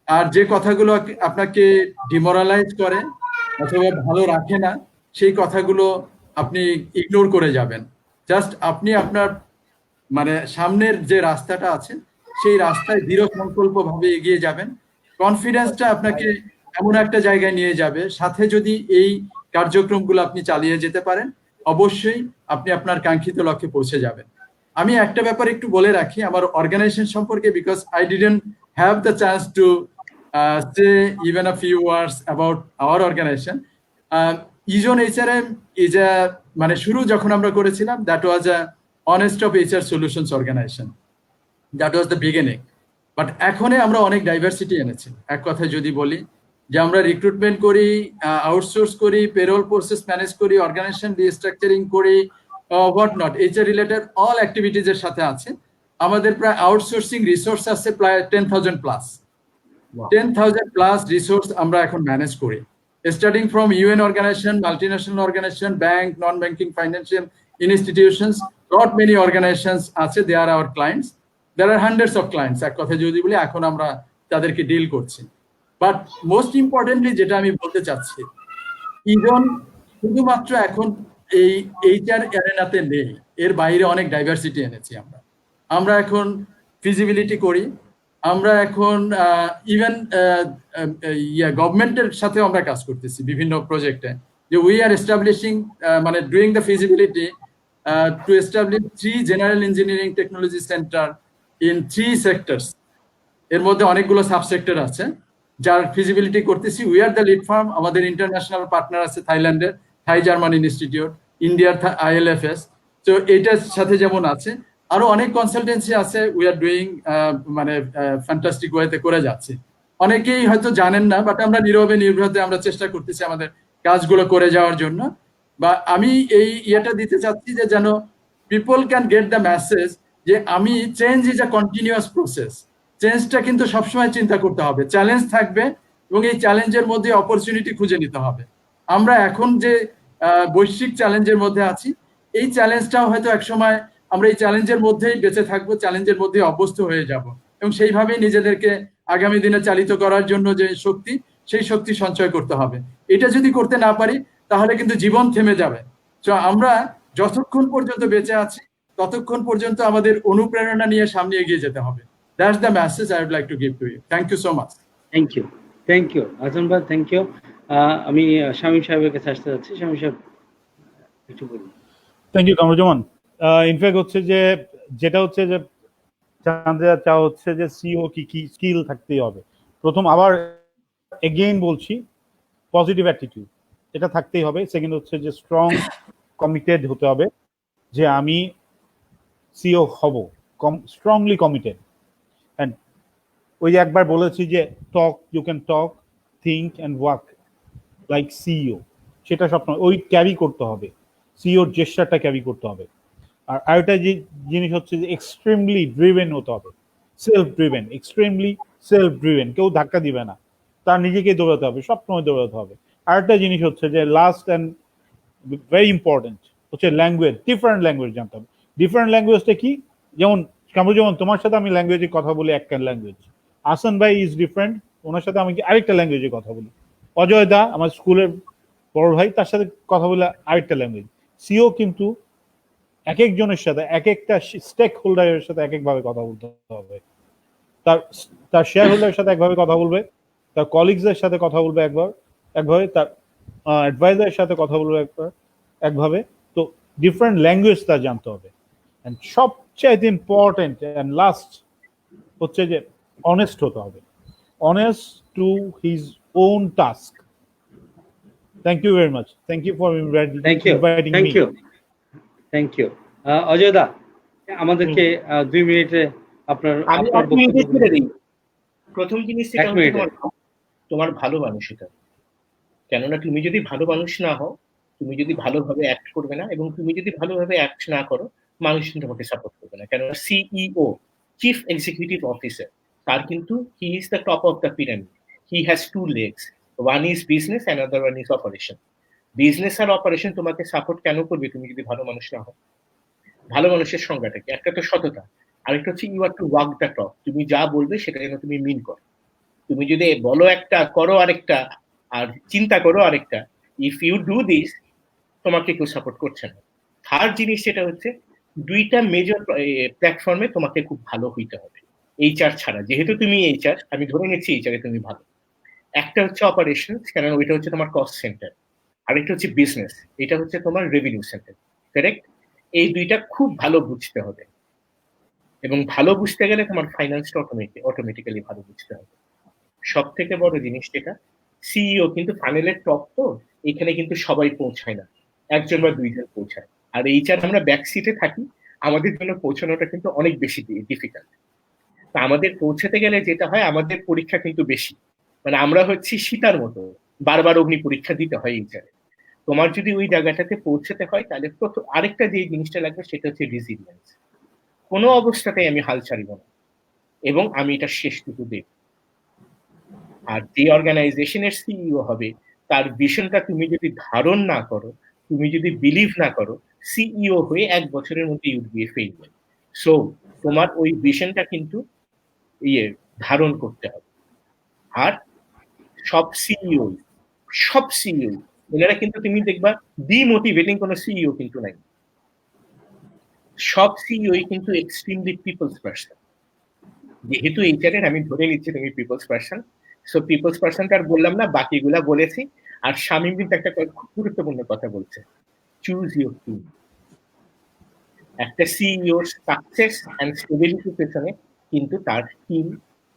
আর যে কথাগুলো আপনাকে ডিমোরালাইজ করে অথবা ভালো রাখে না সেই কথাগুলো আপনি ইগনোর করে যাবেন। জাস্ট আপনি আপনার মানে সামনের যে রাস্তাটা আছে সেই রাস্তায় দৃঢ় সংকল্প ভাবে এগিয়ে যাবেন। কনফিডেন্সটা আপনাকে এমন একটা জায়গায় নিয়ে যাবে, সাথে যদি এই কার্যক্রমগুলো আপনি চালিয়ে যেতে পারেন অবশ্যই আপনি আপনার কাঙ্ক্ষিত লক্ষ্যে পৌঁছে যাবেন। আমি একটা ব্যাপার একটু বলে রাখি আমার অর্গানাইজেশন সম্পর্কে, because I didn't have the chance to say even a few words about our organization. Ejon HRM is a মানে শুরু যখন আমরা করেছিলাম that was a honest of HR solutions organization. That was the beginning. But এখন আমরা অনেক diversity এনেছি। এক কথায় যদি বলি যে আমরা রিক্রুটমেন্ট করি, আউটসোর্স করি, পেরোল প্রসেস ম্যানেজ করি, অর্গানাইজেশন রিস্ট্রাকচারিং করি, what not, HR related all activities এর সাথে আছে। আমাদের প্রায় আউটসোর্সিং রিসোর্স আছে প্রায় 10,000 প্লাস। 10,000 প্লাস রিসোর্স আমরা এখন ম্যানেজ করি, starting from UN organisation, multinational organisation, bank, non banking financial institutions, not many organisations আছে, they are our clients, there are hundreds of clients. এক কথা যদি বলি এখন আমরা তাদেরকে ডিল করছি। বাট মোস্ট ইম্পর্টেন্টলি যেটা আমি বলতে চাচ্ছি, ইজন শুধুমাত্র এখন এই এইচআর অ্যারেনাতে নেই, এর বাইরে অনেক ডাইভার্সিটি এনেছি আমরা। আমরা এখন ফিজিবিলিটি করি, আমরা এখন ইভেন গভর্নমেন্টের সাথেও আমরা কাজ করতেছি বিভিন্ন প্রজেক্টে, যে উই আর এস্টাবলিশিং মানে doing the feasibility to establish 3 general engineering technology centre in 3 sectors. এর মধ্যে অনেকগুলো সাবসেক্টর আছে যার ফিজিবিলিটি করতেছি। We are the lead farm. আমাদের ইন্টারন্যাশনাল পার্টনার আছে থাইল্যান্ডের থাই জার্মান ইনস্টিটিউট, ইন্ডিয়ার ILFS। তো এইটার সাথে যেমন আছে আরো অনেক কনসালটেন্সি আছে, উই আর ডুইং মানে ফ্যান্টাস্টিক ওয়েতে করে যাচ্ছে। অনেকেই হয়তো জানেন না, বাট আমরা নীরবে নির্ভরতে আমরা চেষ্টা করতেছি আমাদের কাজগুলো করে যাওয়ার জন্য। বা আমি এই ইয়েটা দিতে চাচ্ছি যে যেন people can get the message যে আমি change is a continuous process. চেঞ্জটা কিন্তু সবসময় চিন্তা করতে হবে, চ্যালেঞ্জ থাকবে এবং এই চ্যালেঞ্জের মধ্যে অপরচুনিটি খুঁজে নিতে হবে। আমরা এখন যে বৈশ্বিক চ্যালেঞ্জের মধ্যে আছি, এই চ্যালেঞ্জটাও হয়তো একসময় আমরা এই চ্যালেঞ্জের মধ্যেই বেঁচে থাকবো, চ্যালেঞ্জের মধ্যেই অভ্যস্ত হয়ে যাব এবং সেইভাবেই নিজেদেরকে আগামী দিনে চালিত করার জন্য যে শক্তি, সেই শক্তি সঞ্চয় করতে হবে। এটা যদি করতে না পারি তাহলে কিন্তু জীবন থেমে যাবে। তো আমরা যতক্ষণ পর্যন্ত বেঁচে আছি ততক্ষণ পর্যন্ত আমাদের অনুপ্রেরণা নিয়ে সামনে এগিয়ে যেতে হবে। That's the message I would like to give to you. Thank you so much. Thank you Azam ভাই, থ্যাংক ইউ। আমি শামীম সাহেবের কাছে আসতে যাচ্ছি। শামীম সাহেব একটু বলুন। Thank you Kamruzzaman. ইনফ্যাক্ট হচ্ছে যে যেটা হচ্ছে যে জানতে চাওয়া হচ্ছে যে সিও কি কি স্কিল থাকতেই হবে। প্রথম আবার এগেইন বলছি, পজিটিভ অ্যাটিটিউড এটা থাকতেই হবে। সেকেন্ড হচ্ছে যে স্ট্রং কমিটেড হতে হবে যে আমি সিও হব, স্ট্রংলি কমিটেড। অ্যান্ড ওই যে একবার বলেছি যে talk, you can talk, think and work like CEO, সেটা সবসময় ওই ক্যারি করতে হবে, সিইওর জেস্টারটা ক্যারি করতে হবে। আর আরেকটা যে জিনিস হচ্ছে যে এক্সট্রিমলি ড্রিভেন হতে হবে, self driven, extremely self driven, কেউ ধাক্কা দিবে না, তার নিজেকে দৌড়াতে হবে, সবসময় দৌড়াতে হবে। আরেকটা জিনিস হচ্ছে যে লাস্ট অ্যান্ড ভেরি ইম্পর্টেন্ট হচ্ছে ল্যাঙ্গুয়েজ, ডিফারেন্ট ল্যাঙ্গুয়েজ জানতে হবে। ডিফারেন্ট ল্যাঙ্গুয়েজটা কি? যেমন যেমন তোমার সাথে আমি ল্যাঙ্গুয়েজে কথা বলি একটা ল্যাঙ্গুয়েজ, আসান ভাই ইজ ডিফারেন্ট, ওনার সাথে আমি আরেকটা ল্যাঙ্গুয়েজে কথা বলি, অজয় দা আমার স্কুলের বড় ভাই, তার সাথে কথা বলে আরেকটা ল্যাঙ্গুয়েজ। সিও কিন্তু এক একজনের সাথে, এক একটা স্টেক হোল্ডারের সাথে এক একভাবে কথা বলতে হবে। তার শেয়ার হোল্ডারের সাথে একভাবে কথা বলবে, তার কলিগসদের সাথে কথা বলবে একভাবে, তার অ্যাডভাইজারের সাথে কথা বলবে একভাবে। তো ডিফারেন্ট ল্যাঙ্গুয়েজ তার জানতে হবে। অ্যান্ড সবচাইতে ইম্পর্টেন্ট অ্যান্ড লাস্ট হচ্ছে যে অনেস্ট হতে হবে, honest to his own task. Thank you very much. Thank you for inviting me. Thank you. Ajoy দা, আমাদেরকে 2 মিনিটে আপনার প্রথম জিনিস যেটা তোমার ভালো মানসিকতা। কেননা তুমি যদি ভালো মানুষ না হও, তুমি যদি ভালোভাবে অ্যাক্ট করবে না, এবং তুমি যদি ভালোভাবে অ্যাক্ট না করো, মানুষ তোমাকে সাপোর্ট করবে না। কেননা সিইও, চিফ এক্সিকিউটিভ অফিসার, তার কিন্তু he is the top of the pyramid. He has 2 legs, one is business, another one is operation. Business আর অপারেশন তোমাকে সাপোর্ট কেন করবে তুমি যদি ভালো মানুষ না হও? ভালো মানুষের সংজ্ঞাটা কি? একটা তো সততা, আরেকটা হচ্ছে you are to walk the talk. তুমি যা বলবে সেটা যেন তুমি মিন করো। তুমি যদি বলো একটা, করো আরেকটা, আর চিন্তা করো আরেকটা, ইফ ইউ ডু দিস, তোমাকে কেউ সাপোর্ট করছে না। থার্ড জিনিস যেটা হচ্ছে, 2টা মেজর প্ল্যাটফর্মে তোমাকে খুব ভালো হইতে হবে এইচআর ছাড়া। যেহেতু তুমি এইচআর, আমি ধরে নিচ্ছি এইচআরে তুমি ভালো। একটা হচ্ছে অপারেশন, কারণ ওইটা হচ্ছে তোমার কস্ট সেন্টার, আরেকটা হচ্ছে বিজনেস, এটা হচ্ছে তোমার রেভিনিউ সেন্টার, কারেক্ট? এই 2টা খুব ভালো বুঝতে হবে, এবং ভালো বুঝতে গেলে তোমার ফাইন্যান্সটা অটোমেটিক্যালি ভালো বুঝতে হবে। সব থেকে বড় জিনিস যেটা, সিইও কিন্তু ফানেলের টপ, তো এখানে কিন্তু সবাই পৌঁছায় না, একজন বা 2জন পৌঁছায়। আর এইচআর আমরা ব্যাক সিটে থাকি, আমাদের জন্য পৌঁছানোটা কিন্তু অনেক বেশি ডিফিকাল্ট। তা আমাদের পৌঁছাতে গেলে যেটা হয়, আমাদের পরীক্ষা কিন্তু বেশি, মানে আমরা হচ্ছি সীতার মতো, বারবার অগ্নি পরীক্ষা দিতে হয় এইচআরে। তোমার যদি ওই জায়গাটাতে পৌঁছাতে হয়, তাহলে আরেকটা যে জিনিসটা লাগবে সেটা হচ্ছে রেজিলিয়েন্স। কোনো অবস্থাতেই আমি হাল ছাড়িব না, এবং আমি এটা শেষটুকু দেব। আর যে অর্গানাইজেশনের সিইও হবে, তার ভিশনটা তুমি যদি ধারণ না করো, তুমি যদি বিলিভ না করো, সিইও হয়ে 1 বছরের মধ্যে ইউড বি ফেল। সো তোমার ওই ভিশনটা কিন্তু ধারণ করতে হবে। আর সব সিইও এনারা কিন্তু, তুমি দেখবা ডিমোটিভেটিং কোনো সিইও কিন্তু নাই। সব সিইও কিন্তু এক্সট্রিমলি পিপলস পার্সন। যেহেতু এইচআর আমি ধরে নিচ্ছি তুমি পিপলস পার্সন, সো পিপলস পার্সনটা আর বললাম না, বাকিগুলা বলেছি। আর শামীম কিন্তু একটা খুব গুরুত্বপূর্ণ কথা বলছে, চুজ ইউর টিম। একটা সিইওর সাকসেস এন্ড স্টেবিলিটির পেছনে কিন্তু তার টিম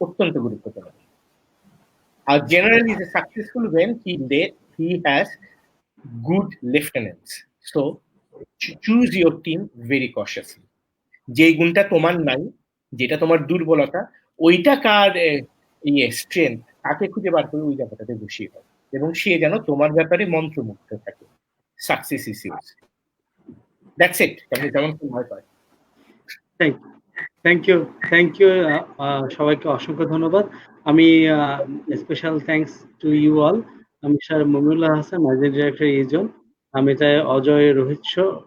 অত্যন্ত গুরুত্বপূর্ণ। আর generally is successful when he has good lieutenants. So choose your team very cautiously. যে গুণটা তোমার নাই, যেটা তোমার দুর্বলতা, ওইটা কার স্ট্রেংথ, তাকে খুঁজে বার করে ওই জায়গাটাতে বসিয়ে দাও, এবং সে যেন তোমার ব্যাপারে মন্ত্রমুগ্ধ থাকে। Success is use. That's it. যেমন হয় পায়। থ্যাংক ইউ সবাইকে অসংখ্য ধন্যবাদ। আমি special thanks to you all. আমি sir Mominullah Hasan, managing director ইজন, আমি তাই অজয়,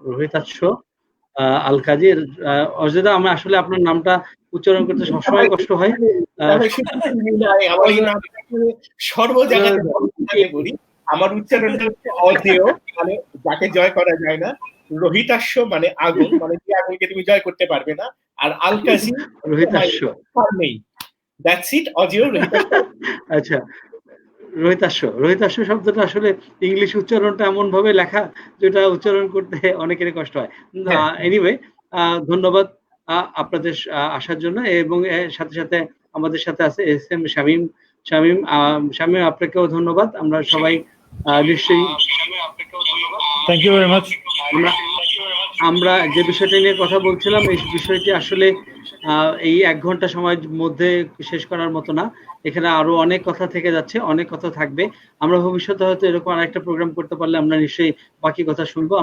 রোহিতাক্ষ, আল কাজী। অজয়দা, আমি আসলে আপনার নামটা উচ্চারণ করতে সবসময় কষ্ট হয়। সর্ব জায়গায় বলি, আমার উচ্চারণটা হচ্ছে অজেয়, মানে যাকে জয় করা যায় না, রোহিতাশ্ব মানে আগুন, মানে যে আগুনকে তুমি জয় করতে পারবে না। আর আল কাজিম রোহিতাশ্ব। নেই। That's it. অজিও রোহিতাশ্ব। আচ্ছা, রোহিতাশ্ব শব্দটা আসলে ইংলিশ উচ্চারণটা এমন ভাবে লেখা যেটা উচ্চারণ করতে অনেকেরই কষ্ট হয়। হ্যাঁ। এনিওয়ে, ধন্যবাদ আপনাদের আসার জন্য, এবং সাথে সাথে আমাদের সাথে আছে এস এম শামীম। শামীম, আপনাকেও ধন্যবাদ। আমরা সবাই নিশ্চয়ই থ্যাংক ইউ ভেরি মাচ। আমরা যে বিষয়টা নিয়ে কথা বলছিলাম, এই বিষয়টি আসলে এই 1 ঘন্টা সময়ের মধ্যে শেষ করার মতো না। এখানে আরো অনেক কথা থেকে যাচ্ছে, অনেক কথা থাকবে। আমরা ভবিষ্যতে হয়তো এরকম আরেকটা প্রোগ্রাম করতে পারলে আমরা নিশ্চয়ই বাকি কথা শুনবো।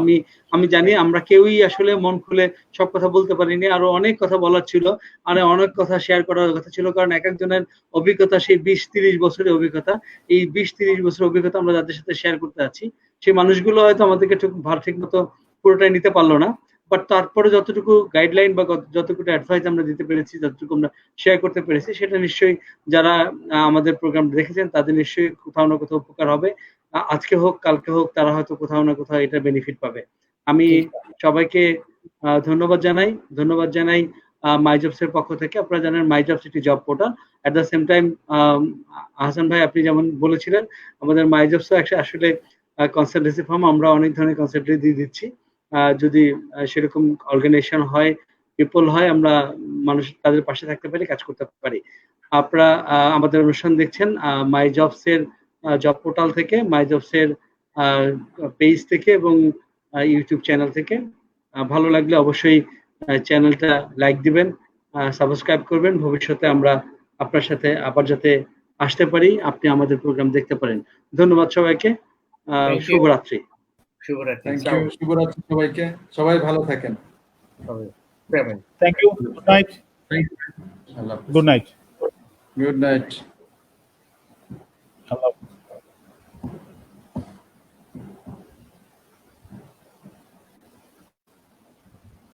আমি জানি আমরা কেউই আসলে মন খুলে সব কথা বলতে পারিনি, আরো অনেক কথা বলার ছিল, আর অনেক কথা শেয়ার করার কথা ছিল, কারণ এক একজনের অভিজ্ঞতা সেই 20-30 বছরের অভিজ্ঞতা। এই 20-30 বছরের অভিজ্ঞতা আমরা যাদের সাথে শেয়ার করতে যাচ্ছি, সেই মানুষগুলো হয়তো আমাদেরকে ঠিক মতো পুরোটাই নিতে পারলো না, বাট তারপরে যতটুকু গাইডলাইন বা যতটুকু অ্যাডভাইস আমরা দিতে পেরেছি, যতটুকু আমরা শেয়ার করতে পেরেছি, সেটা নিশ্চয়ই যারা আমাদের প্রোগ্রাম দেখেছেন তাদের নিশ্চয়ই কোথাও না কোথাও উপকার হবে। আজকে হোক কালকে হোক, তারা হয়তো কোথাও না কোথাও এটা বেনিফিট পাবে। আমি সবাইকে ধন্যবাদ জানাই মাইজবস এর পক্ষ থেকে। আপনারা জানেন মাইজবস একটি job portal. At the same time Hasan ভাই, আপনি যেমন বলেছিলেন, আমাদের মাইজবস আসলে কনসালটেন্সি ফার্ম। আমরা অনেক ধরনের কনসালটেন্সি দিয়ে দিচ্ছি। যদি সেরকম অর্গানাইজেশন হয়, পিপল হয়, আমরা মানুষ তাদের পাশে থাকতে পারি, কাজ করতে পারি। আপনারা আমাদের অনুষ্ঠান দেখছেন মাই জবস এর জব পোর্টাল থেকে, মাই জবস এর পেজ থেকে এবং ইউটিউব চ্যানেল থেকে। ভালো লাগলে অবশ্যই চ্যানেলটা লাইক দিবেন, সাবস্ক্রাইব করবেন। ভবিষ্যতে আমরা আপনার সাথে আবার যাতে আসতে পারি, আপনি আমাদের প্রোগ্রাম দেখতে পারেন। ধন্যবাদ সবাইকে। শুভরাত্রি। শুভরাত্রি। থ্যাংক ইউ, শুভরাত্রি সবাইকে। সবাই ভালো থাকেন। Thank you. Good night. Thank you. Good night. Good night. Allah